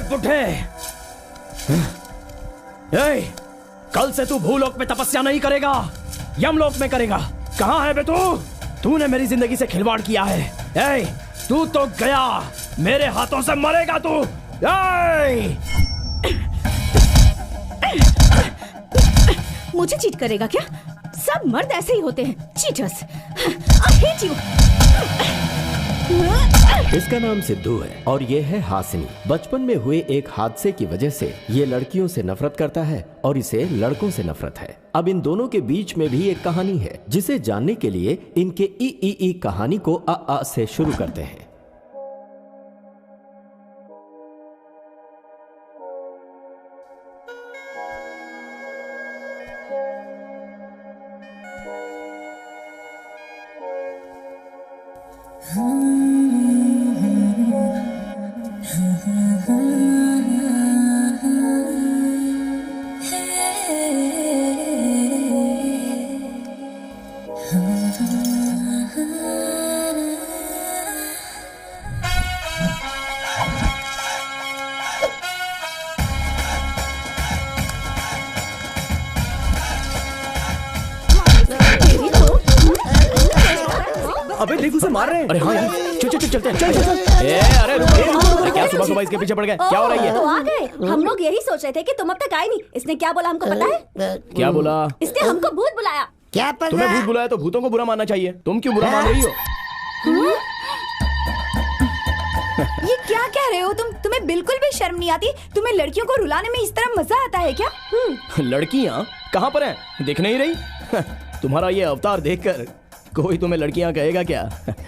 बुढ़े, कल से तू भूलोक में तपस्या नहीं करेगा, यमलोक में करेगा। कहाँ है बे तू? तूने मेरी जिंदगी से खिलवाड़ किया है। तू तो गया, मेरे हाथों से मरेगा तू। मुझे चीट करेगा क्या? सब मर्द ऐसे ही होते हैं, चीटर्स। I hate you. इसका नाम सिद्धू है और ये है हासिनी। बचपन में हुए एक हादसे की वजह से ये लड़कियों से नफरत करता है और इसे लड़कों से नफरत है। अब इन दोनों के बीच में भी एक कहानी है, जिसे जानने के लिए इनके ई कहानी को अ से शुरू करते हैं। अबे देख, उसे मार रहे हैं। अरे हाँ यार, चल चलते हैं। चल। अरे रुको, क्या सुबह सुबह इसके पीछे पड़ गए? क्या हो रहा है? तो आ गए। हम लोग यही सोच रहे थे कि तुम अब तक आए नहीं। इसने क्या बोला हमको पता है? क्या बोला? इसने हमको भूत बुलाया। क्या पता? तुम्हें भूत बुलाया तो भूतों को बुरा मानना चाहिए। तुम क्यों बुरा मान रही हो? ये क्या कह रहे हो तुम? तुम्हें बिल्कुल भी शर्म नहीं आती? तुम्हें लड़कियों को रुलाने में इस तरह मजा आता है क्या? लड़कियाँ कहाँ पर हैं? दिख नहीं रही? तुम्हारा ये अवतार देखकर कोई तुम्हें लड़कियाँ कहेगा क्या?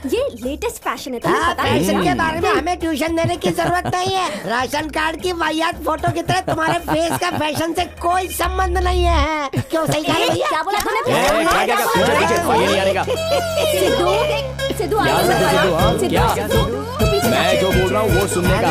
ये लेटेस्ट फैशन है, तुम्हें पता है? फैशन के बारे में हमें ट्यूशन देने की जरूरत नहीं है। राशन कार्ड की वाहियात फोटो की तरह तुम्हारे फेस का फैशन से कोई संबंध नहीं है। क्यों? सही कह रही है। क्या बोला तूने? सिद्धू, मैं जो बोल रहा हूँ वो सुनने का।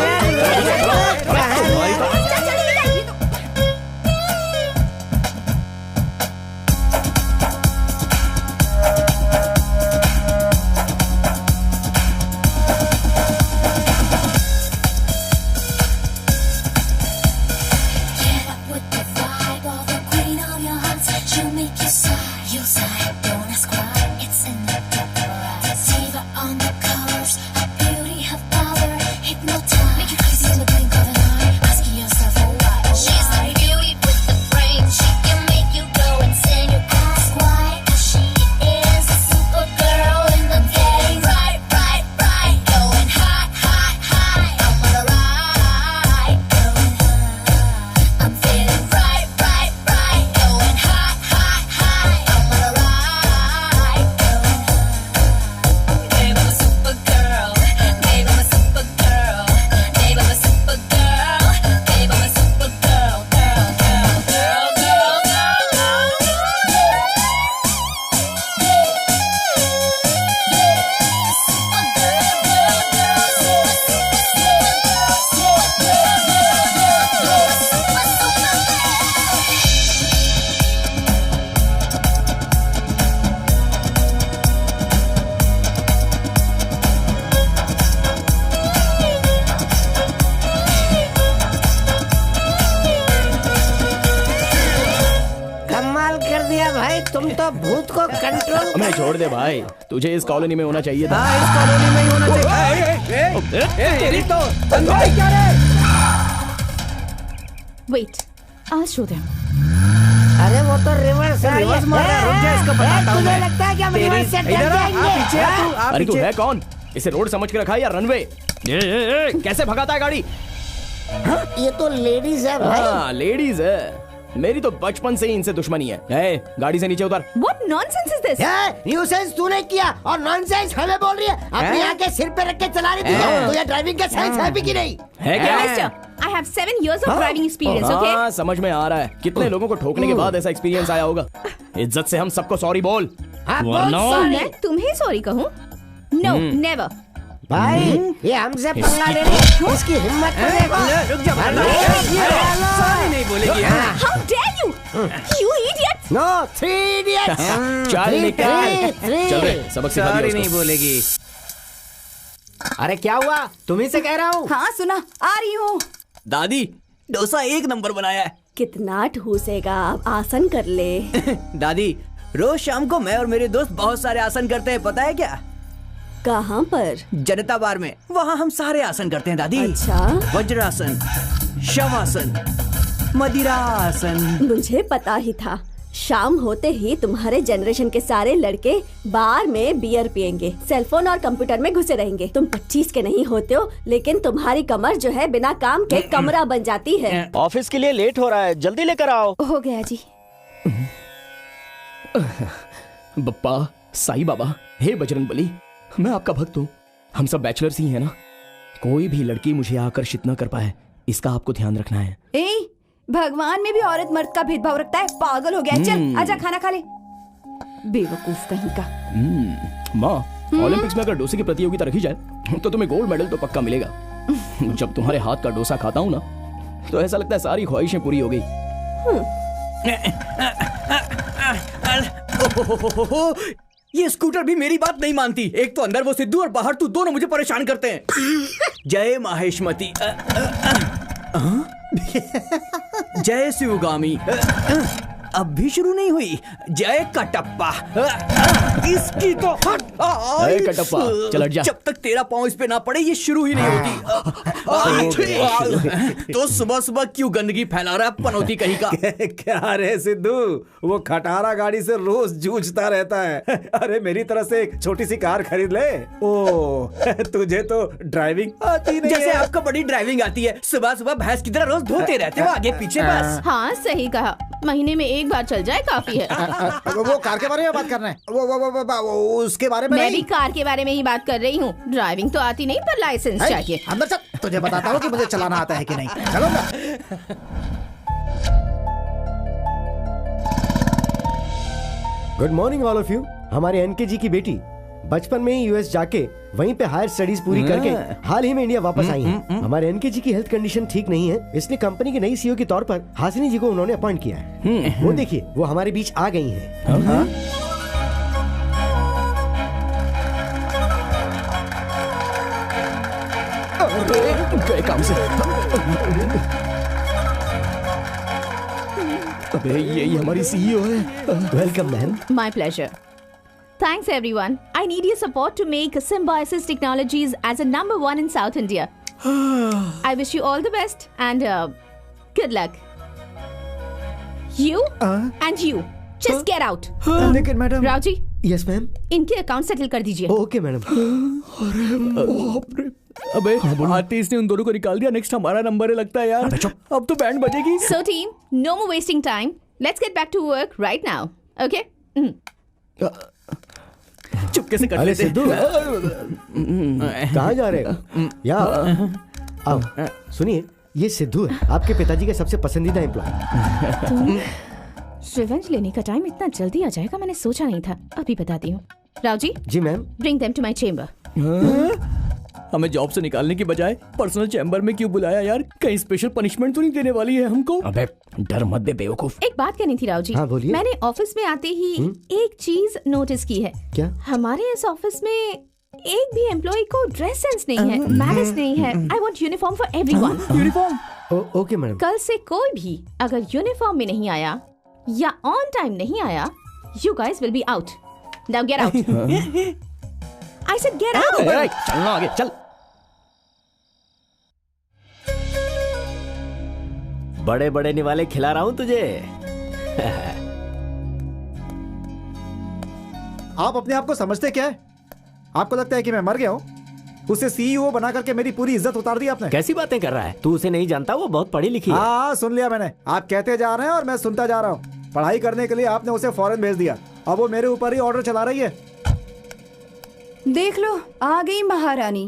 तुम तो भूत को कंट्रोल। हमें छोड़ दे भाई, तुझे इस कॉलोनी में होना चाहिए था। इस कॉलोनी में ही होना चाहिए। तेरी तो क्या रे? Wait, I'll show them. अरे वो तो रिवर्स मार रहा है। रुक जा, इसको बताता हूं मैं। लगता है कि हम रिवर्स से डर जाएंगे। अरे तू है कौन? इसे रोड समझ के रखा है या रनवे? कैसे भगाता है गाड़ी? ये तो लेडीज है भाई। हाँ लेडीज है। मेरी तो बचपन से ही इनसे दुश्मनी है। गाड़ी से नीचे उतर। What nonsense is this? Nuisance तूने किया और नॉनसेंस हमें बोल रही है। अपनी आंखें सिर पे रख के चला रही थी। तुझे ड्राइविंग का सेंस है भी कि नहीं? है क्या? Mister, I have 7 years of driving experience, okay? हाँ समझ में आ रहा है। कितने लोगों को ठोकने के बाद ऐसा एक्सपीरियंस आया होगा। इज्जत से हम सबको सॉरी बोल। मैं तुम्हें सॉरी कहूँ? No, never. भाई ये हमसे पंगा ले रही है। इसकी हिम्मत तो देखो। रुक जा, सॉरी नहीं बोलेगी। How dare you? You idiot! No 3 idiots. चल निकल, चल रे, सबक सिखा दिया सॉरी उसको। नहीं बोलेगी। अरे क्या हुआ, तुम्ही से कह रहा हूँ। हाँ सुना, आ रही हूँ। दादी डोसा 1 नंबर बनाया है। कितना ठूसेगा, आप आसन कर ले। दादी रोज शाम को मैं और मेरे दोस्त बहुत सारे आसन करते हैं, पता है क्या? कहाँ पर? जनता बार में, वहाँ हम सारे आसन करते हैं दादी। अच्छा, वज्रासन, शवासन, मदिरासन। मुझे पता ही था। शाम होते ही तुम्हारे जनरेशन के सारे लड़के बार में बियर पियेंगे, सेलफोन और कंप्यूटर में घुसे रहेंगे। तुम 25 के नहीं होते हो, लेकिन तुम्हारी कमर जो है बिना काम के कमरा बन जाती है। ऑफिस के लिए लेट हो रहा है, जल्दी लेकर आओ। हो गया जी। बप्पा, साईं बाबा, हे बजरंगबली, मैं आपका भक्त हूँ। हम सब बैचलर्स ही हैं ना। कोई भी लड़की मुझे आकर्षित न कर पाए, इसका आपको ध्यान रखना है। ए, भगवान में भी औरत मर्द का भेदभाव रखता है? पागल हो गया है। चल आजा, खाना खा ले। बेवकूफ कहीं का। माँ, ओलंपिक्स में अगर डोसे की प्रतियोगिता रखी जाए तो तुम्हें गोल्ड मेडल तो पक्का मिलेगा। जब तुम्हारे हाथ का डोसा खाता हूँ ना, तो ऐसा लगता है सारी ख्वाहिशें पूरी हो गई। ये स्कूटर भी मेरी बात नहीं मानती। एक तो अंदर वो सिद्धू और बाहर तू, दोनों मुझे परेशान करते हैं। जय माहेशमती। जय शिवगामी। अब भी शुरू नहीं हुई। जय कटप्पा। इसकी तो अरे कटप्पा, चल हट जा। जब तक तेरा पाँव इस पे ना पड़े ये शुरू ही नहीं होती। तो सुबह सुबह क्यों गंदगी फैला रहा है पनौती कहीं का? क्या रे सिद्धू, वो खटारा गाड़ी से रोज जूझता रहता है। अरे मेरी तरफ से एक छोटी सी कार खरीद ले। ओ तुझे तो ड्राइविंग आती नहीं जैसे है। आपको बड़ी ड्राइविंग आती है। सुबह सुबह भैंस की तरह रोज धोते रहते हो आगे पीछे बस। हाँ सही कहा, महीने में एक बार चल जाए काफी है। वो कार के बारे में बात करना है। वो उसके बारे में मैं नहीं। भी कार के बारे में ही बात कर रही हूँ। ड्राइविंग तो आती नहीं, पर लाइसेंस है? चाहिए। अंदर चल, तुझे बताता हूँ कि मुझे चलाना आता है कि नहीं। चलो ना। Good morning all of you. हमारे एनके की बेटी बचपन में ही यूएस जाके वहीं पे हायर स्टडीज पूरी करके हाल ही में इंडिया वापस आई हैं। हमारे एनके की हेल्थ कंडीशन ठीक नहीं है, इसलिए कंपनी के नई सीईओ के तौर पर हासिनी जी को उन्होंने अपॉइंट किया है। वो देखिए, वो हमारे बीच आ गई हैं। गए काम से। अबे यही हमारी सीईओ है। Welcome ma'am. My pleasure. Thanks everyone. I need your support to make Symbiosis Technologies as a #1 in South India. I wish you all the best and good luck. You and you. Just get out. लेकिन madam. Rao ji, yes ma'am. इनके account settle कर दीजिए। Okay madam. अबे artist ने उन दोनों को निकाल दिया। नेक्स्ट हमारा नंबर है लगता है यार। अब तो band बजेगी। So team, no more wasting time. Let's get back to work right now. Okay? चुपके से कर अरे लेते हैं। सिद्धू, कहाँ जा रहे हो? यहाँ आओ। सुनिए, ये सिद्धू है, आपके पिताजी का सबसे पसंदीदा एम्प्लॉय। रिवेंज लेने का टाइम इतना जल्दी आ जाएगा मैंने सोचा नहीं था। अभी बताती हूँ। राव जी, जी ma'am. bring them to my chamber. हमें जॉब से निकालने की बजाय पर्सनल चैम्बर में क्यों बुलाया यार? कहीं स्पेशल पनिशमेंट तो नहीं देने वाली है हमको? अबे डर मत दे बेवकूफ। एक बात कहनी थी राव जी। हाँ, बोलिए। मैंने ऑफिस में आते ही एक चीज नोटिस की है। क्या? हमारे इस ऑफिस में एक भी एम्प्लॉय को ड्रेस सेंस नहीं है, मैनर्स नहीं है। I want uniform for everyone. Uniform? Okay madam. कल से कोई भी अगर यूनिफॉर्म में नहीं आया या ऑन टाइम नहीं आया, you guys will be out. Now get out. I said get out. चलना आगे, चल। बड़े बड़े निवाले खिला रहा हूं तुझे। आप अपने आप को समझते क्या है? आपको लगता है कि मैं मर गया हूँ? उसे सीईओ बना करके मेरी पूरी इज्जत उतार दी आपने। कैसी बातें कर रहा है तू? उसे नहीं जानता, वो बहुत पढ़ी लिखी है। हाँ सुन लिया मैंने। आप कहते जा रहे हैं और मैं सुनता जा रहा हूँ। पढ़ाई करने के लिए आपने उसे फॉरेन भेज दिया, अब वो मेरे ऊपर ही ऑर्डर चला रही है। देख लो, आ गई महारानी।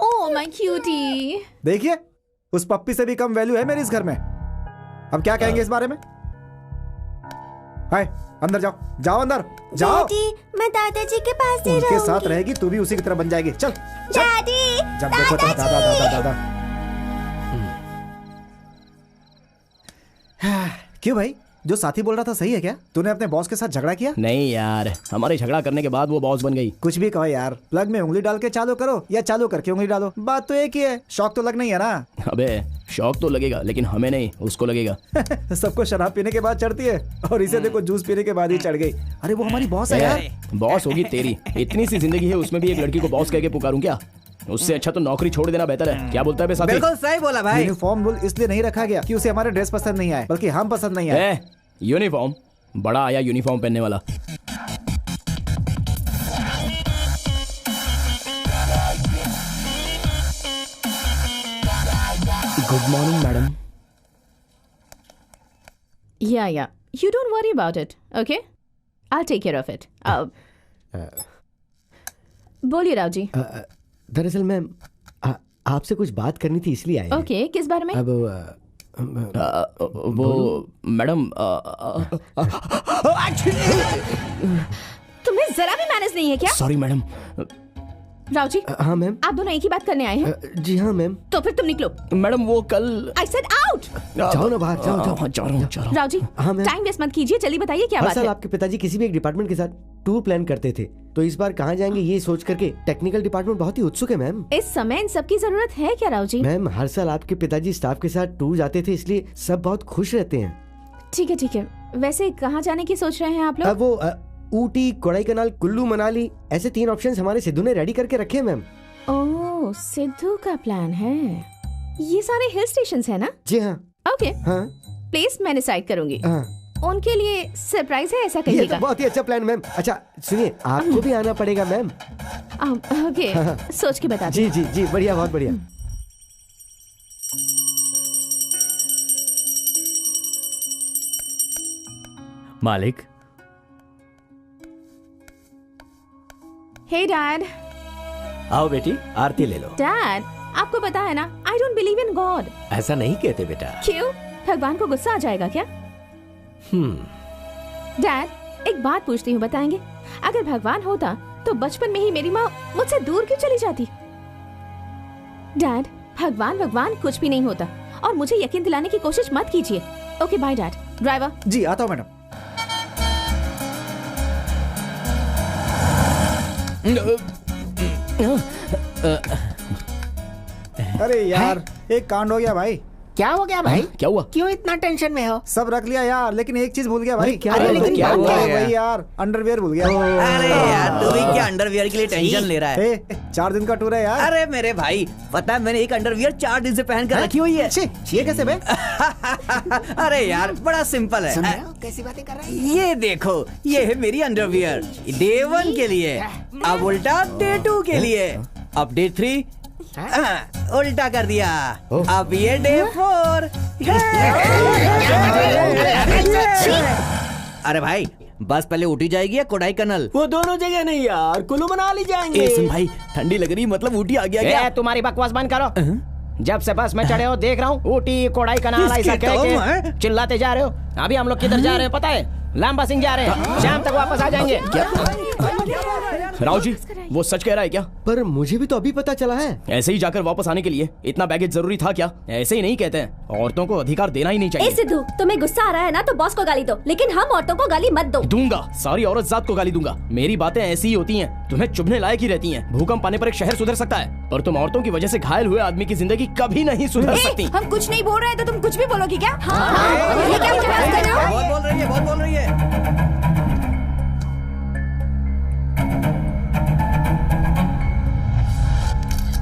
Oh my cutie. देखिए, उस पप्पी से भी कम वैल्यू है मेरे इस घर में। अब क्या कहेंगे इस बारे में? हाय, अंदर जाओ, जाओ अंदर जाओ। डैडी, मैं दादाजी के पास ही उनके साथ रहूंगी। रहेगी तू भी उसी की तरह बन जाएगी। चल चल। डैडी, जब देखो तो दादा दादा दादा। क्यों भाई, जो साथी बोल रहा था सही है क्या? तूने अपने बॉस के साथ झगड़ा किया? नहीं यार, हमारे झगड़ा करने के बाद वो बॉस बन गई। कुछ भी कहो यार, प्लग में उंगली डाल के चालू करो या चालू करके उंगली डालो, बात तो एक ही है। शौक तो लगना ही है ना। अबे शौक तो लगेगा, लेकिन हमें नहीं, उसको लगेगा। सबको शराब पीने के बाद चढ़ती है और इसे देखो जूस पीने के बाद ही चढ़ गई। अरे वो हमारी बॉस है यार। बॉस होगी तेरी, इतनी सी जिंदगी है, उसमें भी एक लड़की को बॉस कह के पुकारूं क्या? उससे अच्छा तो नौकरी छोड़ देना बेहतर है। क्या बोलता है बे साथी? बिल्कुल सही बोला भाई। यूनिफॉर्म रूल इसलिए नहीं रखा गया कि उसे हमारे ड्रेस पसंद नहीं आए, बल्कि हम पसंद नहीं आए। यूनिफॉर्म बड़ा आया, यूनिफॉर्म पहनने वाला। Good morning madam. Yeah. You don't worry about it, okay? I'll take care of it. बोलिए राव जी। दरअसल मैम आपसे कुछ बात करनी थी इसलिए आए। ओके, किस बारे में? अब वो मैडम तुम्हें जरा भी मैनेज नहीं है क्या? Sorry madam. राव जी, हाँ मैम। आप दोनों एक ही बात करने आए हैं? जी हाँ मैम। तो फिर तुम निकलो। मैडम वो कल I said out! जाओ ना बाहर, जाओ जाओ। जा रहा हूँ। राव जी, हाँ मैम। टाइम वेस्ट मत कीजिए, जल्दी बताइए क्या हर बात साल है? आपके पिताजी किसी भी एक डिपार्टमेंट के साथ टूर प्लान करते थे, तो इस बार कहाँ जाएंगे ये सोच करके टेक्निकल डिपार्टमेंट बहुत ही उत्सुक है मैम। इस समय इन सबकी जरूरत है क्या राव जी? मैम हर साल आपके पिताजी स्टाफ के साथ टूर जाते थे, इसलिए सब बहुत खुश रहते हैं। ठीक है। वैसे कहाँ जाने की सोच रहे हैं आप लोग? अब वो ऊटी, कोडाईकनाल, कुल्लू मनाली, ऐसे 3 ऑप्शंस हमारे सिद्धू ने रेडी करके रखे हैं मैम। ओह, सिद्धू का प्लान है। ये सारे हिल स्टेशंस है ना? जी हाँ। ओके, हाँ प्लेस मैं डिसाइड करूंगी। हाँ। उनके लिए सरप्राइज है ऐसा ये कहिएगा। तो बहुत ही अच्छा प्लान मैम। अच्छा सुनिए, आपको भी आना पड़ेगा मैम। ओके, सोच के बता जी जी जी, बढ़िया, बहुत बढ़िया। मालिक। हे डैड। आओ बेटी, आरती ले लो। डैड, आपको पता है ना, I don't believe in God. ऐसा नहीं कहते बेटा। क्यों? भगवान को गुस्सा आ जाएगा क्या? डैड, एक बात पूछती हूँ, बताएंगे? अगर भगवान होता तो बचपन में ही मेरी माँ मुझसे दूर क्यों चली जाती? डैड, भगवान कुछ भी नहीं होता, और मुझे यकीन दिलाने की कोशिश मत कीजिए। Okay bye dad. ड्राइवर। जी आता हूँ मैडम। अरे यार, एक कांड हो गया भाई। क्या हो गया भाई? क्या हुआ? क्यों इतना टेंशन में हो? सब रख लिया यार, लेकिन एक चीज भूल गया भाई। क्या? अरे लेकिन क्या बात हुआ क्या है? है? भाई यार, अंडरवियर भूल गया। अरे यार, तू भी क्या अंडरवियर के लिए टेंशन ले रहा है? 4 दिन का टूर है यार। अरे मेरे भाई, पता है मैंने एक अंडरवियर 4 दिन से पहन कर रखी हुई है। ये कैसे बे? अरे यार, बड़ा सिंपल है। सुन रहे हो कैसी बातें कर रहे हैं? ये देखो, ये है मेरी अंडरवियर डे 1 के लिए, अब उल्टा डे 2 के लिए, अब डे 3 उल्टा कर दिया, अब ये डे 4। अरे भाई, बस पहले ऊटी जाएगी या कोडाईकनाल? वो दोनों जगह नहीं यार, कुल्लू मनाली जाएंगे। ए सुन भाई, ठंडी लग रही, मतलब ऊटी आ गया क्या? तुम्हारी बकवास बंद करो। जब से बस में चढ़े हो देख रहा हूँ ऊटी कोडाईकनाल ऐसा कह के चिल्लाते जा रहे हो। अभी हम लोग किधर जा रहे हैं पता है? लांबा सिंह जा रहे हैं, शाम तक वापस आ जाएंगे। राव जी, वो सच कह रहा है क्या? पर मुझे भी तो अभी पता चला है। ऐसे ही जाकर वापस आने के लिए इतना बैगेज जरूरी था क्या? ऐसे ही नहीं कहते हैं, औरतों को अधिकार देना ही नहीं ए चाहिए। सिद्धू, तुम्हें गुस्सा आ रहा है ना तो बॉस को गाली दो, लेकिन हम औरतों को गाली मत दो। दूंगा, सारी औरत जात को गाली दूंगा। मेरी बातें ऐसी ही होती हैं, तुम्हें चुभने लायक ही रहती हैं। भूकंप आने पर एक शहर सुधर सकता है, पर तुम औरतों की वजह से घायल हुए आदमी की जिंदगी कभी नहीं सुधर सकती। हम कुछ नहीं बोल रहे हैं तो तुम कुछ भी बोलोगी क्या? ये क्या बकवास कर रहे हो? बहुत बोल रही है, बहुत बोल रही है।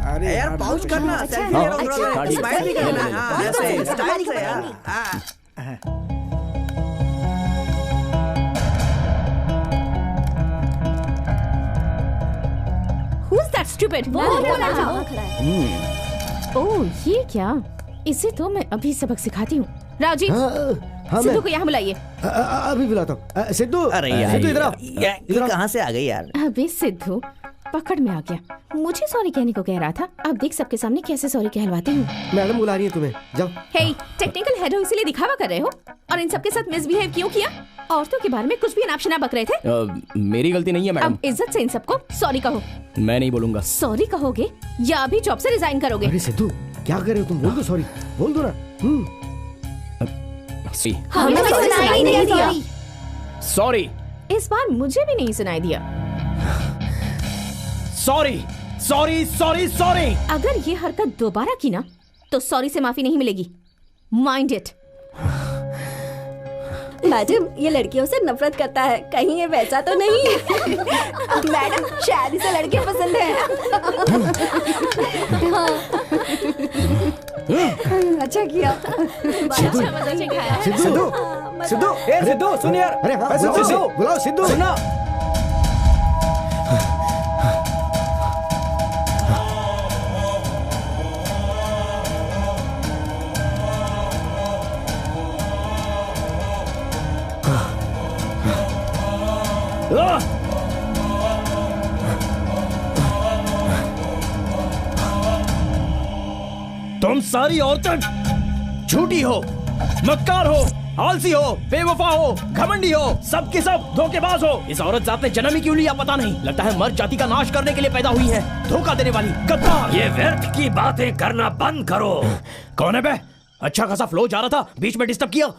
अरे यार पाउच करना, सेल्फी ले लो, स्माइल भी करना, हाँ, ऐसे स्टाइल से यार। Who's that stupid? वो बोला था, वहाँ खड़ा है। ओह, ये क्या? इसे तो मैं अभी सबक सिखाती हूँ। राव जी, हाँ सिद्धू मैं को यहाँ बुलाइए। अभी बुलाता हूँ। सिद्धू, अरे यार, सिद्धू इधर आओ। ये कहाँ से आ गई यार? अबे सिद्धू, पकड़ में आ गया। मुझे सॉरी कहने को कह रहा था, अब देख सबके सामने कैसे सॉरी कहलवाती हूँ। मैडम बुला रही है तुम्हें, जाओ। हे, टेक्निकल हेड हो इसलिए दिखावा कर रहे हो, और इन सबके साथ मिसबिहेव क्यों किया? औरतों के बारे में कुछ भी अनापशना बक रहे थे। मेरी गलती नहीं है मैडम। अब इज्जत से इन सबको सॉरी कहो। मैं नहीं बोलूंगा। सॉरी कहोगे या अभी जॉब से रिजाइन करोगे? अरे सिद्धू, क्या कर रहे हो तुम? बोल दो सॉरी, बोल दो ना। हमें तो सुनाई नहीं दिया। सॉरी इस बार मुझे भी नहीं सुनाई दिया। Sorry sorry sorry sorry. अगर ये हरकत दोबारा की ना तो सॉरी से माफी नहीं मिलेगी। Mind it. मैडम ये लड़कियों से नफरत करता है, कहीं ये वैसा तो नहीं? मैडम शायद इसे लड़के पसंद है। अच्छा किया। सिद्धू सिद्धू ए सिद्धू सुन यार। अरे हाँ, सिद्धू बुलाओ सिद्धू। सुना। तुम सारी औरतें झूठी हो, मक्कार हो, आलसी हो, बेवफा हो, घमंडी हो, सब के सब धोखेबाज हो। इस औरत जात ने जन्म ही क्यों लिया पता नहीं। लगता है मर्द जाति का नाश करने के लिए पैदा हुई है। धोखा देने वाली गद्दार। ये व्यर्थ की बातें करना बंद करो। कौन है बे? अच्छा खासा फ्लो जा रहा था, बीच में डिस्टर्ब किया।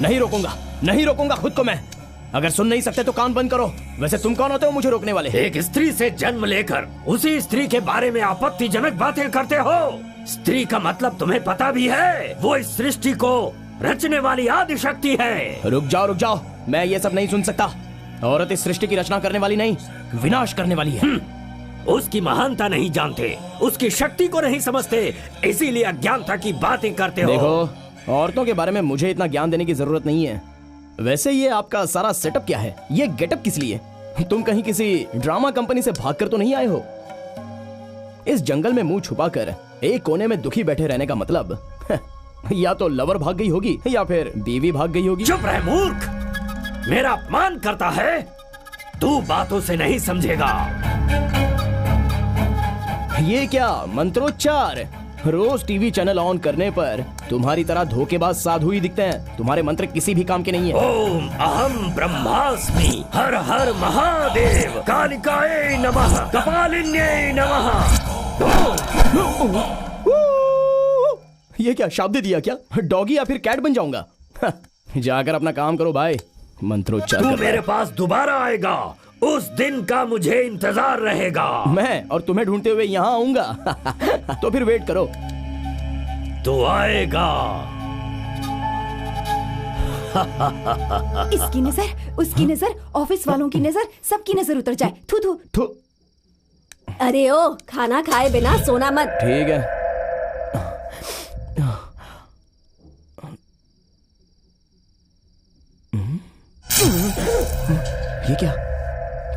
नहीं रोकूंगा, नहीं रोकूंगा खुद को मैं। अगर सुन नहीं सकते तो कान बंद करो। वैसे तुम कौन होते हो मुझे रोकने वाले? एक स्त्री से जन्म लेकर उसी स्त्री के बारे में आपत्तिजनक बातें करते हो। स्त्री का मतलब तुम्हें पता भी है? वो इस सृष्टि को रचने वाली आदि शक्ति है। रुक जाओ, मैं ये सब नहीं सुन सकता। औरत इस सृष्टि की रचना करने वाली नहीं, विनाश करने वाली है। उसकी महानता नहीं जानते, उसकी शक्ति को नहीं समझते, इसीलिए अज्ञानता की बातें करते हो। देखो, औरतों के बारे में मुझे इतना ज्ञान देने की जरूरत नहीं है। वैसे ये आपका सारा सेटअप क्या है? ये गेटअप किस लिए? तुम कहीं किसी ड्रामा कंपनी से भागकर तो नहीं आए हो? इस जंगल में मुंह छुपाकर एक कोने में दुखी बैठे रहने का मतलब या तो लवर भाग गई होगी या फिर बीवी भाग गई होगी। चुप रह मूर्ख, मेरा अपमान करता है। तू बातों से नहीं समझेगा। ये क्या मंत्रोच्चार? रोज टीवी चैनल ऑन करने पर तुम्हारी तरह धोखेबाज साधु ही दिखते हैं। तुम्हारे मंत्र किसी भी काम के नहीं है। ओम अहम ब्रह्मास्मि, हर हर महादेव, कालिकाए नमः, कपालिन्ये नमः। ये क्या शाब्द दिया क्या? डॉगी या फिर कैट बन जाऊंगा? जाकर अपना काम करो भाई। मंत्रोच्चार तू मेरे पास दोबारा आएगा, उस दिन का मुझे इंतजार रहेगा। मैं और तुम्हें ढूंढते हुए यहाँ आऊंगा। तो फिर वेट करो। तो आएगा। इसकी नजर, उसकी नजर, ऑफिस वालों की नजर, सबकी नजर उतर जाए। थू थू थू। अरे ओ, खाना खाए बिना सोना मत। ठीक है। ये क्या?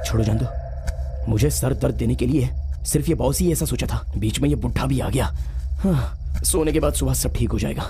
छोड़ो जान दो। मुझे सर दर्द देने के लिए सिर्फ ये बॉस ही ऐसा सोचा था। बीच में ये बुढ़ा भी आ गया। सोने के बाद सुबह सब ठीक हो जाएगा।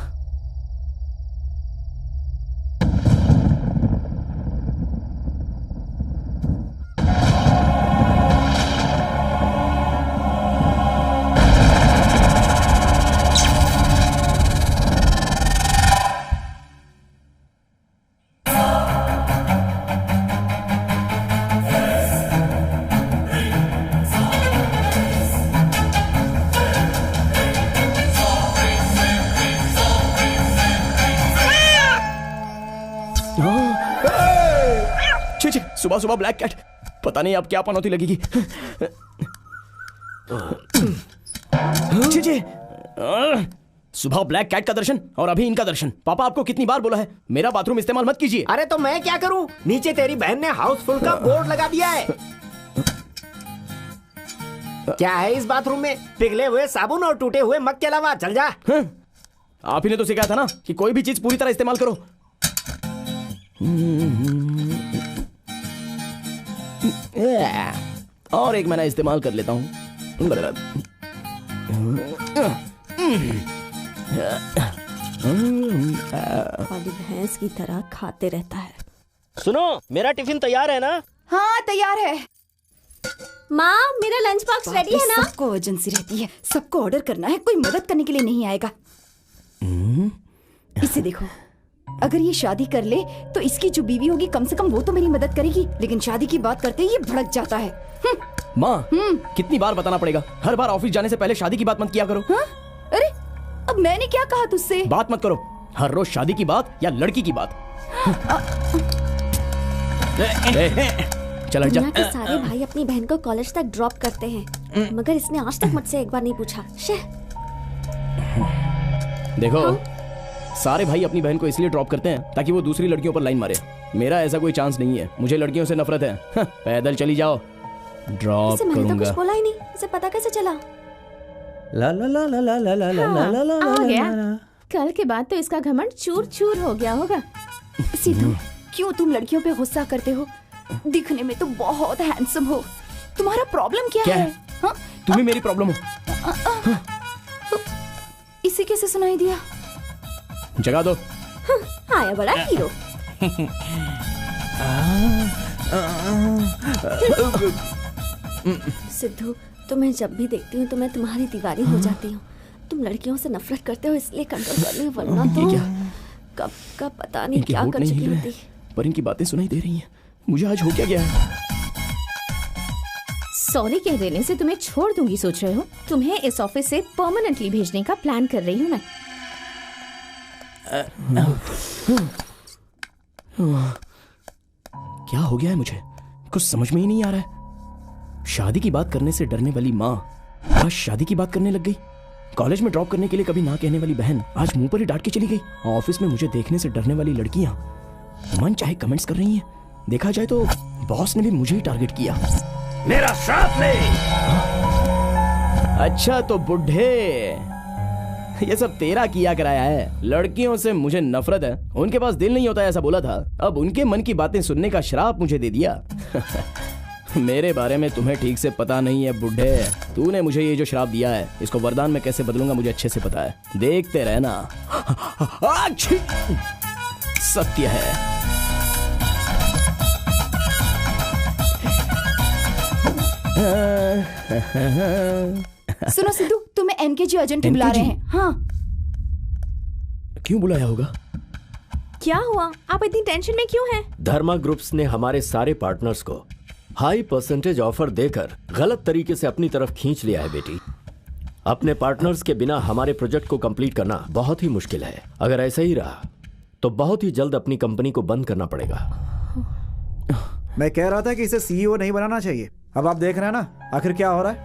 सुबह सुबह ब्लैक कैट, पता नहीं अब क्या पनौती लगेगी। सुबह ब्लैक कैट का दर्शन और अभी इनका दर्शन। पापा आपको कितनी बार बोला है मेरा बाथरूम इस्तेमाल मत कीजिए। अरे तो मैं क्या करूं? नीचे तेरी बहन ने हाउसफुल का बोर्ड लगा दिया है। क्या है इस बाथरूम में? पिघले हुए साबुन और टूटे हुए मग के अलावा। चल जा। आप ही ने तो सिखाया था ना कि कोई भी चीज पूरी तरह इस्तेमाल करो। और एक महीना इस्तेमाल कर लेता हूँ। भैंस की तरह खाते रहता है। सुनो, मेरा टिफिन तैयार है ना? हाँ तैयार है। माँ मेरा लंच बॉक्स रेडी है ना? सबको एजेंसी रहती है, सबको ऑर्डर करना है, कोई मदद करने के लिए नहीं आएगा। इसे देखो, अगर ये शादी कर ले तो इसकी जो बीवी होगी कम से कम वो तो मेरी मदद करेगी, लेकिन शादी की बात करते ही ये भड़क जाता है। माँ, कितनी बार बताना पड़ेगा? हर बार ऑफिस जाने से पहले शादी की बात मत किया करो। हाँ? अरे अब मैंने क्या कहा तुझसे? बात मत करो। हर रोज शादी की बात या लड़की की बात। चल हट जा। दुनिया के सारे भाई अपनी बहन को कॉलेज तक ड्रॉप करते हैं, मगर इसने आज तक मुझसे एक बार नहीं पूछा। देखो, सारे भाई अपनी बहन को इसलिए ड्रॉप करते हैं ताकि वो दूसरी लड़कियों पर लाइन मारे। मेरा ऐसा कोई चांस नहीं है, मुझे लड़कियों से नफरत है। पैदल चली जाओ, ड्रॉप मैंने तो करूंगा। कुछ बोला ही नहीं, इसे पता कैसे चला? ला ला ला ला ला ला ला ला ला ला ला आ गया। ला। कल के बाद तो इसका घमंड चूर चूर हो गया होगा। सिद्धू, क्यों तुम लड़कियों पे गुस्सा करते हो? दिखने में तो बहुत हैंडसम हो, तुम्हारा प्रॉब्लम क्या है? हाँ? तुम्हें मेरी प्रॉब्लम हो। इसे कैसे सुनाई दिया? जगा दो। आया बड़ा हीरो। सिद्धू, तुम्हें जब भी देखती हूँ तो मैं तुम्हारी दीवानी हो जाती हूँ। तुम लड़कियों से नफरत करते हो इसलिए कंट्रोल कर रही हो, वरना तो कब का पता नहीं क्या कर चुकी होती। पर इनकी बातें सुनाई दे रही हैं। मुझे आज हो क्या गया है? सॉरी कह देने से तुम्हें छोड़ दूंगी सोच रहे हो? तुम्हें इस ऑफिस से परमानेंटली भेजने का प्लान कर रही हूँ मैं। क्या हो गया है मुझे? कुछ समझ में ही नहीं आ रहा है। शादी की बात करने से डरने वाली माँ आज शादी की बात करने लग गई। कॉलेज में ड्रॉप करने के लिए कभी ना कहने वाली बहन आज मुंह पर ही डांट के चली गई। ऑफिस में मुझे देखने से डरने वाली लड़कियां मन चाहे कमेंट्स कर रही हैं। देखा जाए तो बॉस ने भी मुझे ही टारगेट किया। मेरा श्राप ले। अच्छा तो बुढ़े, ये सब तेरा किया कराया है। लड़कियों से मुझे नफरत है, उनके पास दिल नहीं होता ऐसा बोला था। अब उनके मन की बातें सुनने का श्राप मुझे दे दिया। मेरे बारे में तुम्हें ठीक से पता नहीं है बुढ़े। तूने मुझे ये जो श्राप दिया है इसको वरदान में कैसे बदलूंगा मुझे अच्छे से पता है। देखते रहना। सत्य है। सुनो सिद्धू, तुम्हें एनकेजी एजेंट बुला रहे हैं। हाँ। क्यों बुलाया होगा? क्या हुआ? आप इतनी टेंशन में क्यों हैं? धर्मा ग्रुप्स ने हमारे सारे पार्टनर्स को हाई परसेंटेज ऑफर देकर गलत तरीके से अपनी तरफ खींच लिया है बेटी। अपने पार्टनर्स के बिना हमारे प्रोजेक्ट को कंप्लीट करना बहुत ही मुश्किल है। अगर ऐसा ही रहा तो बहुत ही जल्द अपनी कंपनी को बंद करना पड़ेगा। मैं कह रहा था कि इसे सीईओ नहीं बनाना चाहिए। अब आप देख रहे हैं ना आखिर क्या हो रहा है।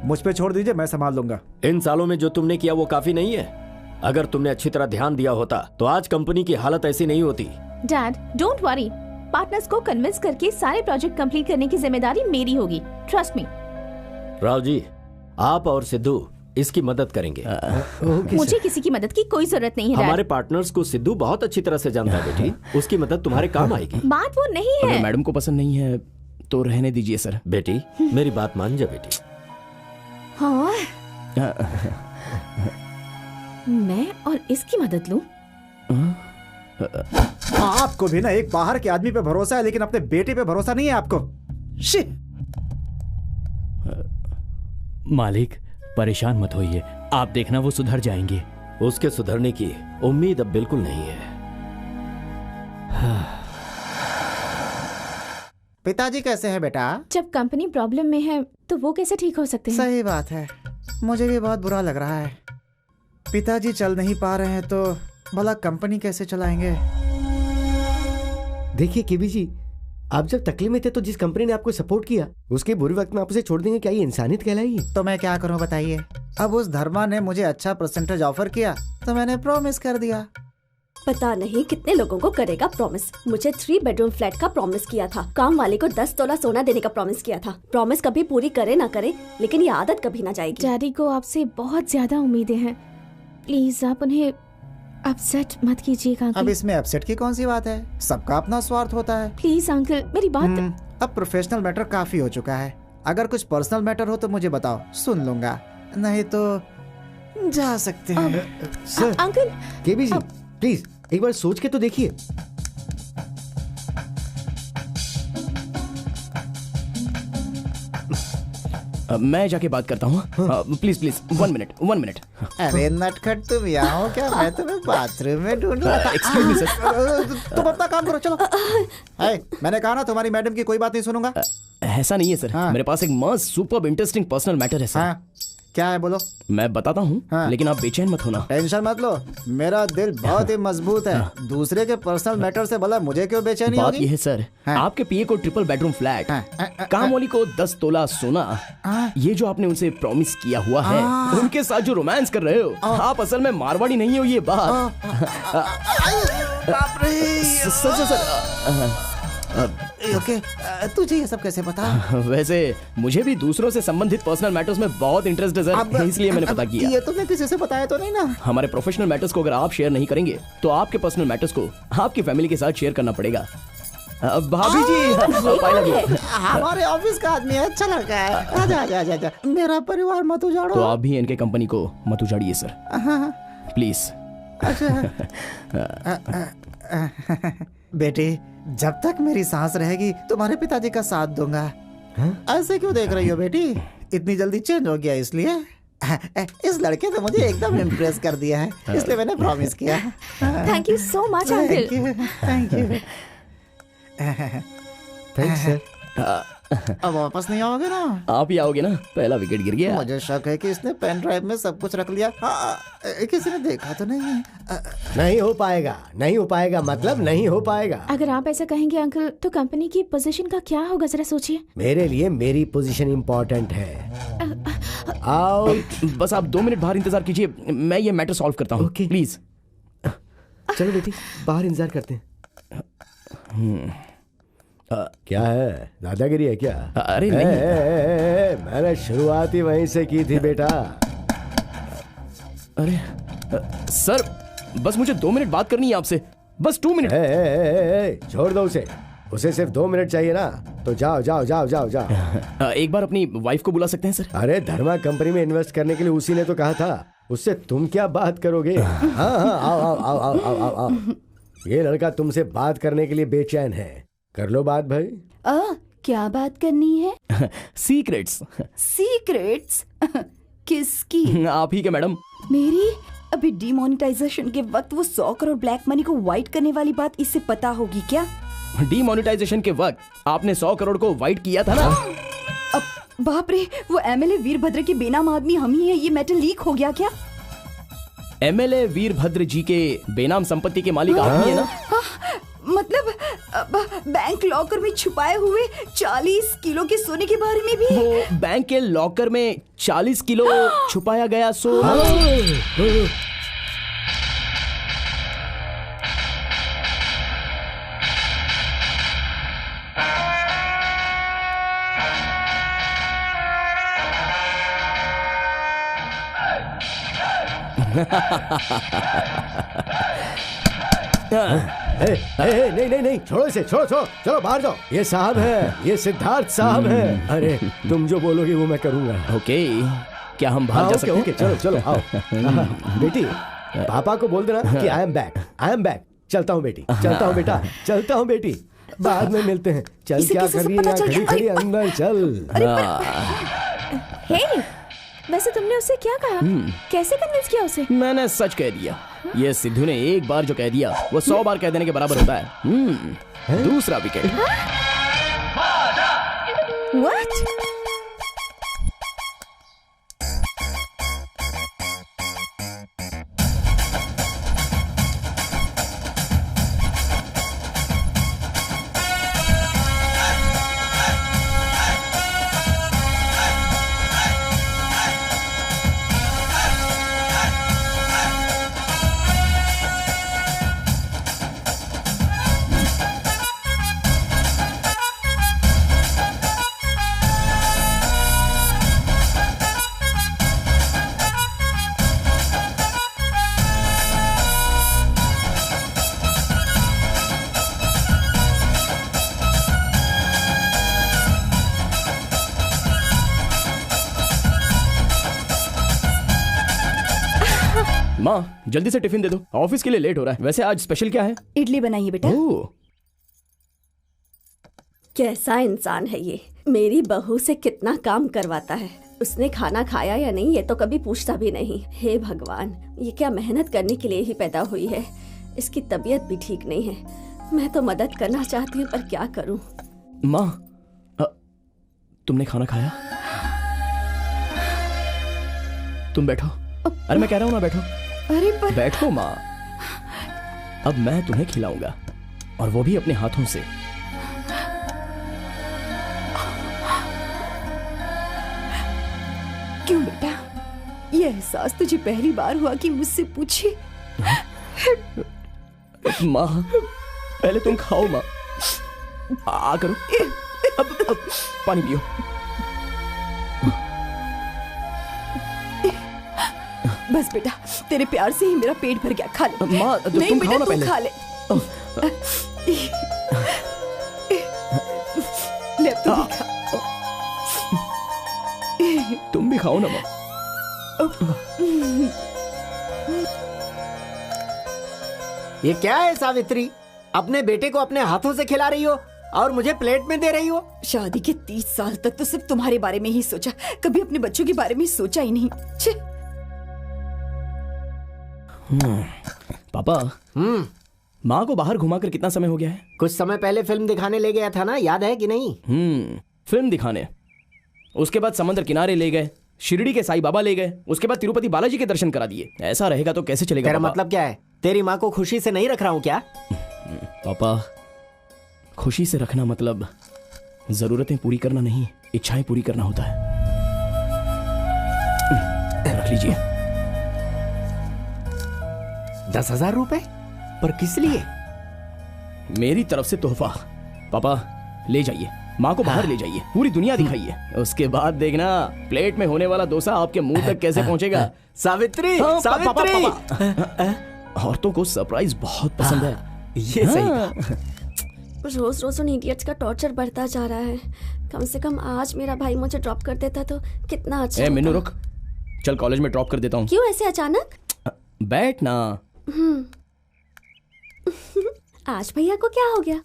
मुझ पे छोड़ दीजिए, मैं संभाल लूंगा। इन सालों में जो तुमने किया वो काफी नहीं है। अगर तुमने अच्छी तरह ध्यान दिया होता तो आज कंपनी की हालत ऐसी नहीं होती। Dad, don't worry. पार्टनर्स को कन्विंस करके सारे प्रोजेक्ट कंप्लीट करने की जिम्मेदारी मेरी होगी। Trust me. राव जी, आप और सिद्धू इसकी मदद करेंगे। मुझे किसी की मदद की कोई जरूरत नहीं है। हमारे पार्टनर्स को सिद्धू बहुत अच्छी तरह से जानता है बेटी। उसकी मदद तुम्हारे काम आएगी। बात वो नहीं है। अगर मैडम को पसंद नहीं है तो रहने दीजिए सर। बेटी मेरी बात मान जा बेटी। हाँ। मैं और इसकी मदद लूं? आपको भी ना एक बाहर के आदमी पे भरोसा है लेकिन अपने बेटे पे भरोसा नहीं है आपको। शी। मालिक परेशान मत होइए, आप देखना वो सुधर जाएंगे। उसके सुधरने की उम्मीद अब बिल्कुल नहीं है। पिताजी कैसे हैं बेटा? जब कंपनी प्रॉब्लम में है तो वो कैसे ठीक हो सकते हैं? सही बात है, मुझे भी बहुत बुरा लग रहा है। पिताजी चल नहीं पा रहे हैं तो भला कंपनी कैसे चलाएंगे? देखिए केबी जी, आप जब तकलीफ में थे तो जिस कंपनी ने आपको सपोर्ट किया उसके बुरे वक्त में आप उसे छोड़ देंगे, क्या ये इंसानियत कहलाएगी? तो मैं क्या करूं बताइए। अब उस धर्मा ने मुझे अच्छा परसेंटेज ऑफर किया तो मैंने प्रॉमिस कर दिया। पता नहीं कितने लोगों को करेगा प्रॉमिस। मुझे 3 बेडरूम फ्लैट का प्रॉमिस किया था। काम वाले को 10 तोला सोना देने का प्रॉमिस किया था। प्रॉमिस कभी पूरी करे ना करे लेकिन ये आदत कभी ना जाएगी। डैडी को आपसे बहुत ज्यादा उम्मीदें हैं, प्लीज आप उन्हें अपसेट मत कीजिएगा अंकल। अब इसमें अपसेट की कौन सी बात है? सबका अपना स्वार्थ होता है। प्लीज अंकल मेरी बात। अब प्रोफेशनल मैटर काफी हो चुका है। अगर कुछ पर्सनल मैटर हो तो मुझे बताओ, सुन लूंगा, नहीं तो जा सकते हैं। Sir uncle. KB ji please एक बार सोच के तो देखिए। मैं जाके बात करता हूँ। Please please 1 minute. अरे नटखट तुम यहाँ हो क्या? मैं तुम्हें बाथरूम में ढूंढ रहा था। Excuse me sir. तुम अपना काम करो, चलो। मैंने कहा ना तुम्हारी मैडम की कोई बात नहीं सुनूंगा। ऐसा नहीं है सर। मेरे पास एक मस्त सुपर इंटरेस्टिंग पर्सनल मैटर है सर। क्या है बोलो। मैं बताता हूँ, लेकिन आप बेचैन मत होना। टेंशन मत लो, मेरा दिल बहुत ही मजबूत है। दूसरे के पर्सनल मैटर से भला मुझे क्यों बेचैनी होगी? बात यह है सर, आपके पीए को ट्रिपल बेडरूम फ्लैट, कामवाली को 10 तोला सोना, ये जो आपने उनसे प्रॉमिस किया हुआ है, उनके साथ जो रोमांस कर रहे हो, आप असल में मारवाड़ी नहीं हो, ये बात। सर ओके, तुझे ये सब कैसे पता? वैसे मुझे भी दूसरों से संबंधित पर्सनल मैटर्स में बहुत इंटरेस्ट है सर, इसलिए मैंने पता किया। ये तुमने किसी से बताया तो नहीं ना? हमारे प्रोफेशनल मैटर्स को अगर आप शेयर नहीं करेंगे तो आपके पर्सनल मैटर्स को आपकी फैमिली के साथ शेयर करना पड़ेगा। भाभी जी, हमारे ऑफिस का आदमी है, अच्छा लड़का है। आजा आजा आजा आजा, मेरा परिवार मत उजाड़ो। तो आप भी इनके कंपनी को मत उजाड़िए सर, प्लीज। बेटी, जब तक मेरी सांस रहेगी तुम्हारे पिताजी का साथ दूंगा। ऐसे क्यों देख रही हो बेटी? इतनी जल्दी चेंज हो गया इसलिए? इस लड़के ने मुझे एकदम इम्प्रेस कर दिया है, इसलिए मैंने प्रॉमिस किया। Thank you so much uncle. Thank you. Thanks sir. अब वापस नहीं आओगे ना? आप ही आओगे ना? पहला विकेट गिर गया। मुझे शक है कि इसने पेन ड्राइव में सब कुछ रख लिया। किसी ने देखा तो नहीं? नहीं हो पाएगा, नहीं हो पाएगा, मतलब नहीं हो पाएगा। अगर आप ऐसा कहेंगे अंकल, तो कंपनी की पोजीशन का क्या होगा, जरा सोचिए। मेरे लिए मेरी पोजीशन इम्पोर्टेंट है। आओ, बस आप 2 मिनट बाहर इंतजार कीजिए, मैं ये मैटर सॉल्व करता हूँ। प्लीज चलो बेटी, बाहर इंतजार करते हैं। क्या है, दादागिरी है क्या? अरे नहीं, मैंने शुरुआत ही वहीं से की थी बेटा। अरे सर, बस मुझे 2 मिनट बात करनी है आपसे, बस 2 मिनट। छोड़ दो उसे सिर्फ 2 मिनट चाहिए ना, तो जाओ जाओ जाओ जाओ जाओ। एक बार अपनी वाइफ को बुला सकते हैं सर? अरे धर्मा कंपनी में इन्वेस्ट करने के लिए उसी ने तो कहा था, उससे तुम क्या बात करोगे? हाँ हाँ, आओ आओ आओ आओ आओ आओ आओ। ये लड़का तुमसे बात करने के लिए बेचैन है, कर लो बात भाई। क्या बात करनी है? सीक्रेट्स। सीक्रेट्स? किसकी? आप ही के मैडम। मेरी? अभी डिमोनेटाइजेशन के वक्त वो 100 करोड़ ब्लैक मनी को वाइट करने वाली बात इससे पता होगी क्या? डिमोनेटाइजेशन के वक्त आपने 100 करोड़ को वाइट किया था ना? अब बाप रे, वो एमएलए वीरभद्र के बेनाम आदमी हम ही है, ये मैटर लीक हो गया क्या? एमएलए वीरभद्र जी के बेनाम संपत्ति के मालिक आप ही है ना? मतलब बैंक लॉकर में छुपाए हुए 40 किलो के सोने के बारे में भी? वो बैंक के लॉकर में 40 किलो छुपाया गया नहीं नहीं नहीं, छोड़ो इसे, छोड़ो छोड़ो, चलो बाहर जाओ। ये साहब है, ये सिद्धार्थ साहब है। अरे तुम जो बोलोगे वो मैं करूंगा। ओके, क्या हम बाहर जा सकते हैं? ओके, चलो चलो आओ। बेटी, पापा को बोल देना कि I am back, I am back. चलता हूँ बेटी, चलता हूँ बेटा, चलता हूँ बेटी, बाद में मिलते हैं। चल, क्या कर रही है यहाँ खड़ी खड़ी? अंदर चल। वैसे तुमने उससे क्या कहा? कैसे कन्विंस किया उसे? मैंने सच कह दिया। ये सिद्धू ने एक बार जो कह दिया वो 100 बार कह देने के बराबर होता है। दूसरा विकेट। What? माँ, जल्दी से टिफिन दे दो, ऑफिस के लिए लेट हो रहा है। वैसे आज स्पेशल क्या है? इडली बनाइए बेटा। कैसा इंसान है ये, मेरी बहू से कितना काम करवाता है। उसने खाना खाया या नहीं ये तो कभी पूछता भी नहीं। हे भगवान, ये क्या मेहनत करने के लिए ही पैदा हुई है। इसकी तबीयत भी ठीक नहीं है। मैं तो मदद करना चाहती हूँ पर क्या करूँ। माँ, तुमने खाना खाया? तुम बैठो। अरे मैं कह रहा हूँ ना बैठो। अरे पर बैठो माँ, अब मैं तुम्हें खिलाऊंगा और वो भी अपने हाथों से। क्यों बेटा, ये एहसास तुझे पहली बार हुआ कि मुझसे पूछे? माँ पहले तुम खाओ माँ, आ करो। अब पानी पियो। बस बेटा, तेरे प्यार से ही मेरा पेट भर गया। खा ले। माँ नहीं तुम बेटा, खाओ ना तू पहले। खा ले। ले अब तू भी खा। तुम भी खाओ ना माँ। ये क्या है सावित्री, अपने बेटे को अपने हाथों से खिला रही हो और मुझे प्लेट में दे रही हो? शादी के 30 साल तक तो सिर्फ तुम्हारे बारे में ही सोचा, कभी अपने बच्चों के बारे में सोचा ही नहीं। छे। पापा, माँ को बाहर घुमाकर कितना समय हो गया है? कुछ समय पहले फिल्म दिखाने ले गया था ना, याद है कि नहीं? फिल्म दिखाने, उसके बाद समंदर किनारे ले गए, शिरडी के साईं बाबा ले गए, उसके बाद तिरुपति बालाजी के दर्शन करा दिए। ऐसा रहेगा तो कैसे चलेगा? तेरा पापा? मतलब क्या है? तेरी माँ को खुशी से नहीं रख रहा हूँ क्या? पापा, खुशी से रखना मतलब जरूरतें पूरी करना नहीं, इच्छाएं पूरी करना होता है। रख लीजिए। 10,000 रुपए? पर किस लिए? मेरी तरफ से तोहफा। पापा ले जाइए, माँ को बाहर ले जाइए, पूरी दुनिया दिखाइए। उसके बाद देखना प्लेट में होने वाला डोसा आपके मुंह तक कैसे पहुंचेगा। सावित्री, सावित्री। औरतों को सरप्राइज बहुत पसंद है। ये सही। रोज रोज उन इडियट्स का टॉर्चर बढ़ता जा रहा है। कम से कम आज मेरा भाई मुझे ड्रॉप कर देता तो कितना अच्छा। मिन्नू रुक, चल कॉलेज में ड्रॉप कर देता हूँ। क्यों ऐसे अचानक? बैठ ना। आज भैया को क्या हो गया?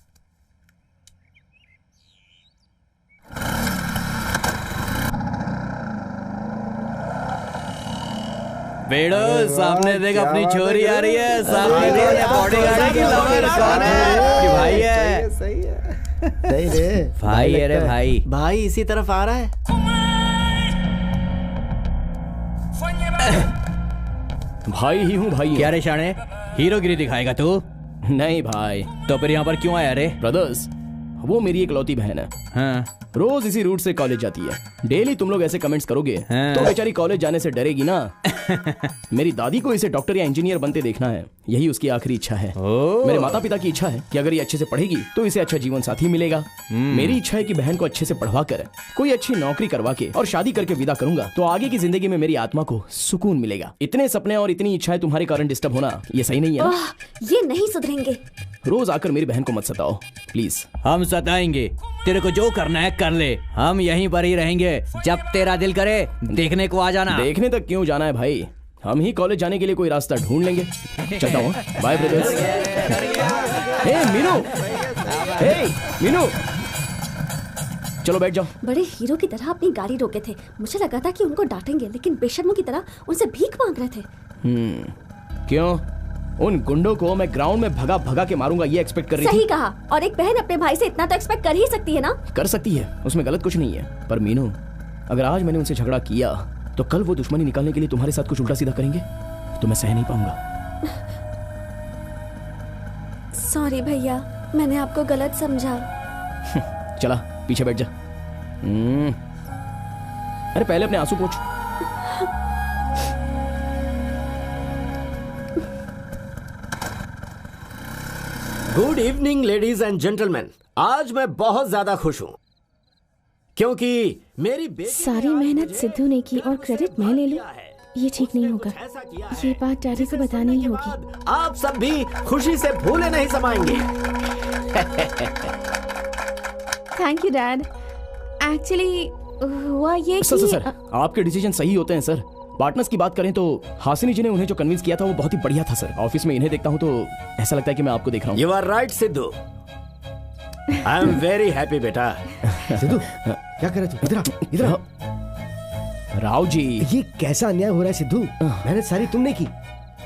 बेड़ो, सामने देख अपनी छोरी आ रही है। सामने देख बॉडीगार्ड की लवर कौन है? कि भाई है। सही है। सही रे। भाई है रे भाई। भाई इसी तरफ आ रहा है। भाई ही हूँ भाई। क्या रे शाणे, हीरोगिरी दिखाएगा तू? नहीं भाई। तो फिर यहाँ पर क्यों आया रे? ब्रदर्स, वो मेरी इकलौती बहन है। हाँ। रोज इसी रूट से कॉलेज जाती है। डेली तुम लोग ऐसे कमेंट्स करोगे तो बेचारी कॉलेज जाने से डरेगी ना। मेरी दादी को इसे डॉक्टर या इंजीनियर बनते देखना है, यही उसकी आखिरी इच्छा है। मेरे माता पिता की इच्छा है कि अगर ये अच्छे से पढ़ेगी तो इसे अच्छा जीवन साथी मिलेगा। मेरी इच्छा है कि बहन को अच्छे से पढ़वा कर कोई अच्छी नौकरी करवा के और शादी करके विदा करूंगा तो आगे की जिंदगी में मेरी आत्मा को सुकून मिलेगा। इतने सपने और इतनी इच्छाएं तुम्हारे कारण डिस्टर्ब होना ये सही नहीं है ना? ये नहीं सुधरेंगे। रोज आकर मेरी बहन को मत सताओ प्लीज। हम सताएंगे, तेरे को जो करना है कर ले, हम यहीं पर ही रहेंगे। जब तेरा दिल करे देखने को आ जाना। देखने तक क्यों जाना है भाई, हम ही कॉलेज जाने के लिए कोई रास्ता ढूंढ लेंगे। चलता हूँ, बाय ब्रदर्स। हे मीनू, हे मीनू, चलो बैठ जाओ। बड़े हीरो की तरह अपनी गाड़ी रोके थे। मुझे लगा था कि उनको डांटेंगे, लेकिन बेशर्मों की तरह उनसे भीख मांग रहे थे। क्यों? उन गुंडों को मैं ग्राउंड में भगा भगा के मारूंगा ये एक्सपेक्ट कर रही थी? सही कहा। और एक बहन अपने भाई से इतना तो एक्सपेक्ट कर ही सकती है ना? कर सकती है, उसमें गलत कुछ नहीं है। पर मीनू, अगर आज मैंने उनसे झगड़ा किया तो कल वो दुश्मनी निकालने के लिए तुम्हारे साथ कुछ उल्टा सीधा करेंगे तो मैं सह नहीं पाऊंगा। सॉरी भैया, मैंने आपको गलत समझा। चला पीछे बैठ जा। अरे पहले अपने आंसू पोंछ। Good evening ladies and gentleman. आज मैं बहुत ज्यादा खुश हूँ क्योंकि मेरी बेटी सारी मेहनत सिद्धू ने की और क्रेडिट मैं ले लूं, ये ठीक नहीं होगा। ये बात डैडी को बतानी ही होगी। आप सब भी खुशी से भूले नहीं समाएंगे। Thank you dad. एक्चुअली हुआ ये सर, कि सर, आपके डिसीजन सही होते हैं सर। पार्टनर्स की बात करें तो हासिनी जी ने उन्हें जो कन्विंस किया था वो बहुत ही बढ़िया था सर। ऑफिस में इन्हें देखता हूँ तो ऐसा लगता है कि मैं आपको देख रहा हूँ। You are right Siddhu, I am very happy बेटा। सिद्धू क्या कर रहे तू? इधर आ, इधर आ। राव जी, ये कैसा अन्याय हो रहा है सिद्धू? मेहनत सारी तुमने की,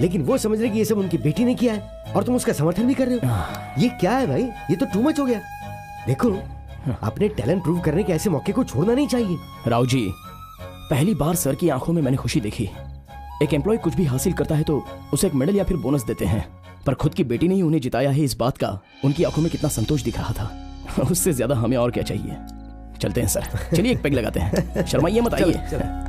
लेकिन वो समझ रहे कि ये सब उनकी बेटी ने किया है और तुम उसका समर्थन भी कर रहे हो। ये क्या है भाई? ये तो टू मच हो गया। देखो, अपने टैलेंट प्रूव करने के ऐसे मौके को छोड़ना नहीं चाहिए। राव जी, पहली बार सर की आंखों में मैंने खुशी देखी। एक एम्प्लॉय कुछ भी हासिल करता है तो उसे एक मेडल या फिर बोनस देते हैं, पर खुद की बेटी ने ही उन्हें जिताया है, इस बात का उनकी आंखों में कितना संतोष दिख रहा था। उससे ज्यादा हमें और क्या चाहिए। चलते हैं सर, चलिए एक पेग लगाते हैं। शर्माइए मत, आइए।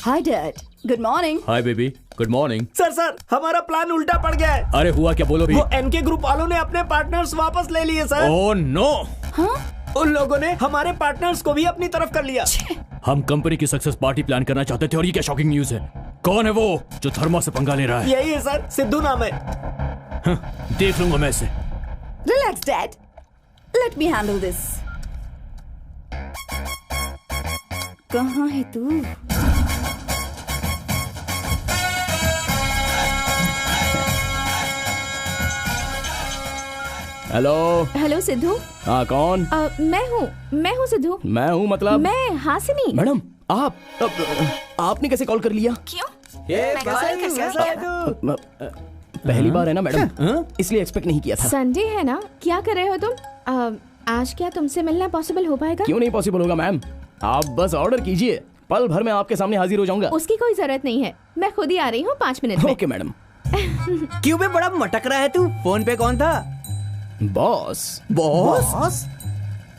Hi dad, good morning. Hi baby, good morning. Sir हमारा प्लान उल्टा पड़ गया है। अरे हुआ क्या, बोलो भी। वो एनके ग्रुप वालों ने अपने पार्टनर्स वापस ले लिए सर। Oh no. हाँ? उन लोगों ने हमारे पार्टनर्स को भी अपनी तरफ कर लिया। हम कंपनी की सक्सेस पार्टी प्लान करना चाहते थे और ये क्या शॉकिंग न्यूज है। कौन है वो जो थर्मा से पंगा ले रहा है? यही है सर, सिद्धू नाम है। देख लूंगा मैं इसे। Relax dad, let me handle this. कहाँ है तू? हेलो। हेलो सिद्धू। हाँ कौन? मैं हूँ सिद्धू। मैं हूँ मतलब? मैं हासिनी। मैडम आपने कैसे कॉल कर लिया? क्यों? पहली बार है ना मैडम, इसलिए एक्सपेक्ट नहीं किया था। संडे है ना, क्या कर रहे हो तुम? आज क्या तुमसे मिलना पॉसिबल हो पाएगा? क्यों नहीं पॉसिबल होगा मैम, आप बस ऑर्डर कीजिए, पल भर में आपके सामने हाजिर हो जाऊंगा। उसकी कोई जरूरत नहीं है, मैं खुद ही आ रही हूँ 5 मिनट में। Okay madam. क्यों बे बड़ा मटक रहा है तू? फोन पे कौन था? बॉस। बॉस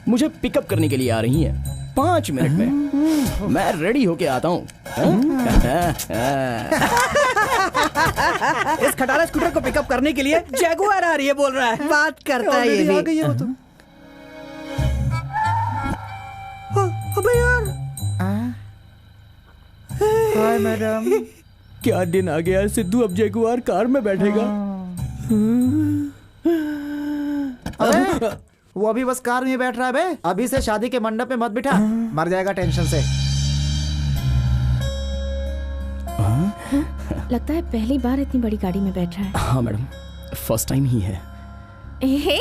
मुझे पिकअप करने के लिए आ रही हैं 5 मिनट में। मैं रेडी होके आता हूँ। इस खटारा स्कूटर को पिकअप करने के लिए जैगुआर आ रही है, बोल रहा है। बात करता है ये भी। अबे यार, हाय मैडम। क्या दिन आ गया, सिद्धू अब जैगुआर कार में बैठेगा। वो अभी बस कार में बैठ रहा है बे। अभी से शादी के मंडप में मत बिठा, मर जाएगा टेंशन से। लगता है पहली बार इतनी बड़ी गाड़ी में बैठ रहा है। हाँ मैडम, फर्स्ट टाइम ही है। हे,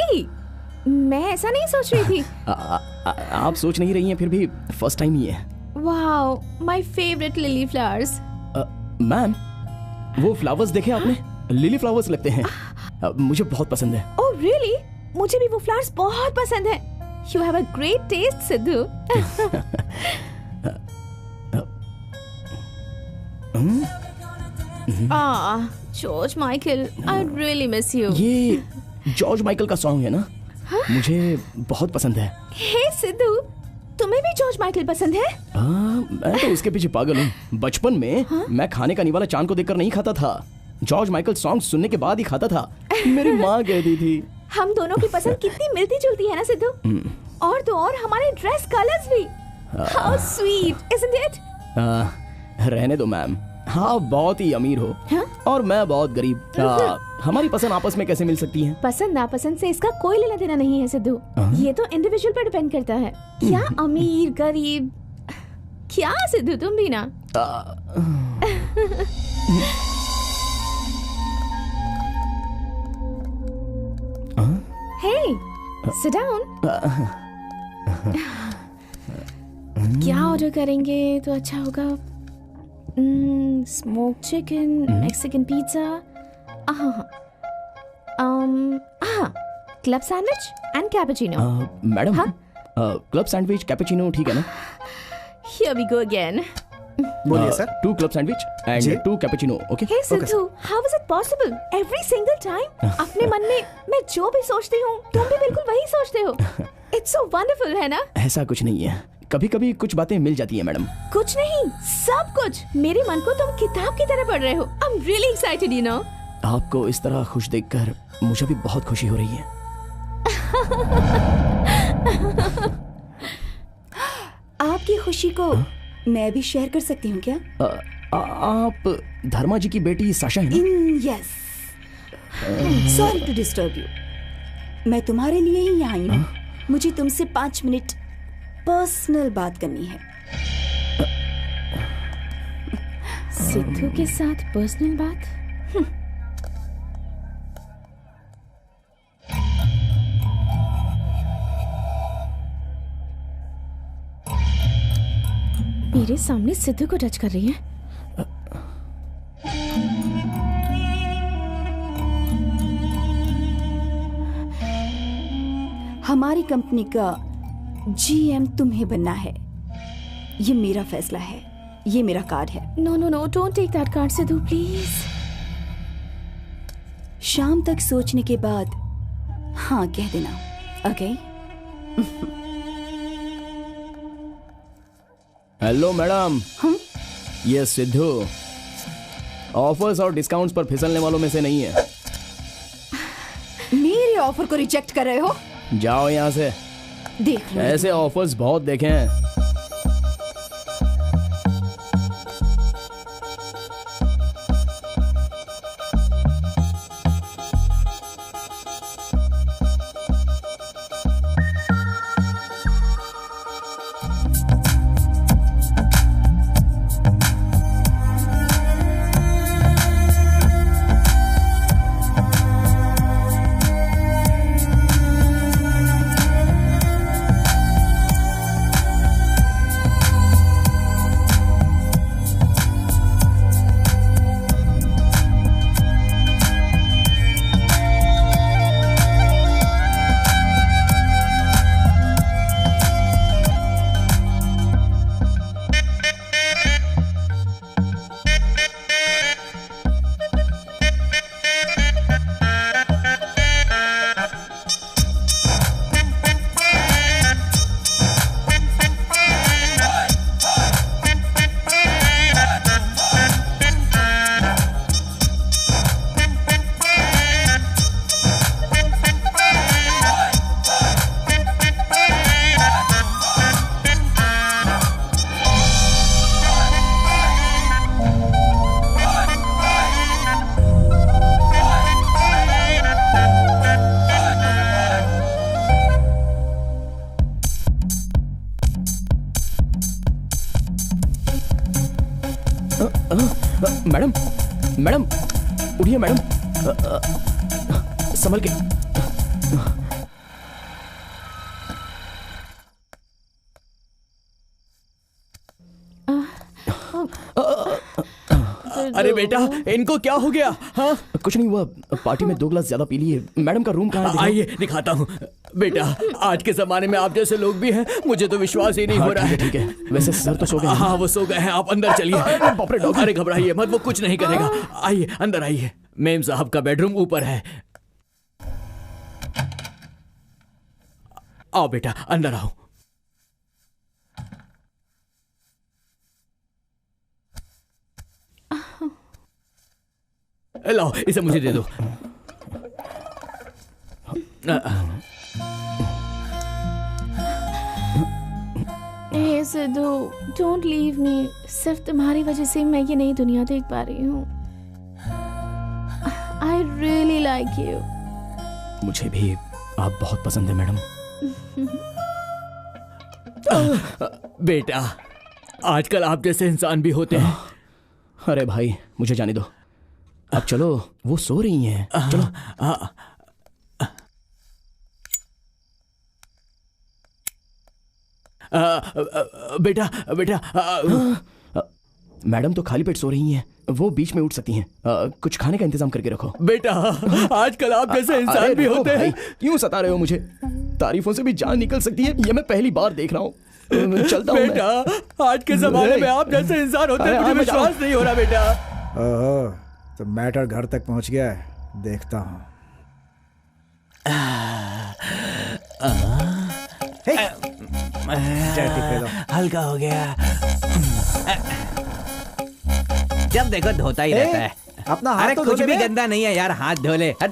मैं ऐसा नहीं सोच रही थी। आप सोच नहीं रही हैं, फिर भी फर्स्ट टाइम ही है। Wow, my favourite lily flowers. Ma'am, वो फ्लावर्स देखे आपने? लिली फ्लावर्स लगते हैं, मुझे बहुत पसंद है। Oh really? मुझे भी वो फ्लावर्स बहुत पसंद है। You have a great test Sidhu. George Michael, I really miss you. ये जॉर्ज माइकल का सॉन्ग है ना? मुझे बहुत पसंद है। हे सिद्धू, तुम्हें भी जॉर्ज माइकल पसंद है? मैं तो उसके पीछे पागल हूँ। बचपन में मैं खाने का निवाला चांद को देखकर नहीं खाता था, जॉर्ज माइकल सॉन्ग सुनने के बाद ही खाता था। मेरी माँ कहती थी। हम दोनों की पसंद कितनी मिलती जुलती है ना सिद्धू। और तो और हमारे ड्रेस कलर्स भी। How sweet isn't it? रहने दो मैम, हाँ बहुत ही अमीर हो। और मैं बहुत गरीब। हमारी पसंद आपस में कैसे मिल सकती है? पसंद नापसंद से इसका कोई लेना देना नहीं है सिद्धू। ये तो इंडिविजुअल पर डिपेंड करता है। क्या अमीर गरीब, क्या सिद्धू तुम भी ना। Hey, sit down. क्या ऑर्डर करेंगे तो अच्छा होगा? Smoke chicken, Mexican pizza, club sandwich and cappuccino. Madam, club sandwich cappuccino ठीक है ना? Here we go again. बोलिए sir. 2 club sandwich and 2 cappuccino, okay? Hey Sidhu, how is it possible? Every single time अपने मन में मैं जो भी सोचती हूँ तुम भी बिल्कुल वही सोचते हो। It's so wonderful है ना? ऐसा कुछ नहीं है, कभी कभी कुछ बातें मिल जाती है मैडम। कुछ नहीं, सब कुछ। मेरे मन को तुम किताब की तरह पढ़ रहे हो। I'm really excited, you know. आपको इस तरह खुश देखकर मुझे भी बहुत खुशी हो रही है। आपकी खुशी को मैं भी शेयर कर सकती हूँ क्या? आप धर्मा जी की बेटी साशा है ना? Yes, sorry to disturb you. मैं तुम्हारे लिए ही यहाँ आई हूँ। मुझे तुमसे 5 मिनट पर्सनल बात करनी है। सिद्धू के साथ पर्सनल बात? मेरे सामने सिद्धू को टच कर रही है। हमारी कंपनी का GM तुम्हें बनना है। ये मेरा फैसला है, ये मेरा कार्ड है। No no no, don't take that card Siddhu please. शाम तक सोचने के बाद हाँ कह देना, ओके? Hello madam. ये सिद्धू ऑफर्स और डिस्काउंट्स पर फिसलने वालों में से नहीं है। मेरे ऑफर को रिजेक्ट कर रहे हो? जाओ यहाँ से। देख लो, ऐसे ऑफर्स बहुत देखे हैं। मैडम मैडम उठिए मैडम, संभल के। अरे बेटा, इनको क्या हो गया? हाँ, कुछ नहीं हुआ, पार्टी में 2 ग्लास ज्यादा पी लिए। मैडम का रूम कहाँ है? आइए दिखाता हूँ। बेटा, आज के जमाने में आप जैसे लोग भी हैं, मुझे तो विश्वास ही नहीं हो रहा है। ठीक है, वैसे सर तो सो गए। हाँ, वो सो गए हैं, आप अंदर चलिए। अरे घबराइए मत, वो कुछ नहीं करेगा। आइए अंदर आइए। मेम साहब का बेडरूम ऊपर है। आओ बेटा, अंदर आओ। लाओ, इसे मुझे दे दो। हे सिद्धू, डोंट लीव मी। सिर्फ तुम्हारी वजह से मैं ये नई दुनिया देख पा रही हूँ। I really like you. मुझे भी आप बहुत पसंद है मैडम। बेटा, आजकल आप जैसे इंसान भी होते हैं। अरे भाई, मुझे जाने दो। अब चलो, वो सो रही हैं। चलो। बेटा बेटा, मैडम तो खाली पेट सो रही हैं, वो बीच में उठ सकती हैं। कुछ खाने का इंतजाम करके रखो। बेटा, आजकल आप जैसे इंसान भी होते हैं। क्यों सता रहे हो मुझे? तारीफों से भी जान निकल सकती है, ये मैं पहली बार देख रहा हूँ। चलता हूँ बेटा, आज के जमाने में आप जैसे इंसान होते हैं, मुझे विश्वास नहीं हो रहा बेटा। ओहो, तो मैटर घर तक पहुंच गया है, देखता हूँ। हल्का हो गया। जब देखो धोता ही रहता है। अपना हाथ अरे तो कुछ धो भी ले। गंदा नहीं है यार, हाथ धो ले। हट।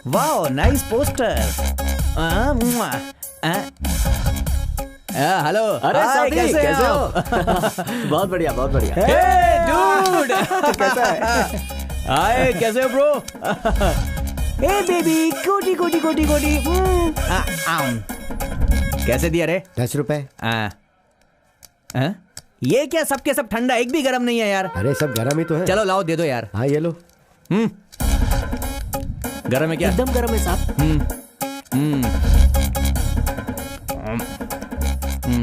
Wow, nice poster. हेलो। अरे हाय, साथी, कैसे हो? बहुत बढ़िया, बहुत बढ़िया। हे डूड, कैसा है? हाय, कैसे हो ब्रो? हे बेबी, कोटी कोटी कोटी कोटी। कैसे दिया रे? 10 रुपए। ये क्या सबके सब ठंडा, एक भी गर्म नहीं है यार। अरे सब गर्म ही तो है। चलो लाओ, दे दो यार। हाँ ये लो। गर्म है क्या? एकदम गर्म है साहब।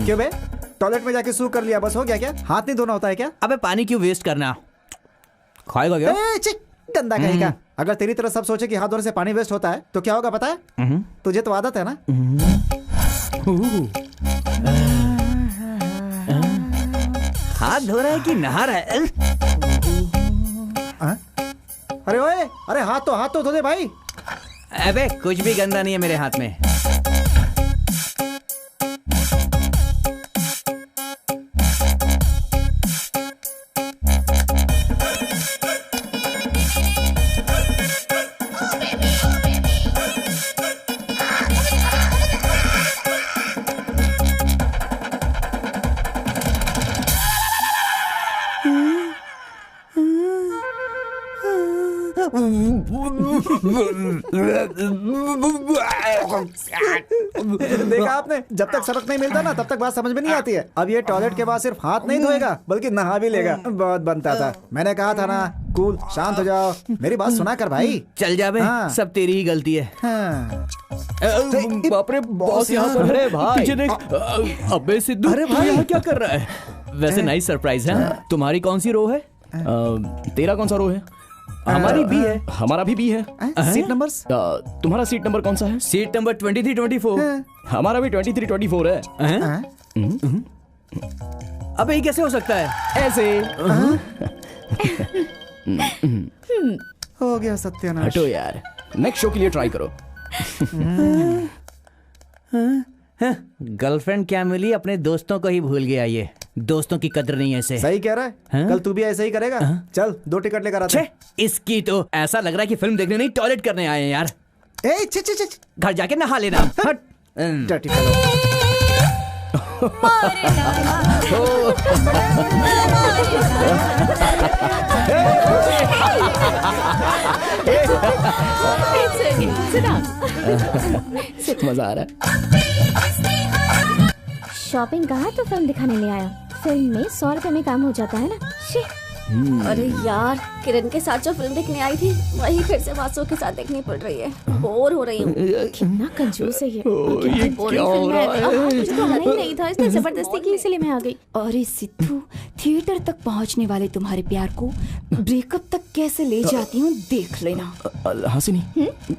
क्यों बे? टॉयलेट में जाके सू कर लिया, बस हो गया क्या? हाथ नहीं धोना होता है क्या? अबे पानी क्यों वेस्ट करना? खाएगा क्या? गंदा कहेगा। अगर तेरी तरह सब सोचे कि हाथ धोने से पानी वेस्ट होता है तो क्या होगा पता है? तुझे तो आदत है ना। हाथ धो रहा है कि नहा रहा है? अरे ओए, अरे हाथ तो धो दे भाई। अबे कुछ भी गंदा नहीं है मेरे हाथ में। देखा आपने, जब तक सबक नहीं मिलता ना तब तक बात समझ में नहीं आती है। अब ये टॉयलेट के बाद सिर्फ हाथ नहीं धोएगा बल्कि नहा भी लेगा। बहुत बनता था। मैंने कहा था ना, कूल, शांत हो जाओ। मेरी बात सुना कर भाई। चल जा बे, हाँ। सब तेरी ही गलती है। हाँ। बाप रे, बॉस यहाँ पर। अरे भाई, पीछे देख। अबे सिद्धू, अरे भाई, यहाँ क्या कर रहा है? वैसे नाइस सरप्राइज है। तुम्हारी कौन सी रो है? तेरा कौन सा रो है? हमारी बी है। हमारा भी बी है। Seat numbers? तुम्हारा सीट नंबर कौन सा है? Seat number 23-24। हमारा भी 23-24 है। अबे ये कैसे हो सकता है? ऐसे। हो गया सत्यानाश। हटो यार, नेक्स्ट शो के लिए ट्राई करो। गर्लफ्रेंड क्या मिली, अपने दोस्तों को ही भूल गया। ये दोस्तों की कदर नहीं है ऐसे। सही कह रहा है। कल तू भी ऐसा ही करेगा। चल 2 टिकट लेकर आते हैं। इसकी तो ऐसा लग रहा है कि फिल्म देखने नहीं टॉयलेट करने आए हैं यार। घर जाके नहा लेना। हट। Dirty fellow. मजा आ रहा है। शॉपिंग कहा तो फिल्म दिखाने ले आया। फिल्म में 100 रुपए में काम हो जाता है ना। अरे यार, किरण के साथ जो फिल्म देखने आई थी वही फिर से वासु के साथ देखनी पड़ रही है। बोर हो रही हूँ। कितना कंजूस है ये। ये क्या हो रहा है? कुछ तो आना ही नहीं था, इसने जबरदस्ती की, इसलिए मैं आ गई। अरे सिद्धू, थिएटर तक पहुंचने वाले तुम्हारे प्यार को ब्रेकअप तक कैसे ले जाती हूँ देख लेना। हासिनी,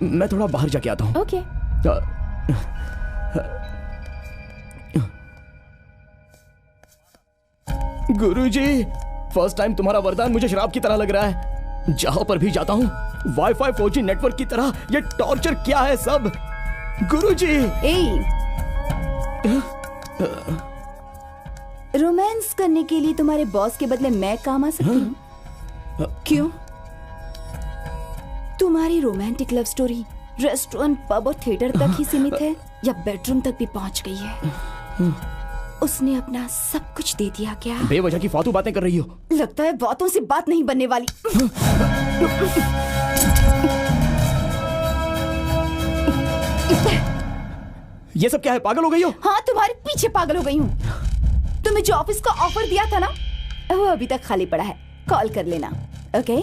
मैं थोड़ा बाहर जाके आता हूँ। ओके। गुरुजी, फर्स्ट टाइम तुम्हारा वरदान मुझे शराब की तरह लग रहा है। जहां पर भी जाता हूँ वाईफाई 4G नेटवर्क की तरह ये टॉर्चर क्या है सब। गुरुजी। रोमांस करने के लिए तुम्हारे बॉस के बदले मैं काम आ सकती हूँ? क्यों? तुम्हारी romantic love story restaurant, pub और थिएटर तक ही सीमित है या बेडरूम तक भी पहुंच गई है? उसने अपना सब कुछ दे दिया क्या? बेवजह की फालतू बातें कर रही हो। लगता है बातों से बात नहीं बनने वाली। ये सब क्या है? पागल हो गई हो? हाँ, तुम्हारे पीछे पागल हो गई हूँ। तुम्हें जो ऑफिस का ऑफर दिया था ना, वो अभी तक खाली पड़ा है। कॉल कर लेना, ओके?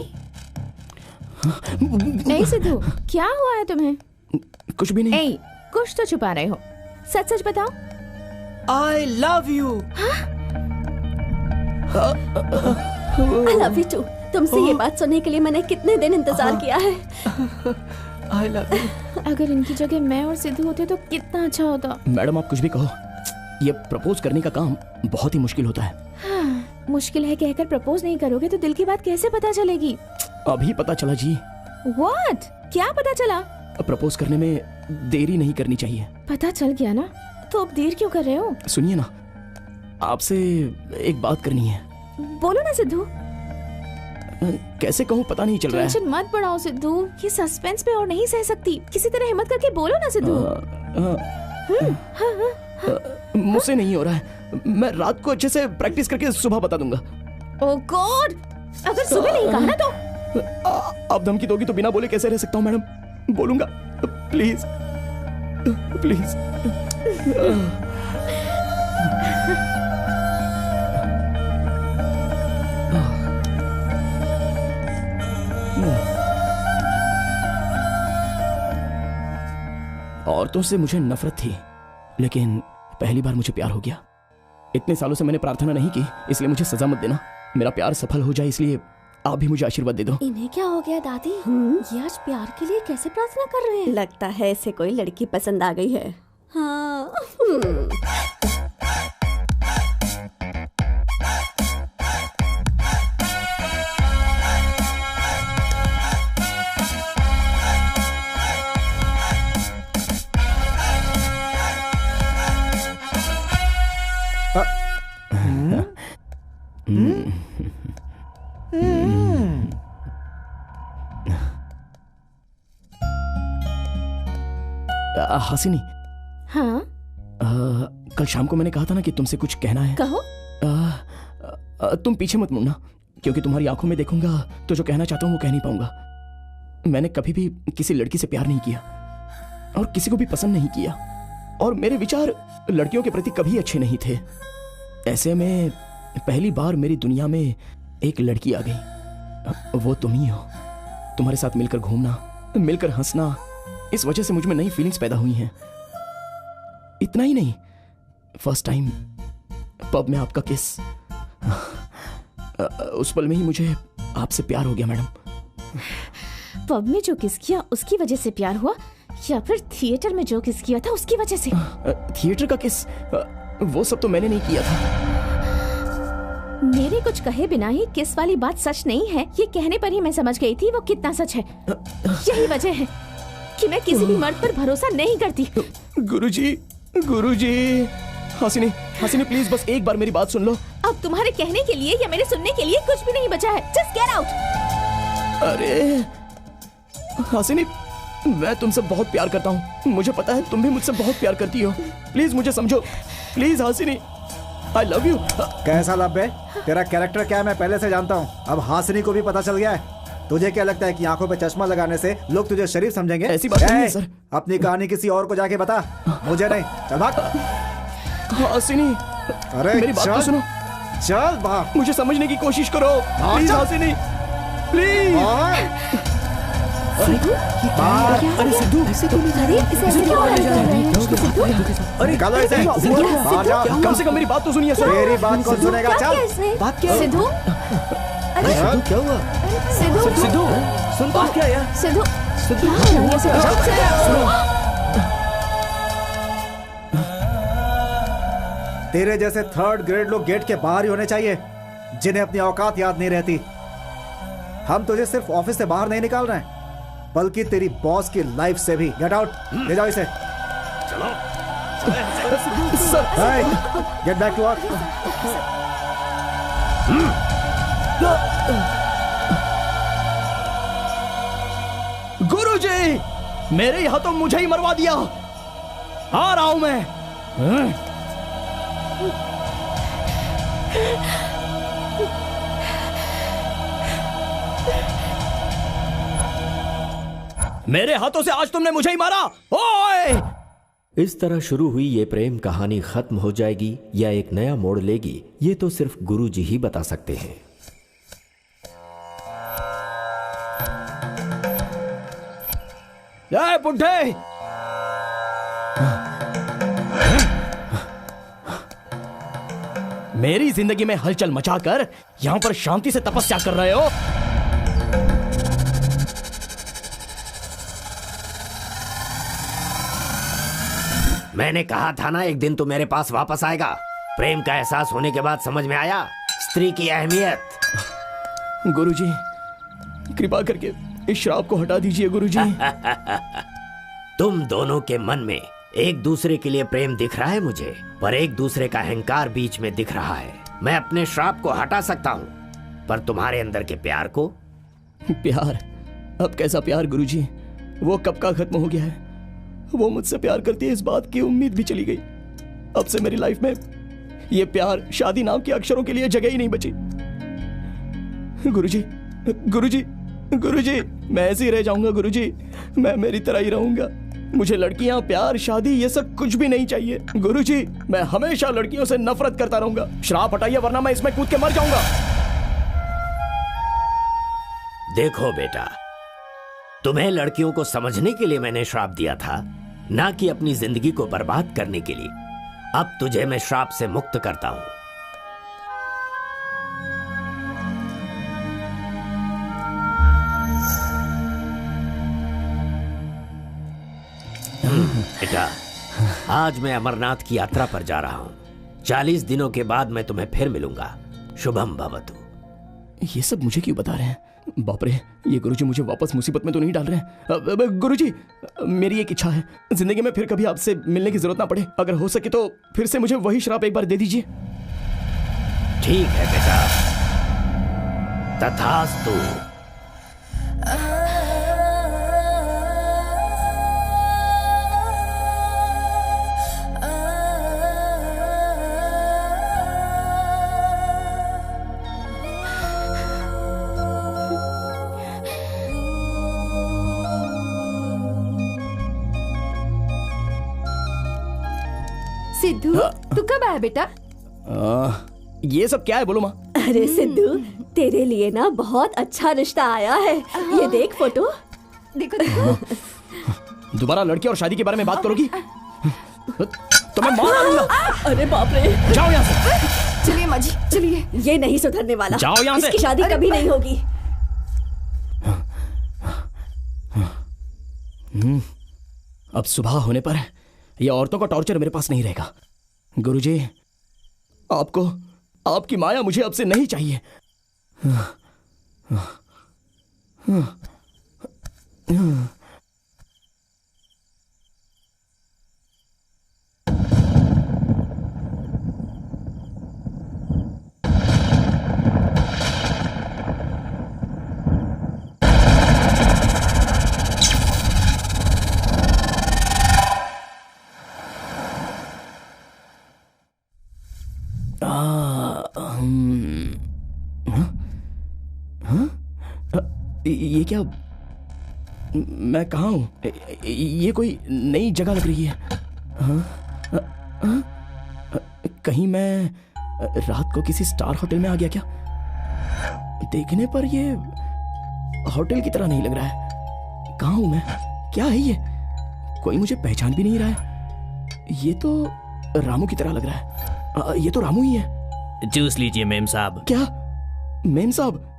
नहीं सिद्धू, क्या हुआ है तुम्हें? कुछ भी नहीं। ए, कुछ तो छुपा रहे हो। सच सच बताओ। I love you। I love you too। तुमसे ये बात सुनने के लिए मैंने कितने दिन इंतजार किया है। I love you। अगर इनकी जगह मैं और सिद्धू होते तो कितना अच्छा होता। मैडम, आप कुछ भी कहो, ये प्रपोज करने का काम बहुत ही मुश्किल होता है। हाँ, मुश्किल है कहकर प्रपोज नहीं करोगे तो दिल की बात कैसे पता चलेगी? अभी पता चला जी। What? क्या पता चला? प्रपोज करने में देरी नहीं करनी चाहिए। पता चल गया ना, तो अब देर क्यों कर रहे हो? सुनिए ना, आपसे एक बात करनी है। बोलो ना सिद्धू। कैसे कहूँ पता नहीं चल रहा है। टेंशन मत बढ़ाओ सिद्धू, ये सस्पेंस पे और नहीं सह सकती। किसी तरह हिम्मत करके बोलो ना सिद्धू। मुझसे नहीं हो रहा है। मैं रात को अच्छे से प्रैक्टिस करके सुबह बता दूंगा। ओह गॉड, अगर सुबह नहीं कहा ना तो आप धमकी दोगी तो बिना बोले कैसे रह सकता हूँ मैडम? बोलूंगा, प्लीज प्लीज। औरतों से मुझे नफरत थी, लेकिन पहली बार मुझे प्यार हो गया। इतने सालों से मैंने प्रार्थना नहीं की, इसलिए मुझे सजा मत देना। मेरा प्यार सफल हो जाए, इसलिए आप भी मुझे आशीर्वाद दे दो। इन्हें क्या हो गया दादी? ये आज प्यार के लिए कैसे प्रार्थना कर रहे हैं? लगता है इसे कोई लड़की पसंद आ गई है। हाँ। हासिनी। हाँ? कल शाम को मैंने कहा था ना कि तुमसे कुछ कहना है। कहो। तुम पीछे मत मुड़ना, क्योंकि तुम्हारी आंखों में देखूंगा तो जो कहना चाहता हूँ वो कह नहीं पाऊंगा। मैंने कभी भी किसी लड़की से प्यार नहीं किया और किसी को भी पसंद नहीं किया, और मेरे विचार लड़कियों के प्रति कभी अच्छे नहीं थे। ऐसे में पहली बार मेरी दुनिया में एक लड़की आ गई, वो तुम ही हो। तुम्हारे साथ मिलकर घूमना, मिलकर हंसना, इस वजह से मुझ में नई फीलिंग्स पैदा हुई हैं। इतना ही नहीं, फर्स्ट टाइम पब में आपका किस, उस पल में ही मुझे आपसे प्यार हो गया मैडम। पब में जो किस किया उसकी वजह से प्यार हुआ, या फिर थिएटर में जो किस किया था उसकी वजह से? थिएटर का किस, वो सब तो मैंने नहीं किया था। मेरे कुछ कहे बिना ही किस वाली बात सच नहीं है, ये कहने पर ही मैं समझ गई थी वो कितना सच है। यही वजह है कि मैं किसी भी मर्द पर भरोसा नहीं करती। गुरुजी, गुरुजी। हासिनी, हासिनी प्लीज बस एक बार मेरी बात सुन लो। अब तुम्हारे कहने के लिए या मेरे सुनने के लिए कुछ भी नहीं बचा है। Just get out. अरे हासिनी, मैं तुमसे बहुत प्यार करता हूँ, मुझे पता है तुम भी मुझसे बहुत प्यार करती हो। प्लीज मुझे समझो, please Hasini, I love you. कैसा लव बे? तेरा कैरेक्टर क्या है मैं पहले से जानता हूँ, अब हासिनी को भी पता चल गया है। तुझे क्या लगता है कि आंखों पे चश्मा लगाने से लोग तुझे शरीफ समझेंगे? ऐसी बात नहीं है सर। अपनी कहानी किसी और को जाके बता, मुझे नहीं। चल भाग। हासिनी, अरे मेरी बात तो सुनो। चल भाग। मुझे समझने की कोशिश करो प्लीज हासिनी, प्लीज। सिद्धू, अरे सिद्धू, अरे निकालो इसे। कम से कम मेरी बात तो सुनिए सर। मेरी बात कौन सुनेगा? चल। बात क्या है? सिद्धू, अरे सिद्धू क्या हुआ? सिद्धू, सिद्धू सुन, बात क्या है? सिद्धू, सिद्धू तेरे जैसे थर्ड ग्रेड लोग गेट के बाहर ही होने चाहिए, जिन्हें अपनी औकात याद नहीं रहती। हम तुझे सिर्फ ऑफिस से बाहर नहीं निकाल रहे हैं, बल्कि तेरी बॉस की लाइफ से भी। गेट आउट, ले जाओ इसे। चलो। Get back to work. गुरुजी, मेरे यहाँ तो मुझे ही मरवा दिया। आ रहा हूं मैं। मेरे हाथों से आज तुमने मुझे ही मारा। ओए! इस तरह शुरू हुई ये प्रेम कहानी खत्म हो जाएगी या एक नया मोड़ लेगी, ये तो सिर्फ गुरुजी ही बता सकते हैं। ए बुड्ढे, मेरी जिंदगी में हलचल मचाकर यहां पर शांति से तपस्या कर रहे हो। मैंने कहा था ना एक दिन तू मेरे पास वापस आएगा। प्रेम का एहसास होने के बाद समझ में आया स्त्री की अहमियत। गुरुजी, कृपा करके इस श्राप को हटा दीजिए गुरुजी। तुम दोनों के मन में एक दूसरे के लिए प्रेम दिख रहा है मुझे, पर एक दूसरे का अहंकार बीच में दिख रहा है। मैं अपने श्राप को हटा सकता हूँ, पर तुम्हारे अंदर के प्यार को। प्यार? अब कैसा प्यार गुरुजी? वो कब का खत्म हो गया है। वो मुझसे प्यार करती है, इस बात की उम्मीद भी चली गई। अब से मेरी लाइफ में ये प्यार शादी नाम के अक्षरों के लिए जगह ही नहीं बची। गुरुजी, गुरुजी, गुरुजी, मैं ऐसे ही रह जाऊंगा गुरुजी, मैं मेरी तरह ही रहूंगा। मुझे लड़कियां, प्यार, शादी ये सब कुछ भी नहीं चाहिए गुरुजी। मैं हमेशा लड़कियों से नफरत करता रहूंगा। श्राप हटाइए वरना मैं इसमें कूद के मर जाऊंगा। देखो बेटा, तुम्हें लड़कियों को समझने के लिए मैंने श्राप दिया था, ना कि अपनी जिंदगी को बर्बाद करने के लिए। अब तुझे मैं श्राप से मुक्त करता हूं। बेटा, आज मैं अमरनाथ की यात्रा पर जा रहा हूं। 40 दिनों के बाद मैं तुम्हें फिर मिलूंगा। शुभम भवतु। ये सब मुझे क्यों बता रहे हैं? बाप रे, ये गुरुजी मुझे वापस मुसीबत में तो नहीं डाल रहे हैं? गुरुजी, मेरी एक इच्छा है, जिंदगी में फिर कभी आपसे मिलने की जरूरत ना पड़े। अगर हो सके तो फिर से मुझे वही श्राप एक बार दे दीजिए। ठीक है बेटा, तथास्तु। सिद्धू, तू कब आया बेटा? ये सब क्या है बोलो माँ? अरे सिद्धू, तेरे लिए ना बहुत अच्छा रिश्ता आया है। ये देख फोटो। देखो देखो। दोबारा लड़की और शादी के बारे में बात करोगी तो मैं मार डालूंगा। अरे बाप रे, जाओ यहाँ से। चलिए माँ जी, चलिए। ये नहीं सुधरने वाला। जाओ यहाँ से। इसकी शादी कभी नहीं होगी। अब सुबह होने पर ये औरतों का टॉर्चर मेरे पास नहीं रहेगा। गुरुजी, आपको, आपकी माया मुझे अब से नहीं चाहिए। ये क्या? मैं कहाँ हूँ? ये कोई नई जगह लग रही है। कहीं मैं रात को किसी स्टार होटल में आ गया क्या? देखने पर ये होटल की तरह नहीं लग रहा है। कहाँ हूँ मैं? क्या है ये? कोई मुझे पहचान भी नहीं रहा है। ये तो रामू की तरह लग रहा है। ये तो रामू ही है। जूस लीजिए मेम साहब। क्या? मेम साहब?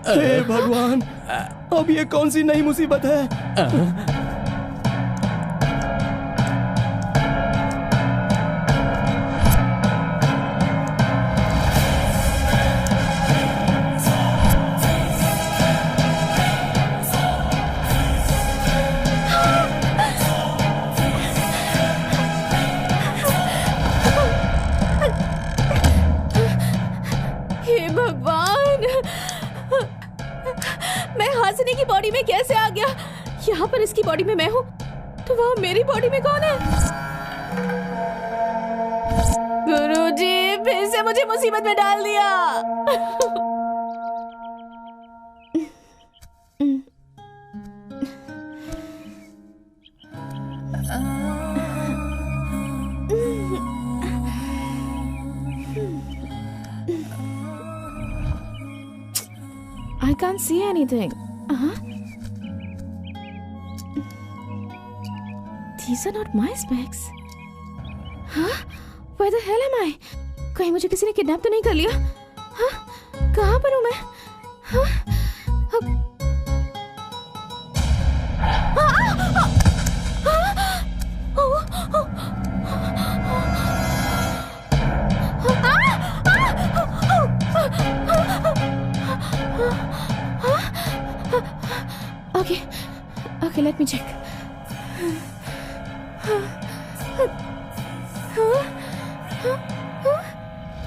हे भगवान, अब ये कौन सी नई मुसीबत है? हासिनी की बॉडी में कैसे आ गया? यहाँ पर इसकी बॉडी में मैं हूँ, तो वहाँ मेरी बॉडी में कौन है? गुरुजी, फिर से मुझे मुसीबत में डाल दिया। I can't see anything. These are not my specs. Huh? Where the hell am I? कहीं मुझे किसी ने किडनैप तो नहीं कर लिया? हाँ? कहाँ पर हूँ मैं? हाँ? Okay, let me check.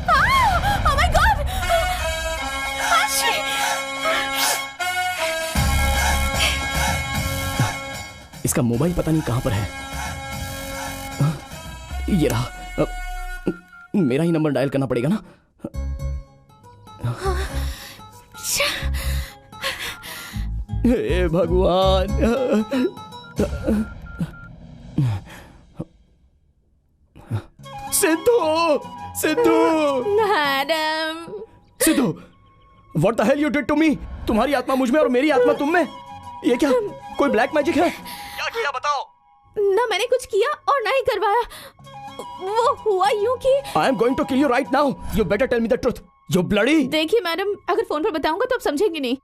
Oh my God! इसका मोबाइल पता नहीं कहां पर है। ये रहा। मेरा ही नंबर डायल करना पड़ेगा ना। हे भगवान। Siddhu, Siddhu, madam. Siddhu, what the hell you did to me? तुम्हारी आत्मा मुझ में और मेरी आत्मा तुम में। ये क्या कोई ब्लैक मैजिक है? क्या किया बताओ? ना मैंने कुछ किया और ना ही करवाया। वो हुआ यूं कि I am going to kill you right now. You better tell me the truth. You bloody. देखिए मैडम, अगर फोन पर बताऊंगा तो आप समझेंगे नहीं।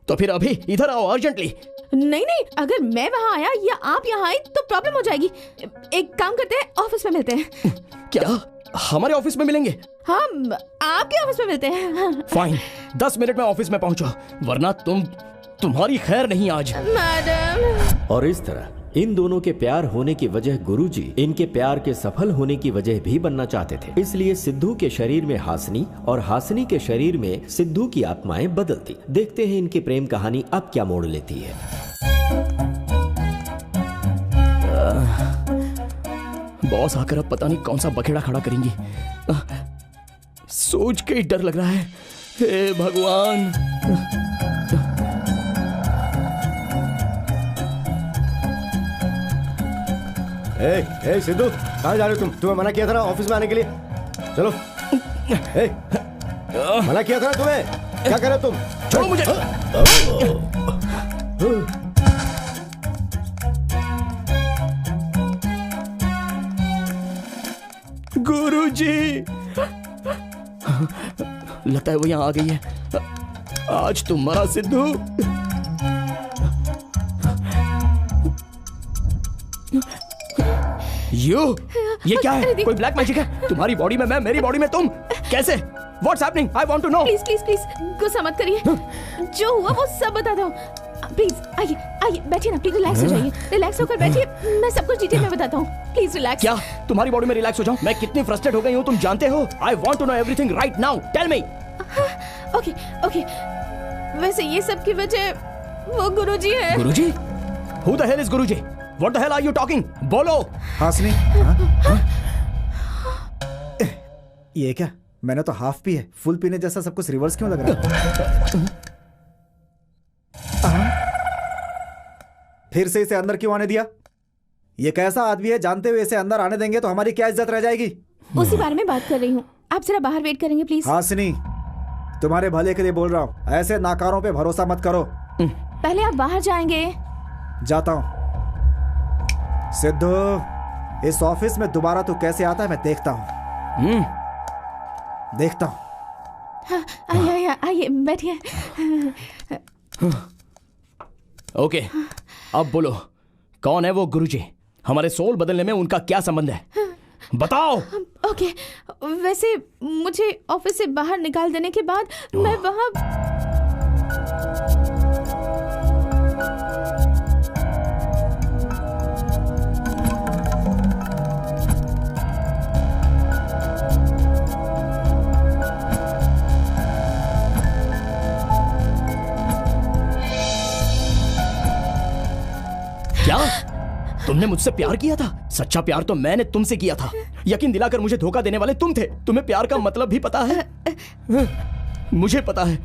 तो फिर अभी इधर आओ अर्जेंटली। नहीं नहीं, अगर मैं वहाँ आया या आप यहाँ आई तो प्रॉब्लम हो जाएगी। एक काम करते हैं, ऑफिस में मिलते हैं। क्या हमारे ऑफिस में मिलेंगे? हाँ, आपके ऑफिस में मिलते हैं। फाइन, 10 मिनट में ऑफिस में पहुंचो, वरना तुम्हारी खैर नहीं आज। मैडम। और इस तरह इन दोनों के प्यार होने की वजह गुरुजी इनके प्यार के सफल होने की वजह भी बनना चाहते थे। इसलिए सिद्धू के शरीर में हासिनी और हासिनी के शरीर में सिद्धू की आत्माएं बदलती। देखते हैं इनकी प्रेम कहानी अब क्या मोड़ लेती है। बॉस आकर अब पता नहीं कौन सा बखेड़ा खड़ा करेंगी। सोच के ही डर लग रहा है। हे भगवान। ए सिद्धू, कहाँ जा रहे हो तुम? तुम्हें मना किया था ना ऑफिस में आने के लिए। चलो। मना किया था ना तुम्हें। क्या कर रहे हो तुम? छोड़ो मुझे। गुरुजी, लगता है वो यहाँ आ गई है। आज तुम मरा सिद्धू। ये क्या है? कोई ब्लैक मैजिक है? तुम्हारी बॉडी में मैं, मेरी बॉडी में तुम, कैसे? What's happening? I want to know. Please please please गुस्सा मत करिए। जो हुआ वो सब बताता हूँ। प्लीज आइए आइए, बैठिए ना, प्लीज रिलैक्स हो जाइए। रिलैक्स होकर बैठिए, मैं सब कुछ डिटेल में बताता हूँ। Please relax. क्या तुम्हारी बॉडी में रिलैक्स हो जाऊं? मैं कितनी फ्रस्ट्रेट हो गई हूँ तुम जानते हो। I want to know everything right now. Tell me. Okay okay, वैसे ये सब की वजह वो गुरुजी है। गुरुजी? Who the hell is Guruji? What the hell are you talking? बोलो। हासिनी, ये क्या? मैंने तो हाफ पी है, फुल पीने जैसा सब कुछ रिवर्स क्यों लग रहा है? फिर से इसे अंदर क्यों आने दिया? ये कैसा आदमी है? जानते हुए इसे अंदर आने देंगे तो हमारी क्या इज्जत रह जाएगी? उसी बारे में बात कर रही हूँ, आप जरा बाहर वेट करेंगे प्लीज। हासिनी, तुम्हारे भले के लिए बोल रहा हूँ, ऐसे नाकारों पे भरोसा मत करो। पहले आप बाहर जाएंगे। जाता हूँ। सिद्धू, इस ऑफिस में दोबारा तू कैसे आता है मैं देखता हूँ। देखता हूँ। हाँ, आइए आइए बैठिए। ओके, अब बोलो, कौन है वो गुरुजी? हमारे सोल बदलने में उनका क्या संबंध है? बताओ। ओके, वैसे मुझे ऑफिस से बाहर निकाल देने के बाद मैं वहाँ क्या तुमने मुझसे प्यार किया था? सच्चा प्यार तो मैंने तुमसे किया था। यकीन दिलाकर मुझे धोखा देने वाले तुम थे। तुम्हें प्यार का मतलब भी पता है? मुझे पता है।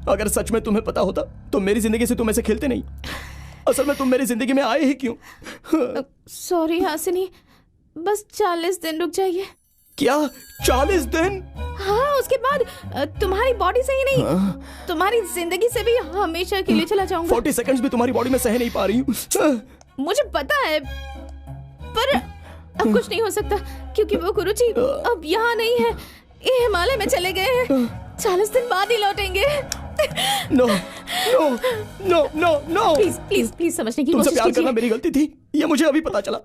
अगर सच में तुम्हें पता होता तो मेरी जिंदगी से तुम ऐसे खेलते नहीं। असल में तुम मेरी जिंदगी में आए ही क्यों? सॉरी हासिनी, बस 40 दिन रुक जाइए। क्या 40 दिन? हाँ, उसके बाद तुम्हारी बॉडी से ही नहीं, तुम्हारी जिंदगी से भी हमेशा के लिए चला जाऊंगा। 40 सेकंड्स भी तुम्हारी बॉडी में सह नहीं पा रही हूँ। मुझे पता है, पर अब कुछ नहीं हो सकता क्योंकि वो गुरुजी अब यहाँ नहीं है, ये हिमालय में चले गए हैं। 40 दिन बाद ही लौटेंगे। No no no no no, please please please समझने की कोशिश कीजिए। तुमसे प्यार करना मेरी गलती थी, ये मुझे अभी पता चला।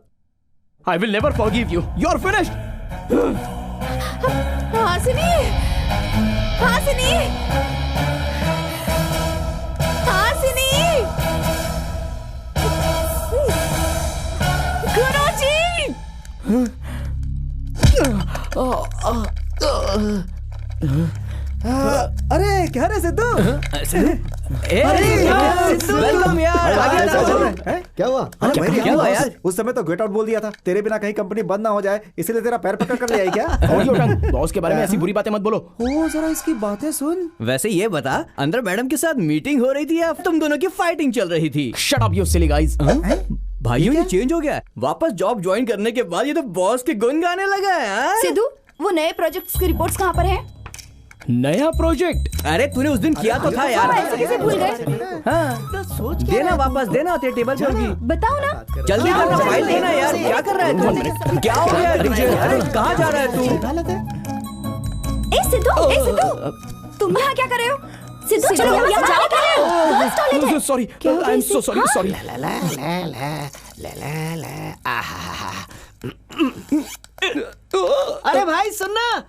I will never forgive you. You are finished. Hasini, Hasini, Hasini, गुरुजी। अरे क्या रे सिद्धू? वेलकम यार। क्या हुआ? अरे भाई, क्या हुआ यार? उस समय तो गेट आउट बोल दिया था। तेरे बिना कहीं कंपनी बंद ना हो जाए इसलिए तेरा पैर पकड़ कर ले आई क्या? बॉस के बारे में ऐसी बुरी बातें मत बोलो। ओ जरा इसकी बातें सुन। वैसे ये बता, अंदर मैडम के साथ मीटिंग हो रही थी या तुम दोनों की फाइटिंग चल रही थी? Shut up you silly guys. भाइयों ये चेंज हो गया है। वापस जॉब ज्वाइन करने के बाद ये तो बॉस के गुन गाने लगा है। सिद्धू, वो नए प्रोजेक्ट्स की रिपोर्ट्स कहाँ पर हैं? नया प्रोजेक्ट? अरे तूने उस दिन किया तो था यार। ऐसे कैसे भूल गए? हाँ, देना वापस, देना तेरे टेबल पे होगी। बताओ ना। जल्दी करना, फाइल देना यार। क्या कर रहा है तू? क्या हो गया तुझे? अरे कहाँ जा रहा है तू? ए सिद्धू, तुम यहाँ क्या कर रहे हो? सिद्धू चलो यहाँ जाओ, क्या कर रहे हो? Sorry, I am so sorry, sorry. अरे भाई सुनना,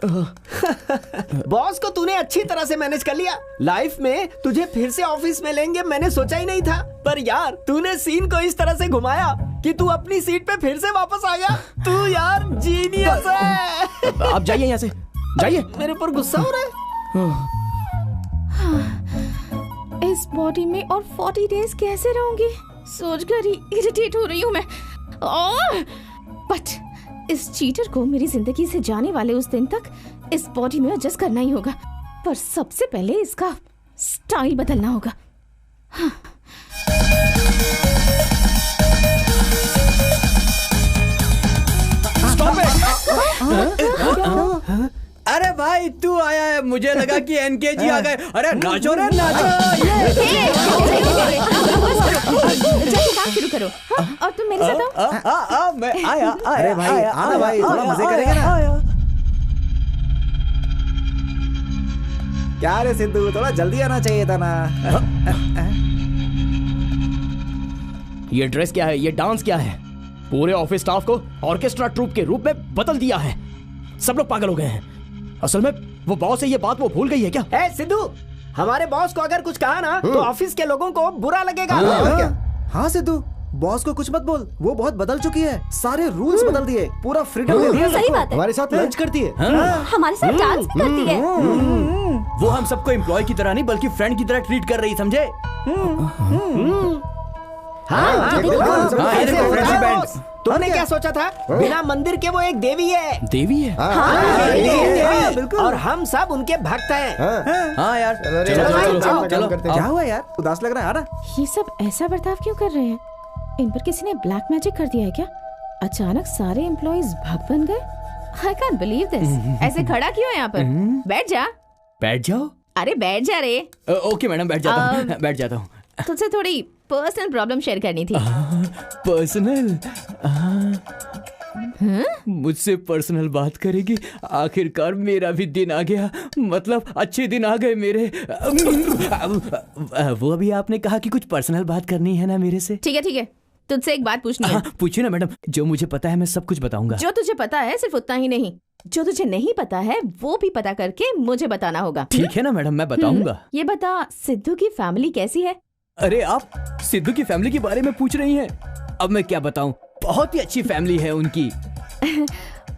बॉस को तूने अच्छी तरह से मैनेज कर लिया। लाइफ में तुझे फिर से ऑफिस में लेंगे मैंने सोचा ही नहीं था, पर यार तूने सीन को इस तरह से घुमाया कि तू अपनी सीट पे फिर से वापस आ गया। तू यार जीनियस है। आप जाइए यहाँ से, जाइए। मेरे पर गुस्सा हो रहा है। इस बॉडी में और 40 डेज कैसे रहूंगी, सोचकर ही इरिटेट हो रही हूँ मैं। बट इस चीटर को मेरी जिंदगी से जाने वाले उस दिन तक इस बॉडी में एडजस्ट करना ही होगा, पर सबसे पहले इसका स्टाइल बदलना होगा। अरे भाई तू आया है, मुझे लगा कि एनकेजी आ गए। अरे नाचो रे नाचो। काम शुरू करो। और तुम मेरे साथ आओ। मैं आया। अरे भाई आना भाई, थोड़ा मजे करेंगे ना। क्या रे सिद्धू, थोड़ा जल्दी आना चाहिए था ना। ये ड्रेस क्या है, ये डांस क्या है? पूरे ऑफिस स्टाफ को ऑर्केस्ट्रा ट्रूप के रूप में बदल दिया है। सब लोग पागल हो गए हैं। असल में वो बॉस है, ये बात वो भूल गई है क्या? ए सिद्धू, हमारे बॉस को अगर कुछ कहा ना तो ऑफिस के लोगों को बुरा लगेगा। हाँ सिद्धू, बॉस को कुछ मत बोल, वो बहुत बदल चुकी है। सारे रूल्स बदल दिए, पूरा फ्रीडम दे दिया। सही बात है। हमारे साथ लंच करती है, हमारे साथ डांस भी करती है। वो हम सबको एम्प्लॉय की तरह नहीं बल्कि फ्रेंड की तरह ट्रीट कर रही, समझे? तुमने क्या सोचा था? बिना मंदिर के वो एक देवी है। देवी है? बिल्कुल। और हम सब उनके भक्त हैं। हाँ यार, चलो। क्या हुआ यार, उदास लग रहा है ना? ये सब ऐसा बर्ताव क्यों कर रहे हैं? इन पर किसी ने ब्लैक मैजिक कर दिया है क्या? अचानक सारे एम्प्लॉइज भक्त बन गए। I can't believe this। ऐसे खड़ा क्यों है यहाँ पर? बैठ जा। बैठ जाओ। अरे बैठ जा रे। ओके मैडम, बैठ जाता हूँ। बैठ जाता हूँ। तुझसे थोड़ी पर्सनल प्रॉब्लम शेयर करनी थी। पर्सनल? मुझसे पर्सनल बात करेगी? आखिरकार मेरा भी दिन आ गया, मतलब अच्छे दिन आ गए मेरे। वो अभी आपने कहा कि कुछ पर्सनल बात करनी है ना मेरे से? ठीक है, तुझसे एक बात पूछनी है। पूछिए ना मैडम, जो मुझे पता है मैं सब कुछ बताऊंगा। जो तुझे पता है सिर्फ उतना ही नहीं, जो तुझे नहीं पता है वो भी पता करके मुझे बताना होगा। ठीक है ना मैडम, मैं बताऊंगा। ये बता, सिद्धू की फैमिली कैसी है? अरे आप सिद्धू की फैमिली के बारे में पूछ रही हैं? अब मैं क्या बताऊं, बहुत ही अच्छी फैमिली है उनकी।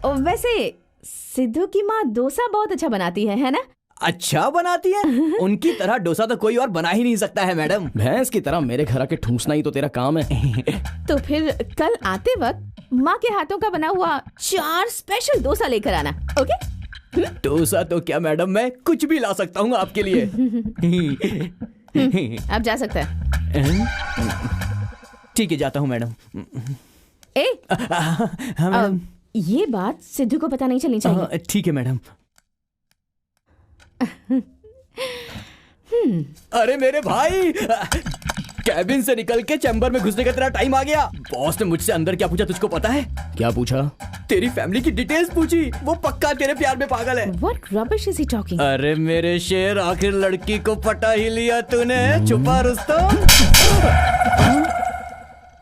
वैसे सिद्धू की माँ डोसा बहुत अच्छा बनाती है ना? अच्छा बनाती है? उनकी तरह डोसा तो कोई और बना ही नहीं सकता है मैडम। भैंस की तरह मेरे घर आके ठूसना ही तो तेरा काम है। तो फिर कल आते वक्त माँ के हाथों का बना हुआ 4 स्पेशल डोसा लेकर आना, ओके? डोसा तो क्या मैडम, मैं कुछ भी ला सकता हूँ आपके लिए। अब जा सकता है। ठीक है, जाता हूँ मैडम। मैडम, ये बात सिद्धू को पता नहीं चलनी चाहिए। ठीक है मैडम। अरे मेरे भाई, कैबिन से निकल के चैम्बर में घुसने का तेरा टाइम आ गया। बॉस ने मुझसे अंदर क्या पूछा तुझको पता है? क्या पूछा? तेरी फैमिली की डिटेल्स पूछी। वो पक्का तेरे प्यार में पागल है। What rubbish is he talking? अरे मेरे शेर, आखिर लड़की को पटा ही लिया तूने। छुपा रुस्तम।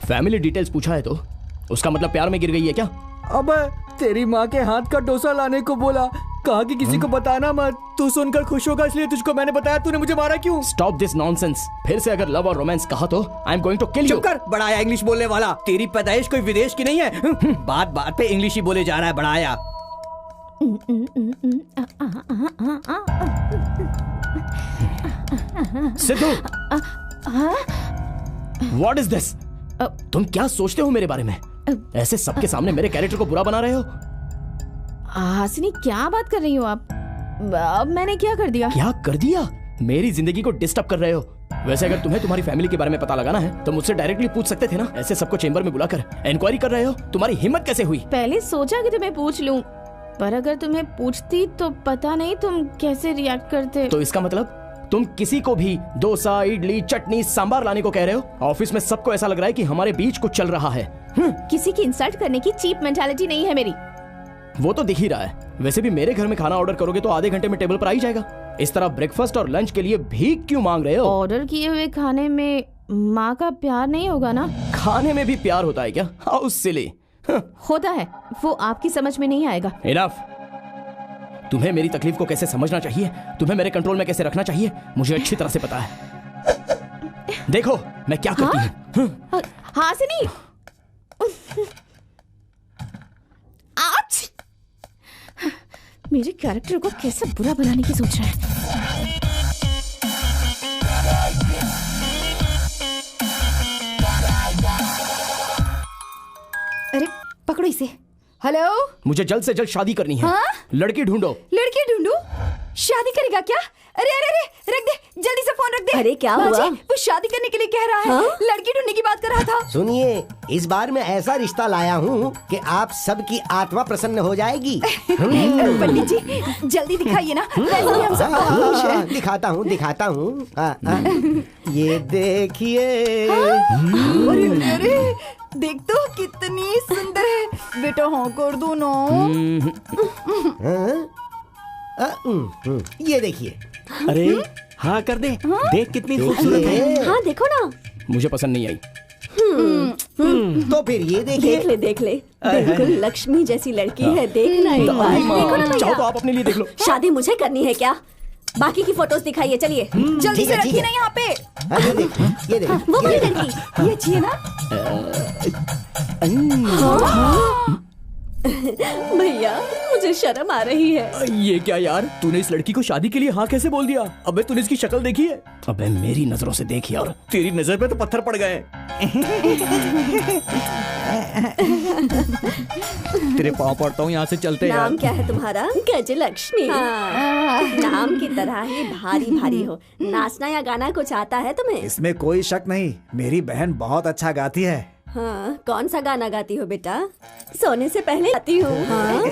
फैमिली डिटेल्स पूछा है तो उसका मतलब प्यार में गिर गई है क्या? अब तेरी माँ के हाथ का डोसा लाने को बोला, कहा कि किसी को बताना मत। तू सुनकर खुश होगा इसलिए तुझको मैंने बताया। तूने मुझे मारा क्यों? Stop this nonsense. फिर से अगर लव और रोमांस कहा तो I am going to kill you. चुप कर, बड़ाया इंग्लिश बोलने वाला। तेरी पैदाइश कोई विदेश की नहीं है। बात बात पे इंग्लिश ही बोले जा रहा है बड़ाया। Sidhu, what is this? तुम क्या सोचते हो मेरे बारे में? ऐसे सबके सामने मेरे कैरेक्टर को बुरा बना रहे हो? हासिनी, क्या बात कर रही हो आप? अब मैंने क्या कर दिया? क्या कर दिया? मेरी जिंदगी को डिस्टर्ब कर रहे हो। वैसे अगर तुम्हें तुम्हारी फैमिली के बारे में पता लगाना है तो मुझसे डायरेक्टली पूछ सकते थे ना। ऐसे सबको चेंबर में बुलाकर इंक्वायरी कर रहे हो। तुम्हारी हिम्मत कैसे हुई? पहले सोचा कि तुम्हें पूछ लूं, पर अगर तुम्हें पूछती तो पता नहीं तुम कैसे रिएक्ट करते। तो इसका मतलब तुम किसी को भी डोसा, इडली, चटनी, सांबार लाने को कह रहे हो? ऑफिस में सबको ऐसा लग रहा है कि हमारे बीच कुछ चल रहा है। किसी की इंसल्ट करने की चीप मेंटालिटी नहीं है मेरी। वो तो दिख ही रहा है। वैसे भी मेरे घर में खाना ऑर्डर करोगे तो आधे घंटे में टेबल पर आ ही जाएगा। इस तरह ब्रेकफास्ट और लंच के लिए भीख क्यों मांग रहे हो? ऑर्डर किए हुए खाने में माँ का प्यार नहीं होगा ना? खाने में भी प्यार होता है क्या? How silly. होता है, वो आपकी समझ में नहीं आएगा। इनफ। तुम्हें मेरी तकलीफ को कैसे समझना चाहिए, तुम्हें मेरे कंट्रोल में कैसे रखना चाहिए, मुझे अच्छी तरह से पता है। देखो मैं क्या करती हूँ। हासिनी, आज मेरे कैरेक्टर को कैसे बुरा बनाने की सोच रहा है। अरे पकड़ो इसे। हेलो, मुझे जल्द से जल्द शादी करनी है। हाँ? लड़की ढूंढो। लड़की ढूंढो? शादी करेगा क्या? अरे अरे अरे, रख दे, जल्दी से फोन रख दे। अरे क्या हुआ? वो शादी करने के लिए कह रहा है। हाँ? लड़की ढूंढने की बात कर रहा था। सुनिए, इस बार मैं ऐसा रिश्ता लाया हूँ कि आप सबकी आत्मा प्रसन्न हो जाएगी। पंडित जी जल्दी दिखाइए ना, वैसे ही हम सब खुश हैं। दिखाता हूँ। ये देखिए। अरे अरे, देख तो कितनी सुंदर है। बेटा हाँ कर दो ना। ये देखिए। अरे हाँ कर दे। देख कितनी खूबसूरत है। हाँ देखो ना। मुझे पसंद नहीं आई। तो फिर ये देखिए। देख ले बिल्कुल लक्ष्मी जैसी लड़की है। देखना एक बार। देखो ना चाहो तो आप अपने लिए देख लो। शादी मुझे करनी है क्या? बाकी की फोटोज दिखाइए, चलिए। जल्दी से रखिए ना यहाँ पे। ये देखिए। वो वाली लड़की, ये अच्छी है ना? भैया मुझे शर्म आ रही है। ये क्या यार, तूने इस लड़की को शादी के लिए हाँ कैसे बोल दिया? अबे तूने इसकी शक्ल देखी है? अबे मेरी नजरों से देख यार, तेरी नजर पे तो पत्थर पड़ गए। तेरे पाँव पड़ता हूँ, यहाँ से चलते हैं। नाम क्या है तुम्हारा? गजलक्ष्मी। नाम की तरह ही भारी भारी हो। नाचना या गाना कुछ आता है तुम्हें? इसमें कोई शक नहीं, मेरी बहन बहुत अच्छा गाती है। हाँ, कौन सा गाना गाती हो बेटा? सोने से पहले गाती हूँ। हाँ?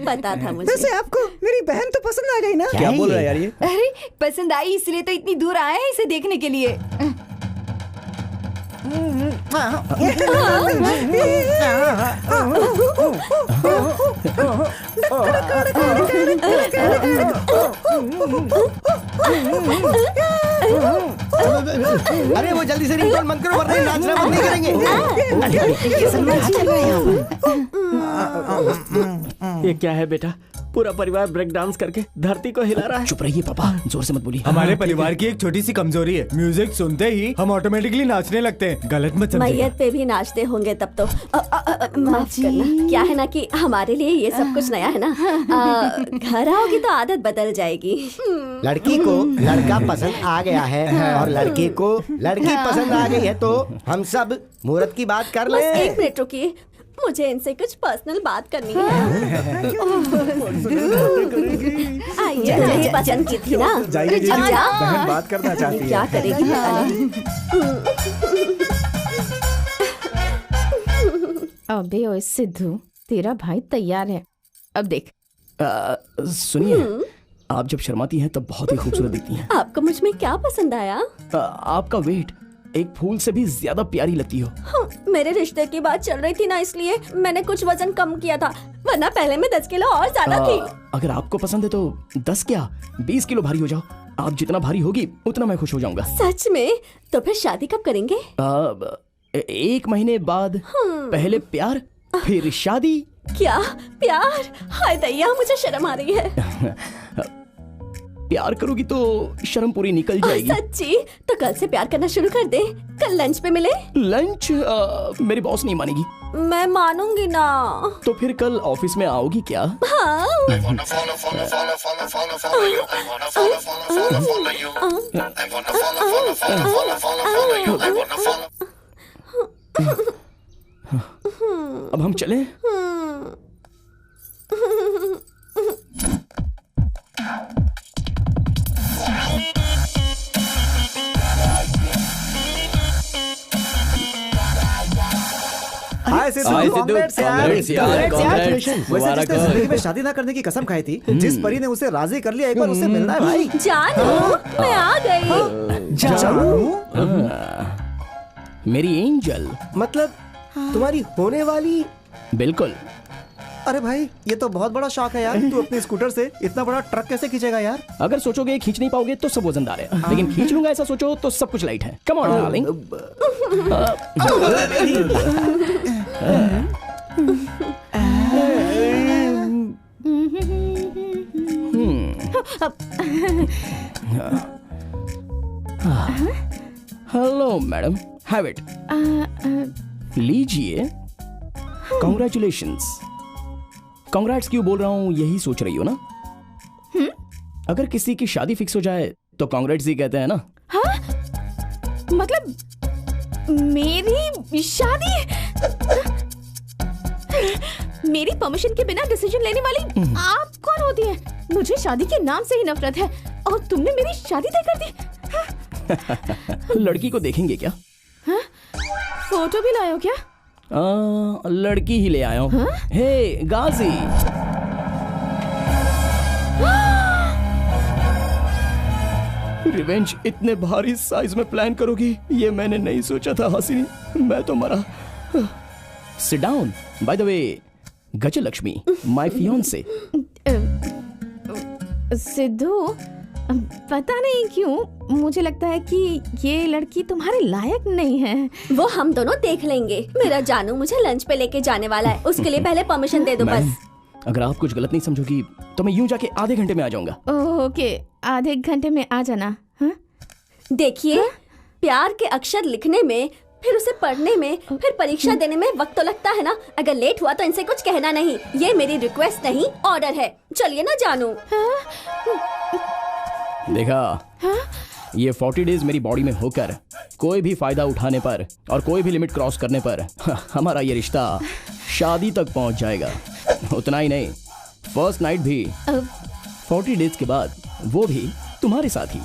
पता था मुझे। वैसे आपको मेरी बहन तो पसंद आ गई ना? क्या बोल रहा है यार ये? अरे पसंद आई इसलिए तो इतनी दूर आए हैं इसे देखने के लिए। अरे वो जल्दी से रिंगटोन बंद करो वरना नाचना बंद नहीं करेंगे। ये क्या है बेटा? पूरा परिवार ब्रेक डांस करके धरती को हिला रहा है। चुप रहिए पापा, जोर से मत बोलिए। हमारे परिवार की एक छोटी सी कमजोरी है, म्यूजिक सुनते ही हम ऑटोमेटिकली नाचने लगते हैं। गलत मत समझिए। मैयत पे भी नाचते होंगे तब तो। माफ करना, क्या है ना कि हमारे लिए ये सब कुछ नया है ना। घर आओगी तो आदत बदल जाएगी। लड़की को लड़का पसंद आ गया है और लड़के को लड़की पसंद आ गई है, तो हम सब मुहूर्त की बात कर ले। बस 1 मिनट रुकिए, मुझे इनसे कुछ पर्सनल बात करनी है। आइए, मुझे पसंद की थी ना। जाइए जी, बहन बात करना चाहती है। क्या करेगी पता नहीं। अबे ओए सिद्धू, तेरा भाई तैयार है, अब देख। सुनिए, आप जब शर्माती हैं तब बहुत ही खूबसूरत दिखती हैं। आपको मुझ में क्या पसंद आया? आपका वेट एक फूल से भी ज्यादा प्यारी लगती हो। हाँ, मेरे रिश्ते की बात चल रही थी ना, इसलिए मैंने कुछ वजन कम किया था, वरना पहले मैं 10 किलो और ज्यादा थी। अगर आपको पसंद है तो 10 क्या 20 किलो भारी हो जाओ। आप जितना भारी होगी उतना मैं खुश हो जाऊंगा। सच में? तो फिर शादी कब करेंगे? 1 महीने बाद। पहले प्यार फिर शादी। क्या प्यार? हाय दैया, मुझे शर्म आ रही है। प्यार करोगी तो शर्म पूरी निकल जाएगी। सच्ची? तो कल से प्यार करना शुरू कर दे। कल लंच पे मिले? लंच? मेरी बॉस नहीं मानेगी। मैं मानूंगी ना। तो फिर कल ऑफिस में आओगी क्या? हाँ। अब हम चलें? हाय सिद्धू, कांग्रेट्स यार। वैसे जिसने जिंदगी में शादी ना करने की कसम खाई थी, जिस परी ने उसे राजी कर लिया, एक बार उससे मिलना है भाई। जानू, मैं आ गई। जानू? मेरी एंजल। मतलब तुम्हारी होने वाली? बिल्कुल। अरे भाई, ये तो बहुत बड़ा शौक है यार। तू अपने स्कूटर से इतना बड़ा ट्रक कैसे खींचेगा यार? अगर सोचोगे खींच नहीं पाओगे तो सब वजनदार है, लेकिन खींच लूंगा ऐसा सोचो तो सब कुछ लाइट है। Come on darling. Hello madam, have it. लीजिए। कॉन्ग्रेचुलेशंस। कांग्रेट्स क्यों बोल रहा हूँ, यही सोच रही हो ना? अगर किसी की शादी फिक्स हो जाए तो कांग्रेट्स ही कहते हैं ना? हाँ? मतलब मेरी शादी? मेरी परमिशन के बिना डिसीजन लेने वाली आप कौन होती है? मुझे शादी के नाम से ही नफरत है और तुमने मेरी शादी तय कर दी। लड़की को देखेंगे क्या? हाँ? फोटो भी लाए हो क्या? लड़की ही ले आया हूँ। हे गाजी। रिवेंज इतने भारी साइज में प्लान करोगी, ये मैंने नहीं सोचा था हसीनी। मैं तो मरा। Sit down. By the way, Gajalakshmi, my fiance. Siddhu, पता नहीं क्यों मुझे लगता है कि ये लड़की तुम्हारे लायक नहीं है। वो हम दोनों देख लेंगे। मेरा जानू मुझे लंच पे लेके जाने वाला है, उसके लिए पहले परमिशन दे दो बस। अगर आप कुछ गलत नहीं समझोगी तो मैं यूं जाके आधे घंटे में आ जाऊंगा। ओके, आधे घंटे में आ जाना। देखिए, प्यार के अक्षर लिखने में, फिर उसे पढ़ने में, फिर परीक्षा देने में वक्त तो लगता है ना। अगर लेट हुआ तो इनसे कुछ कहना नहीं। ये मेरी रिक्वेस्ट नहीं, ऑर्डर है। चलिए ना जानू। देखा, ये 40 डेज मेरी बॉडी में होकर कोई भी फायदा उठाने पर और कोई भी लिमिट क्रॉस करने पर हमारा ये रिश्ता शादी तक पहुंच जाएगा। उतना ही नहीं, फर्स्ट नाइट भी 40 डेज के बाद, वो भी तुम्हारे साथ ही।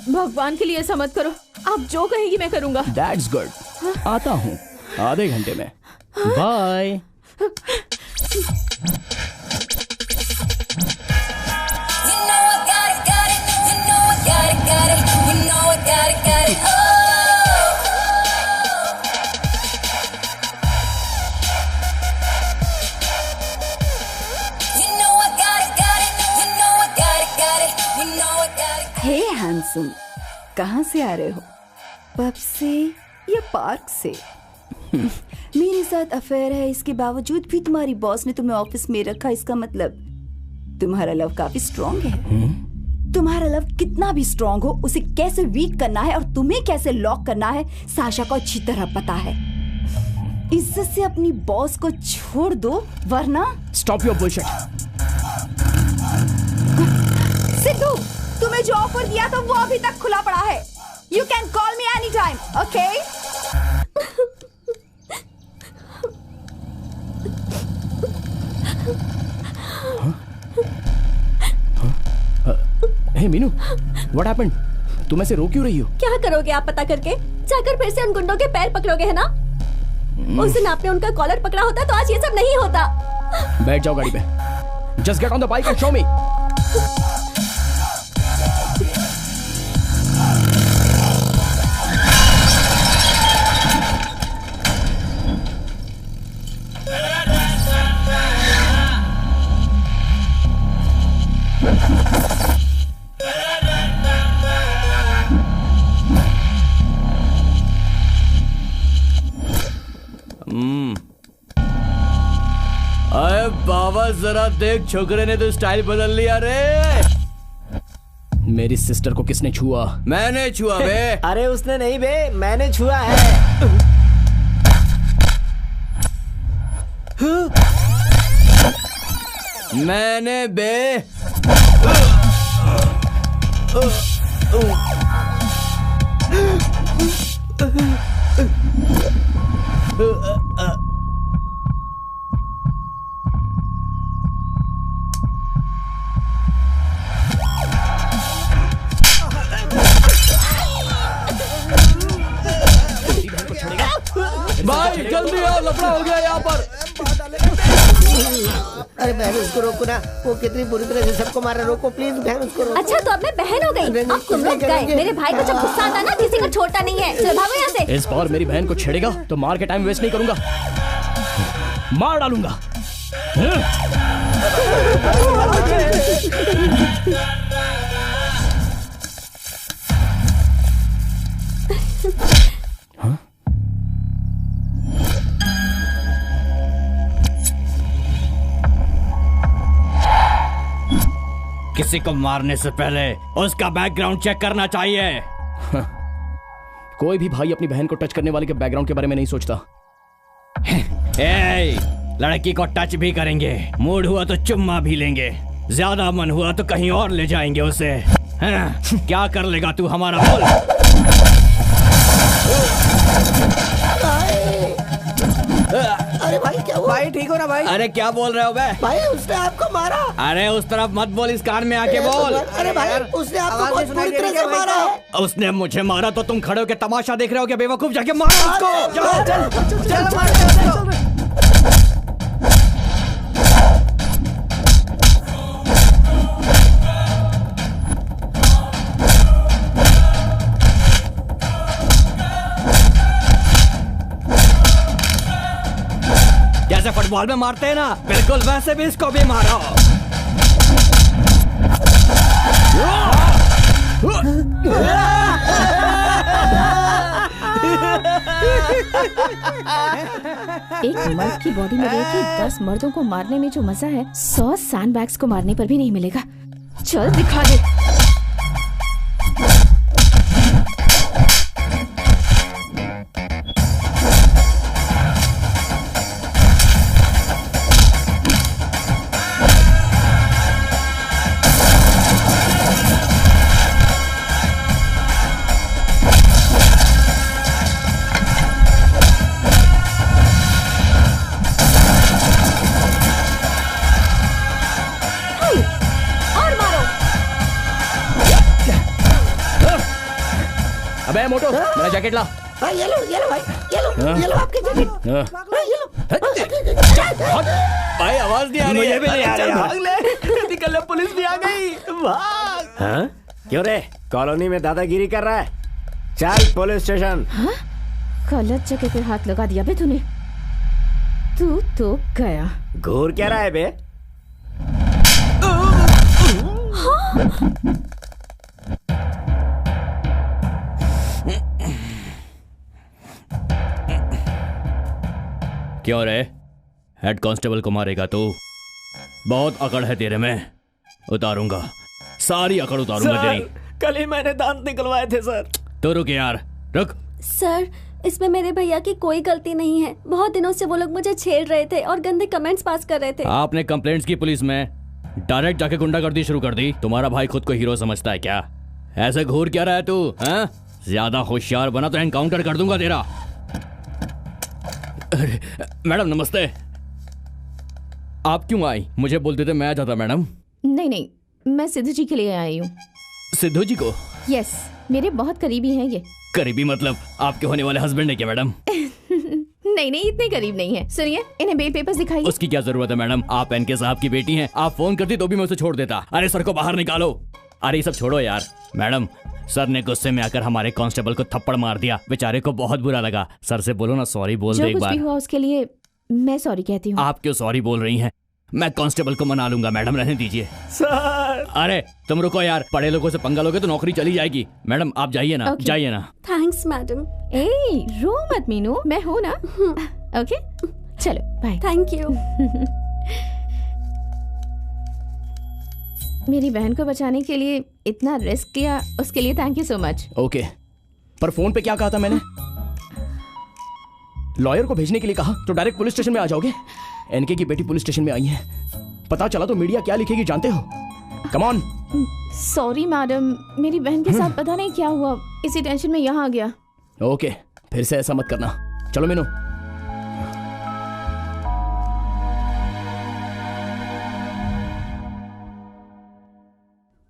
भगवान के लिए ऐसा मत करो। आप जो कहेंगी मैं करूंगा। That's good। आता हूँ आधे घंटे में। बाय। हे हैंडसम, कहाँ से आ रहे हो? पब से या पार्क से? मेरे साथ अफेयर है, इसके बावजूद भी तुम्हारी बॉस ने तुम्हें ऑफिस में रखा। इसका मतलब तुम्हारा लव काफी स्ट्रॉन्ग है। तुम्हारा लव कितना भी स्ट्रॉन्ग हो, उसे कैसे वीक करना है और तुम्हें कैसे लॉक करना है, साशा को अच्छी तरह पता है। इज्जत से अपनी बॉस को छोड़ दो, वरना। Stop your bullshit. सिद्धू, तुम्हें जो ऑफर दिया था वो अभी तक खुला पड़ा है। You can call me any time, okay? Hey Meenu, what happened? तुम ऐसे रो क्यों रही हो? क्या करोगे आप पता करके? जाकर फिर से उन गुंडों के पैर पकड़ोगे, है ना? उस दिन आपने उनका कॉलर पकड़ा होता तो आज ये सब नहीं होता। बैठ जाओ गाड़ी पे। Just get on the bike and show मी। अरे बाबा, जरा देख, छोकरे ने तो स्टाइल बदल लिया रे। मेरी सिस्टर को किसने छुआ? मैंने छुआ बे। अरे उसने नहीं बे, मैंने छुआ है। मैंने बे भाई जल्दी आओ, लफड़ा हो गया यहाँ पर। अरे बहन उसको रोको ना, वो कितनी बुरी तरह से सबको मार रहा है, रोको प्लीज बहन उसको रोको। अच्छा तो अब मैं बहन हो गई, अब तुम लोग गए। मेरे भाई को जब गुस्सा आता ना किसी को छोड़ता नहीं है। चलो भागो यहाँ से। इस बार मेरी बहन को छेड़ेगा तो मार के टाइम वेस्ट नहीं करूंगा, मार डालूंगा। किसी को मारने से पहले उसका बैकग्राउंड चेक करना चाहिए। कोई भी भाई अपनी बहन को टच करने वाले के बैकग्राउंड के बारे में नहीं सोचता। लड़की को टच भी करेंगे, मूड हुआ तो चुम्मा भी लेंगे, ज्यादा मन हुआ तो कहीं और ले जाएंगे उसे। क्या कर लेगा तू हमारा, बोल। अरे भाई क्या हुआ? भाई ठीक हो ना भाई? अरे क्या बोल रहे हो बे? भाई उसने आपको मारा। अरे उस तरफ मत बोल, इस कान में आके बोल। अरे भाई उसने आपको बहुत बुरी तरह से मारा है। उसने मुझे मारा तो तुम खड़े होकर तमाशा देख रहे हो क्या बेवकूफ? जाके मारो उसको। चल चल चल मार। जैसे फुटबॉल में मारते हैं ना, बिल्कुल वैसे भी इसको भी मारो। एक मर्द की बॉडी में रह के 10 मर्दों को मारने में जो मजा है 100 सैंडबैग्स को मारने पर भी नहीं मिलेगा। चल दिखा दे। अबे मोटो, मेरा जैकेट ला। ये लो भाई, ये लो आपकी जैकेट। ये लो। भाई आवाज नहीं आ रही है। मुझे भी नहीं आ रही है। भाग ले, निकल ले, पुलिस भी आ गई। भाग। हाँ? क्यों रे, कॉलोनी में दादागिरी कर रहा है? चल पुलिस स्टेशन। हाँ? गलत जगह पे हाथ लगा दिया बे तूने। तू तो गया। घूर क्या रहा है बे? क्यों रे, हेड कांस्टेबल को मारेगा तू? बहुत अकड़ है तेरे में, उतारूंगा, सारी अकड़ उतारूंगा तेरी। कल ही मैंने दांत निकलवाए थे सर। तो रुक यार, रुक। सर इसमें मेरे भैया की कोई गलती नहीं है। बहुत दिनों से वो लोग मुझे छेड़ रहे थे और गंदे कमेंट्स पास कर रहे थे। आपने कंप्लेंट्स की पुलिस में, डायरेक्ट जाके गुंडागर्दी शुरू कर दी। तुम्हारा भाई खुद को हीरो समझता है क्या? ऐसे घूर क्या रहा है तू? हाँ? ज्यादा होशियार बना तो एनकाउंटर कर दूंगा तेरा। अरे मैडम नमस्ते। आप क्यों आई? मुझे बोलते थे मैं आ जाता मैडम। नहीं नहीं, मैं सिद्धू जी के लिए आई हूँ। सिद्धू जी को? यस, मेरे बहुत करीबी हैं ये। करीबी मतलब आपके होने वाले हस्बैंड है क्या मैडम? नहीं नहीं, इतने करीब नहीं है। सुनिए, इन्हें बेल पेपर्स दिखाइए। उसकी क्या जरूरत है मैडम, आप एनके साहब की बेटी हैं। आप फोन करती तो भी मैं उसे छोड़ देता। अरे सर को बाहर निकालो। अरे ये सब छोड़ो यार। मैडम, सर ने गुस्से में आकर हमारे कांस्टेबल को थप्पड़ मार दिया, बेचारे को बहुत बुरा लगा। सर से बोलो ना सॉरी बोल दे एक बार। जो कुछ भी हुआ उसके लिए मैं सॉरी कहती हूँ। आप क्यों सॉरी बोल रही हैं? मैं कांस्टेबल को मना लूंगा मैडम, रहने दीजिए। सर अरे तुम रुको यार, बड़े लोगों से पंगा लोगे तो नौकरी चली जाएगी। मैडम आप जाइए ना, जाइए ना। Thanks madam. ए रो मत मीनू, मैं हूँ ना। ओके चलो बाय। Thank you. मेरी बहन को बचाने के लिए इतना रिस्क लिया, उसके लिए thank you so much. Okay, पर फोन पे क्या कहा था मैंने? लॉयर को भेजने के लिए कहा तो डायरेक्ट पुलिस स्टेशन में आ जाओगे? एनके की बेटी पुलिस स्टेशन में आई है। पता चला तो मीडिया क्या लिखेगी जानते हो? Come on. सॉरी मैडम, मेरी बहन के साथ पता नहीं क्या हुआ, इसी टेंशन में यहाँ आ गया। ओके, फिर से ऐसा मत करना। चलो मीनू।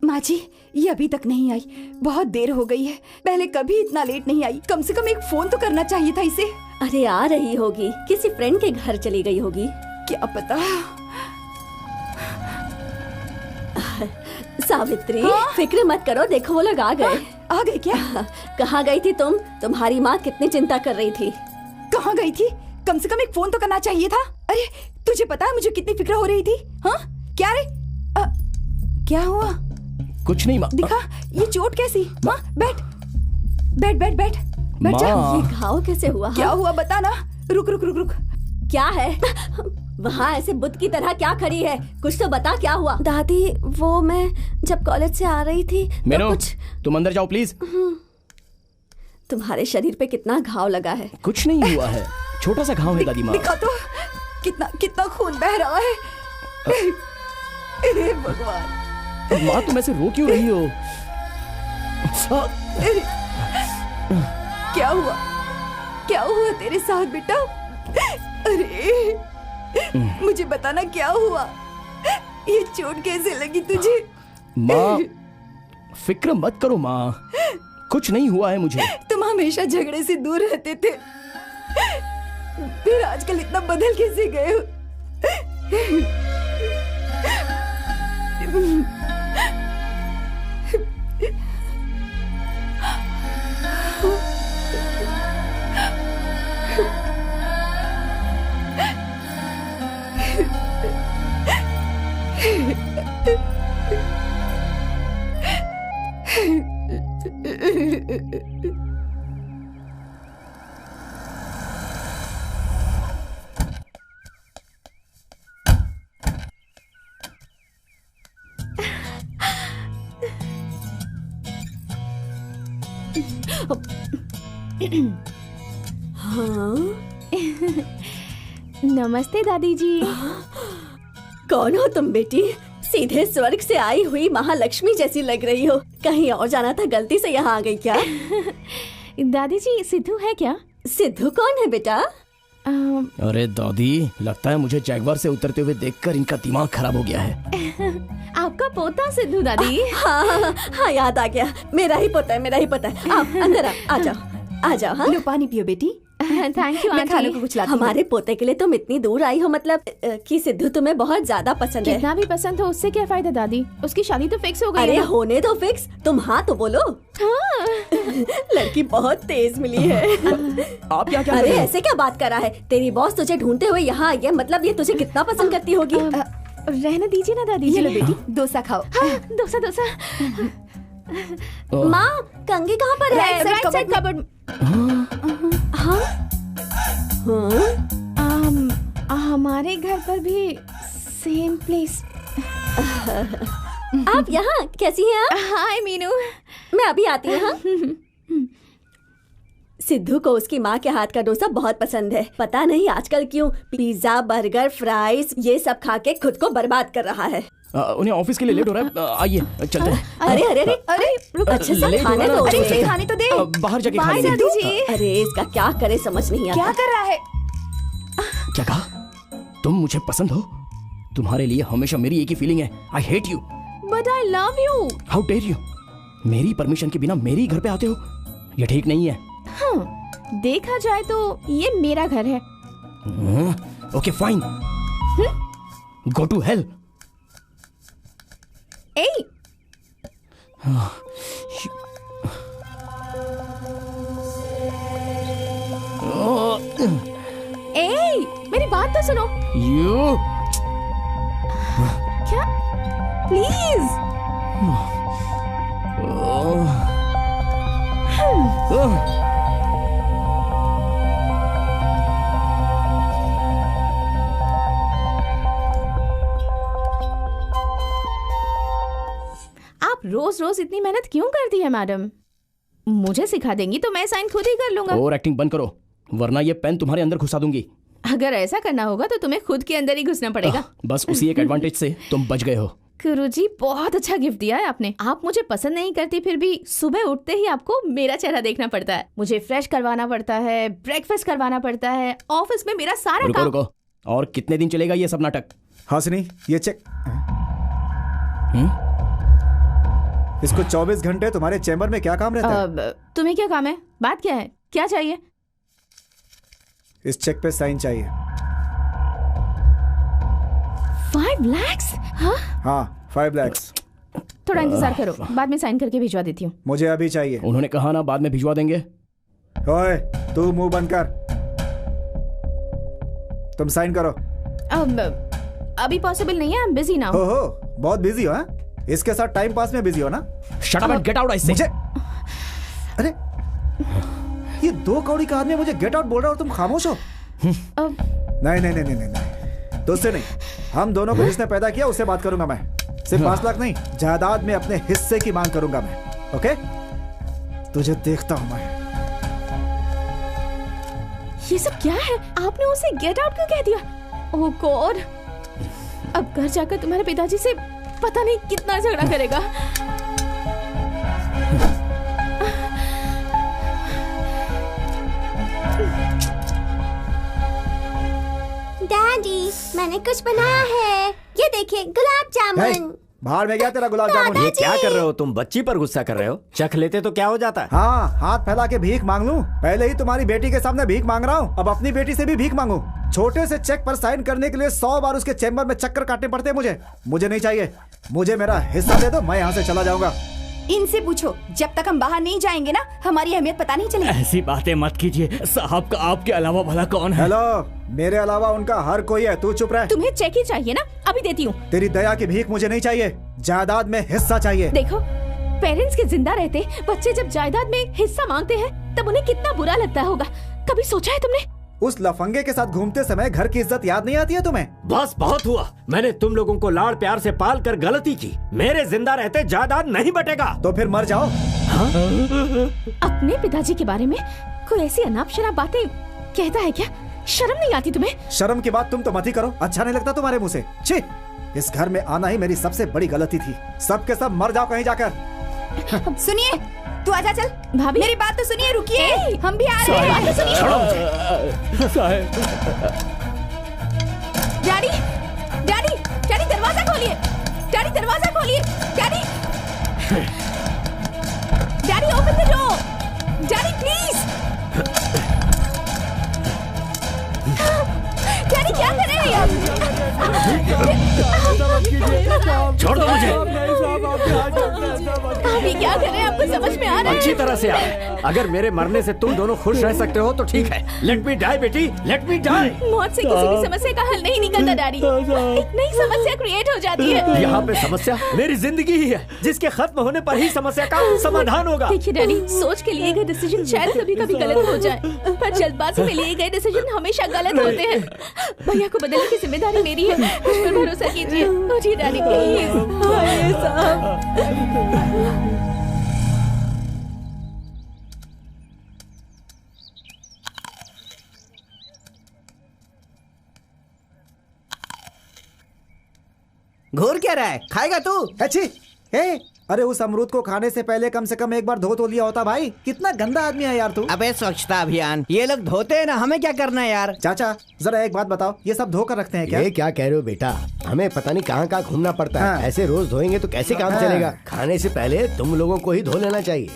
माँ जी, ये अभी तक नहीं आई, बहुत देर हो गई है। पहले कभी इतना लेट नहीं आई। कम से कम एक फोन तो करना चाहिए था इसे। अरे आ रही होगी, किसी फ्रेंड के घर चली गई होगी। क्या पता। सावित्री, फिक्र मत करो, देखो वो लोग आ गए। आ गए क्या? कहाँ गई थी तुम? तुम्हारी माँ कितनी चिंता कर रही थी। कहाँ गई थी? कम से कम एक फोन तो करना चाहिए था। अरे तुझे पता है मुझे कितनी फिक्र हो रही थी? हाँ क्या रे? क्या हुआ? कुछ नहीं माँ। दिखा, ये चोट कैसी? माँ बैठ बैठ बैठ बैठ बैठ जा। ये घाव कैसे हुआ? क्या हुआ बता ना। रुक रुक रुक रुक। क्या है? वहाँ ऐसे बुत की तरह क्या खड़ी है? कुछ तो बता, क्या हुआ? दादी, वो मैं जब कॉलेज से आ रही थी तो कुछ। तुम अंदर जाओ प्लीज। तुम्हारे शरीर पे कितना घाव लगा है? कुछ नहीं हुआ है, छोटा सा घाव है दादी माँ। दिखा तो, कितना कितना खून बह रहा है। हे भगवान। माँ तुम ऐसे रो क्यों रही हो? क्या हुआ? क्या हुआ तेरे साथ बेटा? अरे मुझे बताना क्या हुआ? ये चोट कैसे लगी तुझे? माँ फिक्र मत करो माँ, कुछ नहीं हुआ है मुझे। तुम हमेशा झगड़े से दूर रहते थे, फिर आजकल इतना बदल कैसे गए हो? हाँ? नमस्ते दादी जी। कौन हो तुम बेटी? सीधे स्वर्ग से आई हुई महालक्ष्मी जैसी लग रही हो। कहीं और जाना था, गलती से यहाँ आ गई क्या? दादी जी, सिद्धू है क्या? सिद्धू कौन है बेटा? अरे दादी, लगता है मुझे जैगवार से उतरते हुए देखकर इनका दिमाग खराब हो गया है। आपका पोता सिद्धू दादी? हाँ, याद आ गया, मेरा ही पोता है, मेरा ही पोता है। आप अंदर आ जाओ, आ जाओ। हाँ, लो पानी पियो बेटी। थैंक यू मैं खाने को कुछ लाती हूँ। हमारे पोते के लिए तुम इतनी दूर आई हो, मतलब कि सिद्धू तुम्हें बहुत ज्यादा पसंद है। कितना भी पसंद हो उससे क्या फायदा दादी, उसकी शादी तो फिक्स हो गई। अरे होने दो फिक्स, तुम हाँ तो बोलो। हाँ। लड़की बहुत तेज मिली है। आप क्या अरे ऐसे क्या बात कर रहा है? तेरी बॉस तुझे ढूंढते हुए यहाँ आई है, मतलब ये तुझे कितना पसंद करती होगी। रहने दीजिए ना दादी जी। लो बेटी, डोसा खाओ। डोसा डोसा। माँ, कंगी कहाँ पर है? Right side cupboard. हाँ? हमारे घर पर भी सेम प्लेस। आप यहाँ कैसी हैं आप? हाय मीनू, मैं अभी आती हूँ। हाँ? सिद्धू को उसकी माँ के हाथ का डोसा बहुत पसंद है। पता नहीं आजकल क्यों पिज्जा, बर्गर, फ्राइज ये सब खा के खुद को बर्बाद कर रहा है। उन्हें ऑफिस के लिए लेट हो रहा है, आइए चलते हैं। अरे अरे अरे अरे, अच्छे से खाने दो। अरे खाने तो दे। बाहर जाके खा लेंगे। दादी जी। अरे इसका क्या करे समझ नहीं आता। क्या कर रहा है? क्या कहा? तुम मुझे पसंद हो? तुम्हारे लिए हमेशा मेरी एक ही फीलिंग है, I hate you. But I love you. How dare you? मेरी परमिशन के बिना मेरी घर पे आते हो? ये ठीक नहीं है। हाँ, देखा जाए तो ये मेरा घर है। Okay fine, go to hell. ए, मेरी बात तो सुनो। यू क्या? प्लीज। आप रोज रोज इतनी मेहनत क्यों करती है मैडम? मुझे सिखा देंगी तो मैं साइन खुद ही कर लूंगा। और एक्टिंग बंद करो, वरना ये पेन तुम्हारे अंदर घुसा दूंगी। अगर ऐसा करना होगा तो तुम्हें खुद के अंदर ही घुसना पड़ेगा। बस उसी एक एडवांटेज से तुम बच गए हो। गुरुजी बहुत अच्छा गिफ्ट दिया है आपने। आप मुझे पसंद नहीं करती फिर भी सुबह उठते ही आपको मेरा चेहरा देखना पड़ता है। मुझे फ्रेश करवाना पड़ता है, ब्रेकफास्ट करवाना पड़ता है, ऑफिस में मेरा सारा काम। रुको। और कितने दिन चलेगा ये सब नाटक? हासिनी ये चेक। इसको 24 घंटे तुम्हारे चेम्बर में क्या काम रहता है? तुम्हें क्या काम है? बात क्या है? क्या चाहिए? इस चेक पे साइन चाहिए। 5 लाख? हाँ 5 लाख। थोड़ा इंतजार करो, बाद में साइन करके भिजवा देती हूँ। मुझे अभी चाहिए। उन्होंने कहा ना बाद में भिजवा देंगे। ओए तू मुंह बंद कर, तुम साइन करो। अभी पॉसिबल नहीं है, बिजी ना हो बहुत बिजी हो? इसके साथ टाइम पास में बिजी हो ना? Shut up and get out इससे। अरे ये 2 कौड़ी का आदमी मुझे गेट आउट बोल रहा है और तुम खामोश हो? नहीं, तुझसे नहीं, हम दोनों को जिसने पैदा किया उससे बात करूंगा मैं। सिर्फ 5 लाख नहीं, जायदाद में अपने हिस्से की मांग करूंगा मैं। ओके? तुझे देखता हूं मैं। ये सब क्या है? आपने उसे गेट आउट क्यों कह दिया? ओह गॉड, अब घर जाकर तुम्हारे पिताजी से पता नहीं कितना झगड़ा करेगा। डैडी मैंने कुछ बनाया है, ये देखिए गुलाब जामुन। बाहर में गया तेरा गुलाब जामुन। ये क्या कर रहे हो तुम? बच्ची पर गुस्सा कर रहे हो? चख लेते तो क्या हो जाता? हाँ हाथ फैला के भीख मांग लूं? पहले ही तुम्हारी बेटी के सामने भीख मांग रहा हूँ, अब अपनी बेटी से भी भीख मांगू। छोटे से चेक पर साइन करने के लिए 100 बार उसके चेम्बर में चक्कर काटने पड़ते हैं। मुझे नहीं चाहिए, मुझे मेरा हिस्सा दे दो, मैं यहाँ से चला जाऊंगा। इनसे पूछो, जब तक हम बाहर नहीं जाएंगे ना हमारी अहमियत पता नहीं चलेगी। ऐसी बातें मत कीजिए साहब, का आपके अलावा भला कौन है? हेलो, मेरे अलावा उनका हर कोई है, तू चुप रह। तुम्हें चेक ही चाहिए ना? अभी देती हूँ। तेरी दया की भीख मुझे नहीं चाहिए, जायदाद में हिस्सा चाहिए। देखो, पेरेंट्स के जिंदा रहते बच्चे जब जायदाद में हिस्सा मांगते हैं तब उन्हें कितना बुरा लगता होगा। कभी सोचा है तुमने? उस लफंगे के साथ घूमते समय घर की इज्जत याद नहीं आती है तुम्हें? बस बहुत हुआ, मैंने तुम लोगों को लाड़ प्यार से पाल कर गलती की। मेरे जिंदा रहते जायदाद नहीं बटेगा। तो फिर मर जाओ। अपने पिताजी के बारे में कोई ऐसी अनाप शनाप बातें कहता है क्या? शर्म नहीं आती तुम्हें? शर्म की बात तुम तो मत ही करो, अच्छा नहीं लगता तुम्हारे मुंह से। छी, इस घर में आना ही मेरी सबसे बड़ी गलती थी। सबके सब मर जाओ कहीं जाकर। सुनिए, तू आजा चल। भाभी मेरी बात तो सुनिए, रुकिए, हम भी आ रहे हैं। डैडी, डैडी, डैडी दरवाजा खोलिए, डैडी दरवाजा खोलिए, daddy, daddy open the door, daddy please. Daddy क्या कर रहे हैं आप? छोड़ दो मुझे। अभी क्या कर रहे हैं आपको समझ में आ रहा है? अच्छी तरह से आ रहा है। अगर मेरे मरने से तुम दोनों खुश रह सकते हो तो ठीक है। लेट मी डाई बेटी, लेट मी डाई। मौत से किसी भी समस्या का हल नहीं निकलता डैडी, एक नई समस्या क्रिएट हो जाती है। यहाँ पे समस्या मेरी जिंदगी ही है, जिसके खत्म होने पर ही समस्या का समाधान होगा। देखिए डैडी, सोच के लिए गए डिसीजन शायद कभी कभी गलत हो जाए, पर जल्दबाजी में लिए गए डिसीजन हमेशा गलत होते हैं। भैया को बदलने की जिम्मेदारी मेरी है, मुझ पर भरोसा कीजिए। उठिए डैडी प्लीज। घूर क्या रहा है? खाएगा तू? अच्छी, अरे उस अमरूद को खाने से पहले कम से कम एक बार धो तो लिया होता भाई। कितना गंदा आदमी है यार तू। अबे स्वच्छता अभियान, ये लोग धोते हैं ना, हमें क्या करना है यार? चाचा जरा एक बात बताओ, ये सब धोकर रखते हैं क्या? ये क्या कह रहे हो बेटा, हमें पता नहीं कहाँ कहाँ घूमना पड़ता है। ऐसे रोज धोएंगे तो कैसे काम चलेगा? खाने से पहले तुम लोगों को ही धो लेना चाहिए।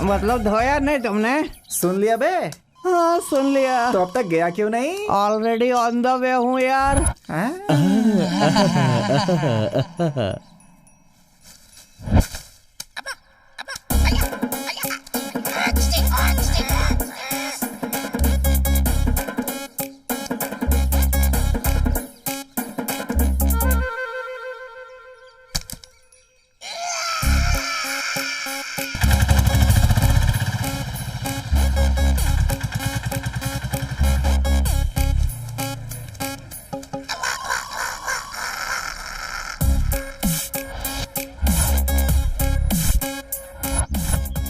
मतलब धोया नहीं तुमने? सुन लिया बे? हाँ सुन लिया। तो अब तक गया क्यों नहीं? ऑलरेडी ऑन द वे हूँ यार।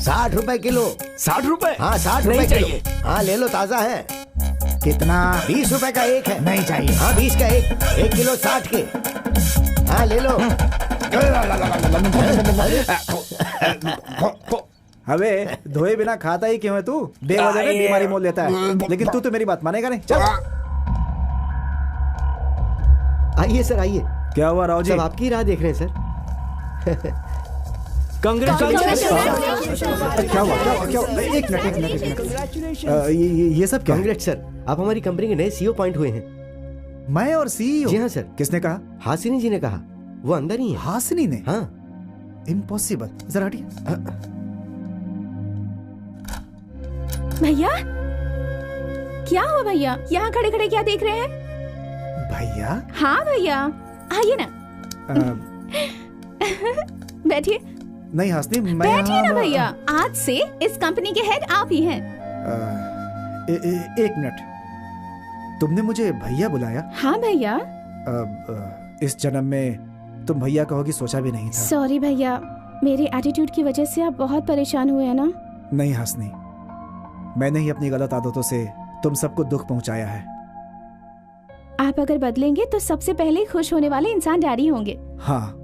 ₹60 किलो। 60 रुपए? हाँ 60 रुपए किलो। हाँ ले लो, ताजा है। कितना? 20 रुपए का एक है। नहीं चाहिए। हाँ 20 का एक, 1 किलो 60 के। हाँ ले लो। अबे धोए बिना खाता ही क्यों है तू? बेवजह में बीमारी मोल लेता है। लेकिन तू तो मेरी बात मानेगा नहीं। चल आइए सर आइए। क्या हुआ राव जी? सब आपकी राह देख रहे हैं सर। क्या हुआ? एक मिनट। ये सब क्या? कांग्रेस सर, आप हमारी कंपनी के नए सीईओ अपॉइंट हुए हैं। मैं और सीईओ? जी हाँ सर। किसने कहा? हासिनी जी ने कहा। वो अंदर ही है। हासिनी ने? हाँ। इम्पॉसिबल। जरा हटिए। भैया क्या हुआ भैया? यहाँ खड़े खड़े क्या देख रहे हैं? भैया? हाँ भैया आइए ना। बैठिए। नहीं हासिनी, मैं बैठिए ना भैया। आज से इस कंपनी के हेड आप ही हैं। एक मिनट, तुमने मुझे भैया बुलाया? हाँ भैया। इस जन्म में तुम भैया कहोगी सोचा भी नहीं था। सॉरी भैया, मेरे एटीट्यूड की वजह से आप बहुत परेशान हुए हैं ना? नहीं हासिनी, मैंने ही अपनी गलत आदतों से तुम सबको दुख पहुंचाया है। आप अगर बदलेंगे तो सबसे पहले खुश होने वाले इंसान डैडी होंगे। हाँ,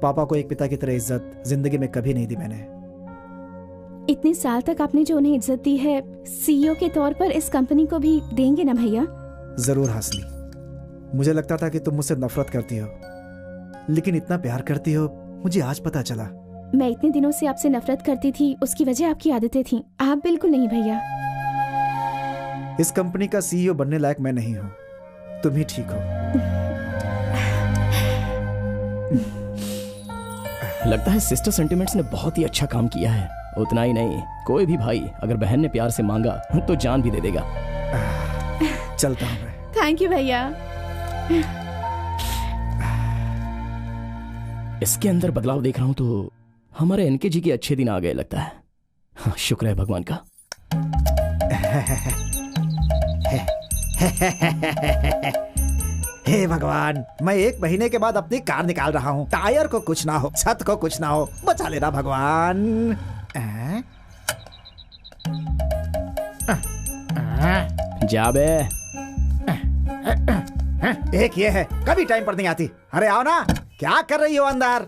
पापा को एक पिता की तरह इज्जत जिंदगी में कभी नहीं दी मैंने। इतने साल तक आपने जो उन्हें इज्जत दी है, सीईओ के तौर पर इस कंपनी को भी देंगे ना भैया? जरूर हासिनी, मुझे लगता था कि तुम मुझसे नफरत करती हो, लेकिन इतना प्यार करती हो मुझे आज पता चला। मैं इतने दिनों से आपसे नफरत करती थी, उसकी वजह आपकी आदतें थी। आप बिल्कुल नहीं भैया। इस कंपनी का सीईओ बनने लायक मैं नहीं हूँ, तुम ही ठीक हो। लगता है सिस्टर सेंटिमेंट्स ने बहुत ही अच्छा काम किया है। उतना ही नहीं, कोई भी भाई अगर बहन ने प्यार से मांगा तो जान भी दे देगा। चलता हूँ मैं। थैंक यू भैया। इसके अंदर बदलाव देख रहा हूं तो हमारे एनके जी के अच्छे दिन आ गए लगता है। हाँ, शुक्र है भगवान का। हे भगवान, मैं 1 महीने के बाद अपनी कार निकाल रहा हूँ। टायर को कुछ ना हो, छत को कुछ ना हो, बचा लेना भगवान। जा बे। एक ये है, कभी टाइम पर नहीं आती। अरे आओ ना, क्या कर रही हो अंदर?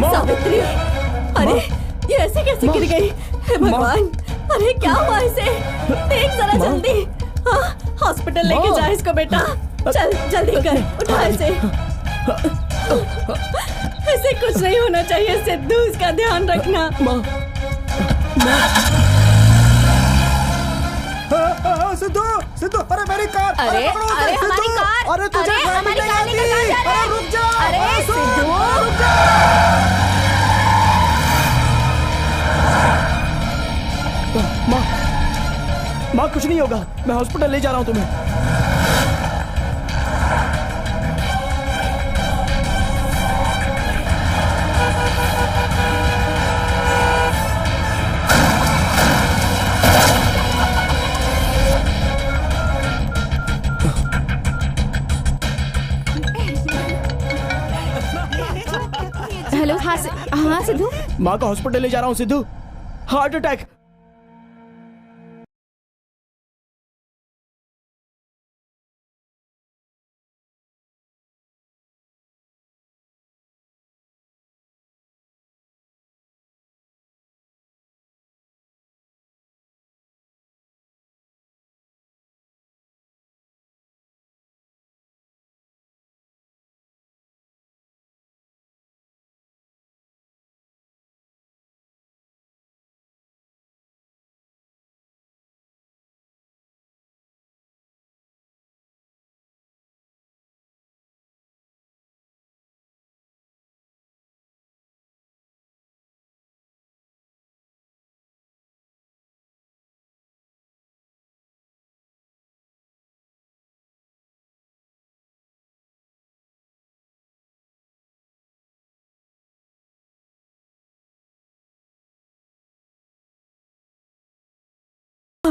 सावित्री, अरे ये ऐसे कैसे गिर गई? हे भगवान, अरे क्या हुआ इसे? देख जरा जल्दी। हॉस्पिटल लेके जा इसको बेटा। चल जल्दी कर, उठा इसे। इसे कुछ नहीं होना चाहिए सिद्धू, इसका ध्यान रखना। सिद्धू, सिद्धू, अरे मेरी कार! अरे अरे हमारी कार! अरे तुझे हमारी कार लेकर कहाँ जा रहा है? रुक जा! अरे सिद्धू, रुक जा! माँ कुछ नहीं होगा, मैं हॉस्पिटल ले जा रहा हूँ तुम्हें। हेलो। हाँ सिद्धू, माँ को हॉस्पिटल ले जा रहा हूँ। Sidhu, heart attack.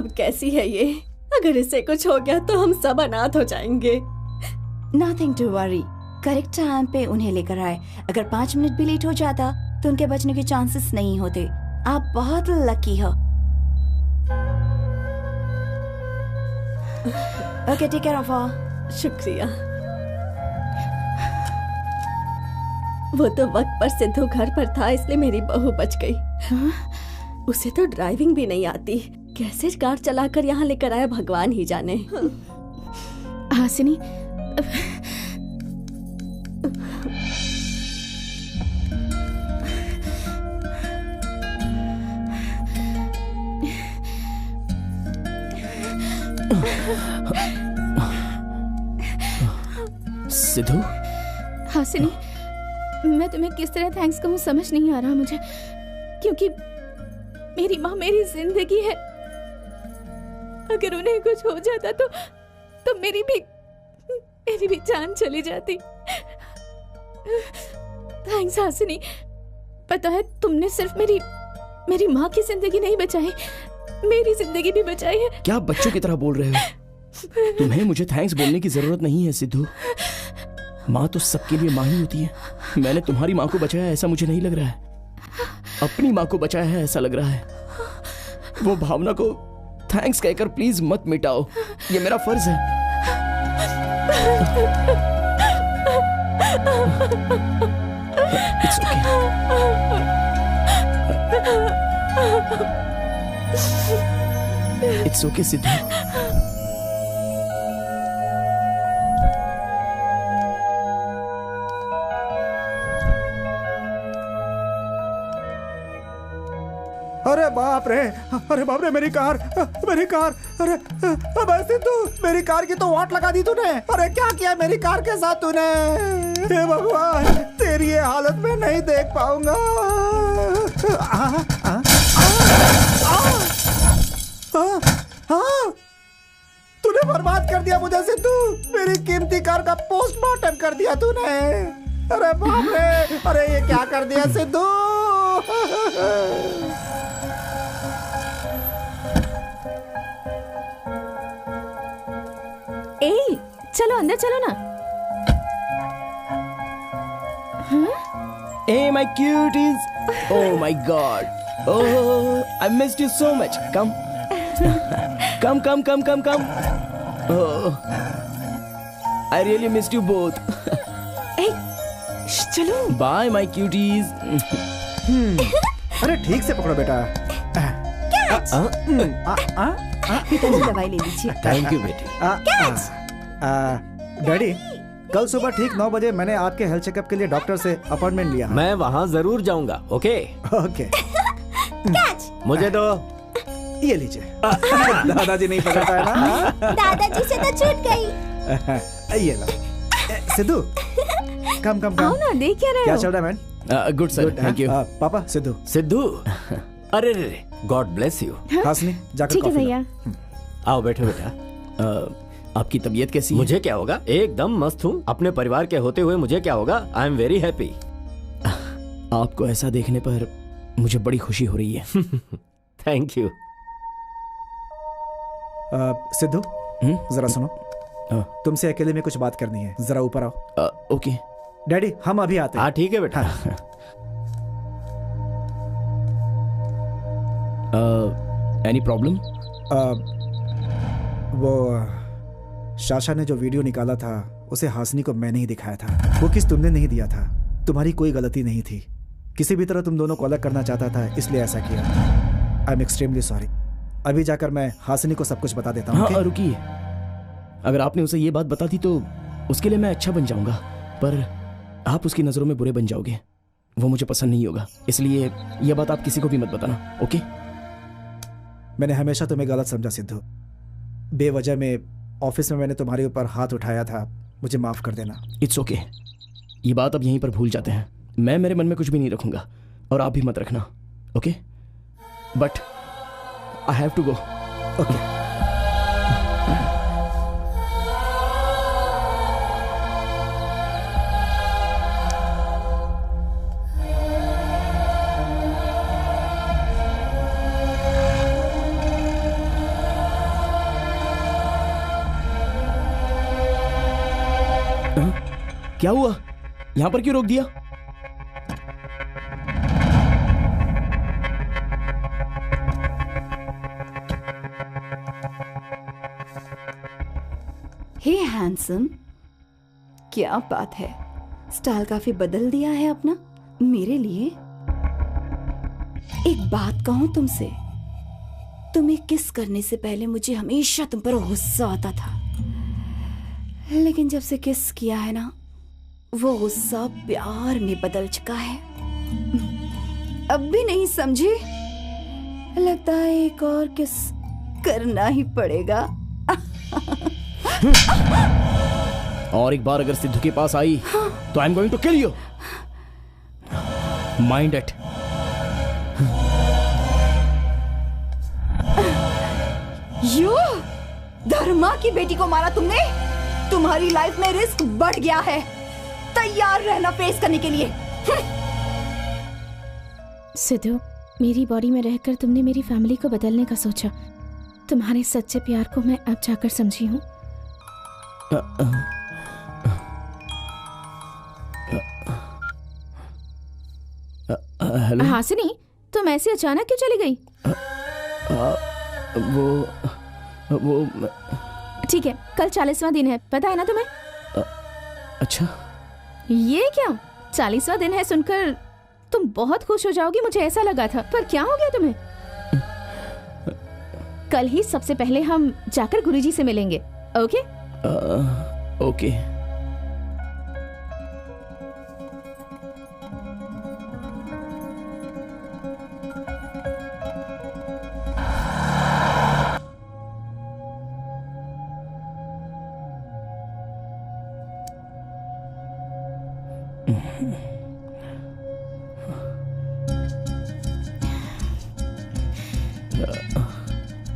अब कैसी है ये? अगर इसे कुछ हो गया तो हम सब अनाथ हो जाएंगे। Nothing to worry, correct time पे उन्हें लेकर आए। अगर 5 मिनट भी लेट हो जाता तो उनके बचने के चांसेस नहीं होते। आप बहुत लकी हो। Okay, take care of her. शुक्रिया। वो तो वक्त पर सिद्धू घर पर था, इसलिए मेरी बहू बच गई। उसे तो ड्राइविंग भी नहीं आती, कैसे कार चलाकर यहाँ लेकर आया भगवान ही जाने। हासिनी, सिद्धू। हासिनी, मैं तुम्हें किस तरह थैंक्स कहूँ समझ नहीं आ रहा मुझे, क्योंकि मेरी माँ मेरी जिंदगी है। अगर उन्हें कुछ हो जाता तो मेरी भी जान चली जाती। थैंक्स हासिनी। पता है, तुमने सिर्फ मेरी माँ की जिंदगी नहीं बचाई, मेरी जिंदगी भी बचाई है। क्या बच्चों की तरह बोल रहे हो? तुम्हें मुझे थैंक्स बोलने की जरूरत नहीं है सिद्धू। माँ तो सबके लिए माँ ही होती है। मैंने तुम्हारी माँ को बचाया ऐसा मुझे नहीं लग रहा है, अपनी माँ को बचाया है ऐसा लग रहा है। वो भावना को थैंक्स कहकर प्लीज मत मिटाओ, ये मेरा फर्ज है। It's okay. It's okay, Sidhu. अरे बाप रे, मेरी कार, अरे सिद्धू, मेरी कार की तो वाट लगा दी तूने। अरे क्या किया मेरी कार के साथ तूने? हे भगवान, तेरी ये हालत में नहीं देख पाऊंगा। तूने बर्बाद कर दिया मुझे सिद्धू, मेरी कीमती कार का पोस्टमार्टम कर दिया तूने। अरे बाप रे, अरे ये क्या कर दिया सिद्धू? ए, चलो अंदर चलो ना। Hey my cuties! Oh my God! Oh, I missed you so much. Come. Come. Oh, I really missed you both. चलो। Bye my cuties. अरे ठीक से पकड़ो बेटा। पिताजी दवाई ले लीजिए। थैंक यू बेटी। डैडी, कल सुबह ठीक 9 बजे मैंने आपके हेल्थ चेकअप के लिए डॉक्टर से अपॉइंटमेंट लिया। मैं वहाँ जरूर जाऊंगा। Okay okay. मुझे दो। ये लीजिए। दादाजी नहीं पकड़ता है ना? दादाजी से तो छूट गई। ये लो। सिद्धू, कम आओ ना, देख क्या रहे हो? क्या चल रहा है man? Good sir, thank you. पापा, सिद्धू। अरे गॉड ब्लेस यू। हासिनी, जाकर ठीक है कॉफी लो। भैया। आओ बैठो बेटा। आपकी तबीयत कैसी है? मुझे क्या होगा, एकदम मस्त हूँ। अपने परिवार के होते हुए मुझे क्या होगा? आई एम वेरी हैप्पी। आपको ऐसा देखने पर मुझे बड़ी खुशी हो रही है। Thank you. सिद्धू, जरा सुनो। तुमसे अकेले में कुछ बात करनी है, जरा ऊपर आओ। ओके डैडी, हम अभी आते हैं। हाँ ठीक है बेटा। Any problem? वो शाशा ने जो वीडियो निकाला था उसे हासिनी को मैंने ही दिखाया था। वो किस तुमने नहीं दिया था। तुम्हारी कोई गलती नहीं थी। किसी भी तरह तुम दोनों को अलग करना चाहता था, इसलिए ऐसा किया। I am extremely sorry. अभी जाकर मैं हासिनी को सब कुछ बता देता हूँ। हाँ, रुकिए। अगर आपने उसे ये बात बता दी तो उसके लिए मैं अच्छा बन जाऊंगा, पर आप उसकी नजरों में बुरे बन जाओगे। वो मुझे पसंद नहीं होगा, इसलिए यह बात आप किसी को भी मत बताना। ओके? मैंने हमेशा तुम्हें गलत समझा सिद्धू। बेवजह में ऑफिस में मैंने तुम्हारे ऊपर हाथ उठाया था, मुझे माफ कर देना। It's okay. ये बात अब यहीं पर भूल जाते हैं। मैं मेरे मन में कुछ भी नहीं रखूंगा और आप भी मत रखना। Okay? But I have to go. Okay. क्या हुआ? यहाँ पर क्यों रोक दिया? हे हैंडसम, क्या बात है, स्टाइल काफी बदल दिया है अपना मेरे लिए। एक बात कहूं तुमसे, तुम्हें किस करने से पहले मुझे हमेशा तुम पर गुस्सा आता था, लेकिन जब से किस किया है ना, वो गुस्सा प्यार में बदल चुका है। अब भी नहीं समझे? लगता है एक और किस करना ही पड़ेगा। और एक बार अगर सिद्धू के पास आई तो I am going to kill you. Mind it. You Dharma की बेटी को मारा तुमने। तुम्हारी लाइफ में रिस्क बढ़ गया है, तैयार रहना फेस करने के लिए। सिद्धू, मेरी बॉडी में रहकर तुमने मेरी फैमिली को बदलने का सोचा। तुम्हारे सच्चे प्यार को मैं अब जाकर समझी हूँ। हेलो हासिनी, तुम ऐसे अचानक क्यों चली गई? वो ठीक है, कल 40वां दिन है, पता है ना तुम्हें? अच्छा, ये क्या 40वां दिन है सुनकर तुम बहुत खुश हो जाओगी, मुझे ऐसा लगा था। पर क्या हो गया तुम्हें? कल ही सबसे पहले हम जाकर गुरुजी से मिलेंगे, okay? Okay.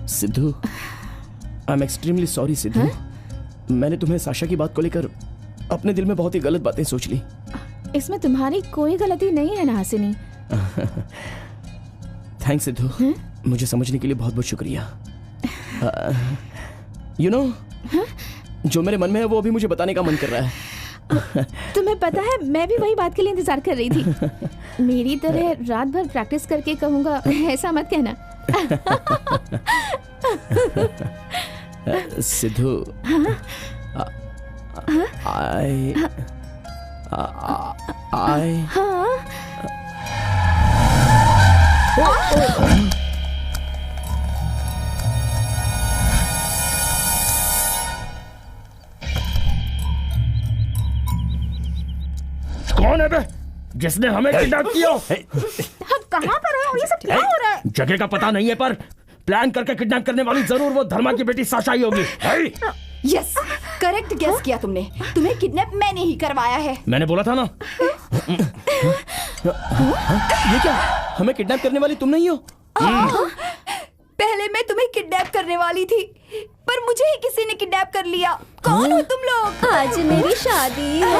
Sidhu, I am extremely sorry Sidhu. मैंने तुम्हें साशा की बात को लेकर अपने दिल में बहुत ही गलत बातें सोच ली। इसमें तुम्हारी कोई गलती नहीं है ना हासिनी। थैंक्स सिद्धू, मुझे समझने के लिए बहुत बहुत शुक्रिया। यू नो, जो मेरे मन में है वो अभी मुझे बताने का मन कर रहा है। तुम्हें पता है, मैं भी वही बात के लिए इंतजार कर रही थी। मेरी तरह रात भर प्रैक्टिस करके कहूंगा, ऐसा मत कहना। सिद्धू, कौन है बे जिसने हमें किडनैप किया? हम कहाँ पर हैं और ये सब क्या हो रहा है? जगह का पता नहीं है, पर प्लान करके किडनैप करने वाली जरूर वो धर्मा की बेटी साशा ही होगी। यस, करेक्ट गेस किया तुमने। तुम्हें किडनैप मैंने ही करवाया है। मैंने बोला था ना। ये क्या? हमें किडनैप करने वाली तुम नहीं हो? पहले मैं तुम्हें किडनैप करने वाली थी, पर मुझे ही किसी ने किडनैप कर लिया। कौन हो तुम लोग? आज मेरी शादी है।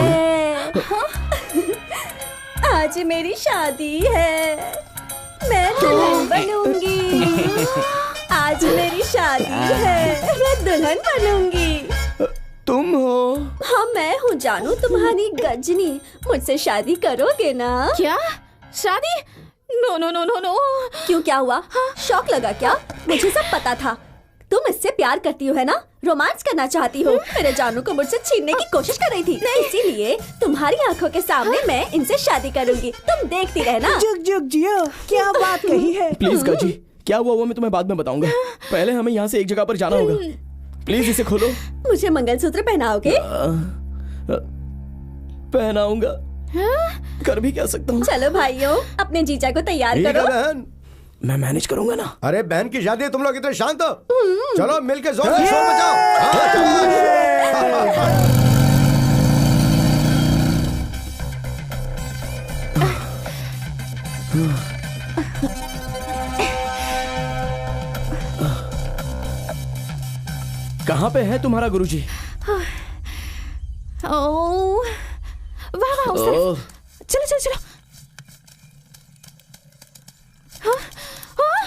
आज मेरी शादी है, मैं दुल्हन बनूंगी। आज मेरी शादी है, मैं दुल्हन बनूंगी। तुम हो? हाँ, मैं हूँ जानू, तुम्हारी गजनी। मुझसे शादी करोगे ना? क्या शादी? No no no no no. क्यों, क्या हुआ? शौक लगा क्या? मुझे सब पता था। तुम इससे प्यार करती हो, है ना? रोमांस करना चाहती हो। मेरे जानू को मुझसे छीनने की कोशिश कर रही थी, इसीलिए तुम्हारी आंखों के सामने मैं इनसे शादी करूंगी। तुम देखती रहना। जुग जुग जियो, क्या बात कही है? प्लीज गाजी, क्या हुआ वो मैं तुम्हें बाद में बताऊंगा। पहले हमें यहाँ से एक जगह पर जाना होगा। प्लीज इसे खोलो। मुझे मंगलसूत्र पहनाओगे? पहनाऊंगा। कर भी क्या सकता हूँ। चलो भाइयों, अपने जीजा को तैयार करो। बहन, मैं मैनेज करूंगा ना। अरे बहन की शादी है, तुम लोग इतने शांत हो? चलो मिलके जोर से शोर मचाओ। हाँ, चलो। कहाँ पे है तुम्हारा गुरुजी? ओह, वाह वाह, उस तरफ। चलो चलो चलो। हाँ, हाँ?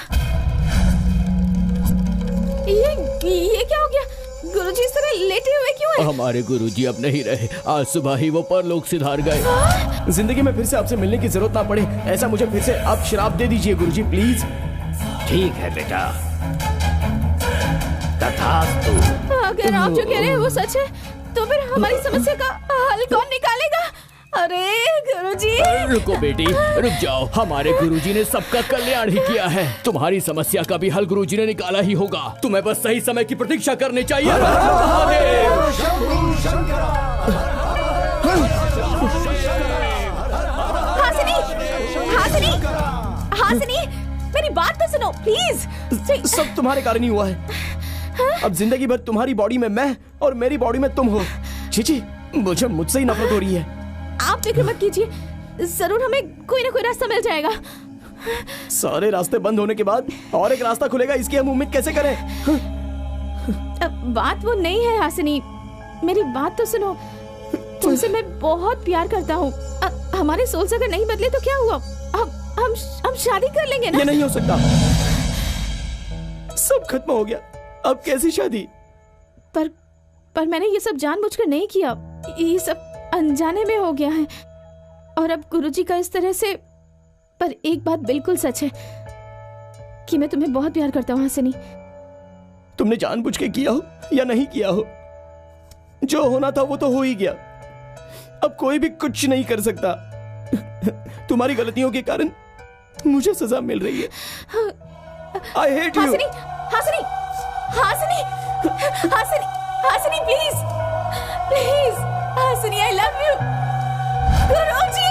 ये क्या हो गया? गुरुजी इस तरह हुए लेटे हुए क्यों हैं? हमारे गुरुजी अब नहीं रहे, आज सुबह ही वो परलोक सिधार गए। जिंदगी में फिर से आपसे मिलने की जरूरत ना पड़े ऐसा मुझे फिर से आप श्राप दे दीजिए गुरुजी प्लीज। ठीक है बेटा, तथास्तु। अगर आप जो कह रहे हैं वो सच है तो फिर हमारी समस्या का हल कौन निकालेगा? अरे गुरुजी। रुको बेटी, रुक जाओ। हमारे गुरुजी ने सबका कल्याण ही किया है। तुम्हारी समस्या का भी हल गुरुजी ने निकाला ही होगा। तुम्हें बस सही समय की प्रतीक्षा करनी चाहिए। हासिनी, हासिनी, हासिनी, मेरी बात तो सुनो प्लीज। सब तुम्हारे कारण ही हुआ है। अब जिंदगी भर तुम्हारी बॉडी में मैं और मेरी बॉडी में तुम हो। चीची, मुझे मुझसे ही नफरत हो रही है। आप फिक्र मत कीजिए, जरूर हमें कोई ना कोई रास्ता मिल जाएगा। सारे रास्ते बंद होने के बाद और एक रास्ता खुलेगा, इसकी हम उम्मीद कैसे करें? बात वो नहीं है हासिनी, मेरी बात तो सुनो। तुमसे मैं बहुत प्यार करता हूँ। हमारे सोल्स अगर नहीं बदले तो क्या हुआ? हम शादी कर लेंगे ना? ये नहीं हो सकता, सब खत्म हो गया। अब कैसी शादी? पर मैंने ये सब जानबूझकर नहीं किया, ये सब अनजाने में हो गया है। और अब गुरुजी का इस तरह से। पर एक बात बिल्कुल सच है कि मैं तुम्हें बहुत प्यार करता हूँ हासिनी। तुमने जानबूझ के किया हो या नहीं किया हो, जो होना था वो तो हो ही गया। अब कोई भी कुछ नहीं कर सकता। तुम्हारी गलतियों के कारण मुझे सजा मिल रही है। I hate you. Hasini, Hasini, Hasini, Hasini, Hasini please, please, Hasini I love you. गुरुजी।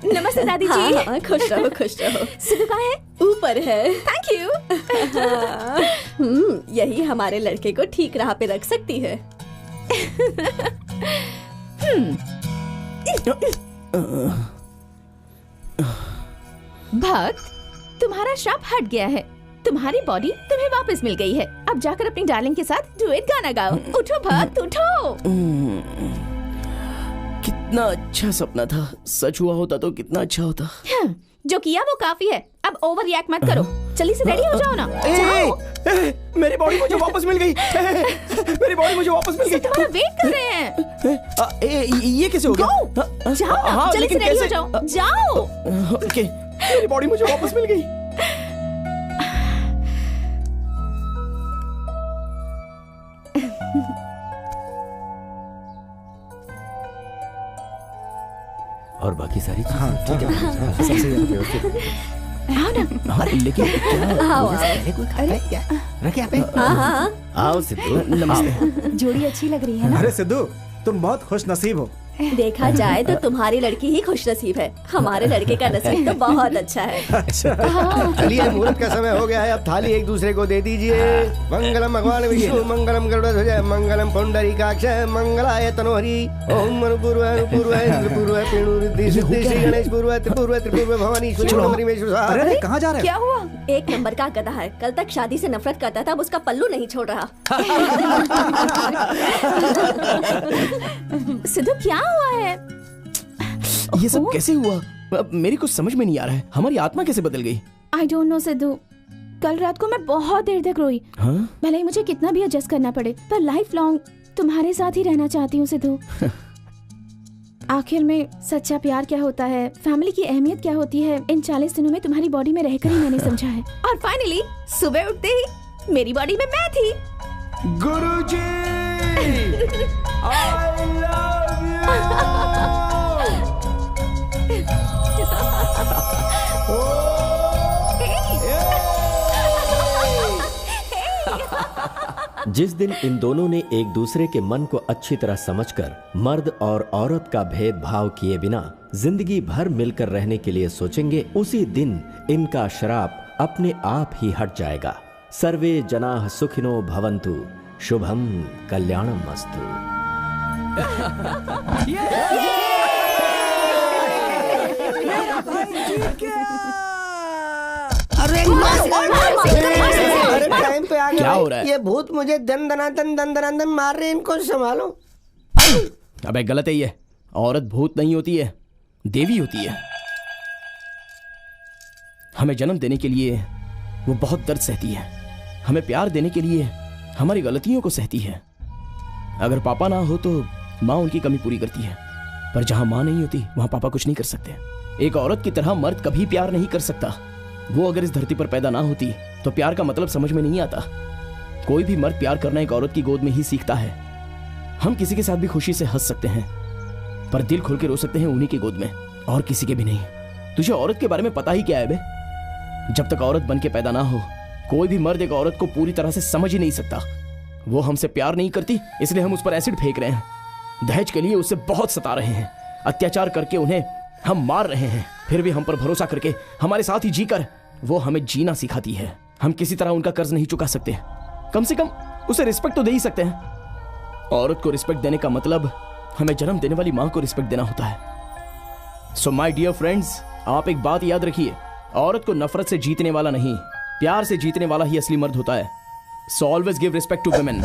नमस्ते दादी जी। हाँ, खुश रहो खुश रहो। सिद्धू कहाँ है? ऊपर है। Thank you. यही हमारे लड़के को ठीक राह पे रख सकती है। भक्त, तुम्हारा श्राप हट गया है। तुम्हारी बॉडी तुम्हें वापस मिल गई है। अब जाकर अपनी डार्लिंग के साथ डुएट गाना गाओ। उठो भक्त, उठो। कितना अच्छा सपना था, सच हुआ होता तो कितना अच्छा होता। हाँ, जो किया वो काफी है, अब ओवर रिएक्ट मत करो। जल्दी से रेडी हो जाओ ना। जाओ। मेरी बॉडी मुझे वापस मिल गई। मेरी बॉडी मुझे वापस मिल गई। तुम्हारा वेट कर रहे हैं। ये कैसे हो गया? जाओ, जल्दी से रेडी हो जाओ। जाओ। ओके, मेरी बॉडी मुझे वापस मिल गई। और बाकी सारी चीजें? हाँ, ठीक है। सबसे व्यवस्थित। आओ ना। लेकिन आओ, रख यहाँ पे। आओ सिद्धू। नमस्ते। जोड़ी अच्छी लग रही है ना? अरे सिद्धू, तुम बहुत खुश नसीब हो। देखा जाए तो तुम्हारी लड़की ही खुशनसीब है, हमारे लड़के का नसीब तो बहुत अच्छा है। चलिए मुहूर्त का समय हो गया है, अब थाली एक दूसरे को दे दीजिए। मंगलम भगवान विष्णु मंगलम गरुड़ध्वज मंगलम पुंडरीकाक्ष मंगलाय तनोहरि ओम अनुपूर्व अनुपूर्व इंद्रपूर्व पिणुरुद्धि सिद्धि श्री गणेश पूर्व त्रिपूर्व त्रिपूर्व भवानी अरे कहाँ जा रहे हो? क्या हुआ? एक नंबर का गधा है, कल तक शादी से नफरत करता था, अब उसका पल्लू नहीं छोड़ रहा। सिद्धू क्या हुआ है? ये सब कैसे हुआ? मेरी कुछ समझ में नहीं आ रहा है। हमारी आत्मा कैसे बदल गई? आई डोंट नो सिद्धू, कल रात को मैं बहुत देर तक रोई। हाँ? भले ही मुझे कितना भी एडजस्ट करना पड़े, पर लाइफ लॉन्ग तुम्हारे साथ ही रहना चाहती हूँ सिद्धू। आखिर में सच्चा प्यार क्या होता है, फैमिली की अहमियत क्या होती है, इन 40 दिनों में तुम्हारी बॉडी में रहकर ही मैंने समझा है। और फाइनली सुबह उठते ही मेरी बॉडी में मैं थी। गुरुजी I love जिस दिन इन दोनों ने एक दूसरे के मन को अच्छी तरह समझकर मर्द और औरत का भेदभाव किए बिना जिंदगी भर मिलकर रहने के लिए सोचेंगे, उसी दिन इनका श्राप अपने आप ही हट जाएगा। सर्वे जनाः सुखिनो भवन्तु, शुभम कल्याणम अस्तु। अरे टाइम पे आ गया। क्या हो रहा है? ये भूत मुझे दन दनादन मार रहे, इनको संभालो। अबे गलत है ये। औरत भूत नहीं होती है, देवी होती है। हमें जन्म देने के लिए वो बहुत दर्द सहती है, हमें प्यार देने के लिए हमारी गलतियों को सहती है। अगर पापा ना हो तो माँ उनकी कमी पूरी करती है, पर जहां माँ नहीं होती वहां पापा कुछ नहीं कर सकते। एक औरत की तरह मर्द कभी प्यार नहीं कर सकता। वो अगर इस धरती पर पैदा ना होती तो प्यार का मतलब समझ में नहीं आता। कोई भी मर्द प्यार करना एक औरत की गोद में ही सीखता है। हम किसी के साथ भी खुशी से हंस सकते हैं, पर दिल खोल के रो सकते हैं उन्हीं की गोद में, और किसी के भी नहीं। तुझे औरत के बारे में पता ही क्या है बे? जब तक औरत बन के पैदा ना हो, कोई भी मर्द एक औरत को पूरी तरह से समझ ही नहीं सकता। वो हमसे प्यार नहीं करती, इसलिए हम उस पर एसिड फेंक रहे हैं। दहेज के लिए उसे बहुत सता रहे हैं, अत्याचार करके उन्हें हम मार रहे हैं। फिर भी हम पर भरोसा करके हमारे साथ ही जीकर वो हमें जीना सिखाती है। हम किसी तरह उनका कर्ज नहीं चुका सकते, कम से कम उसे रिस्पेक्ट तो दे ही सकते हैं। औरत को रिस्पेक्ट देने का मतलब हमें जन्म देने वाली मां को रिस्पेक्ट देना होता है। सो माय डियर फ्रेंड्स, आप एक बात याद रखिए, औरत को नफरत से जीतने वाला नहीं, प्यार से जीतने वाला ही असली मर्द होता है। So always give respect to women.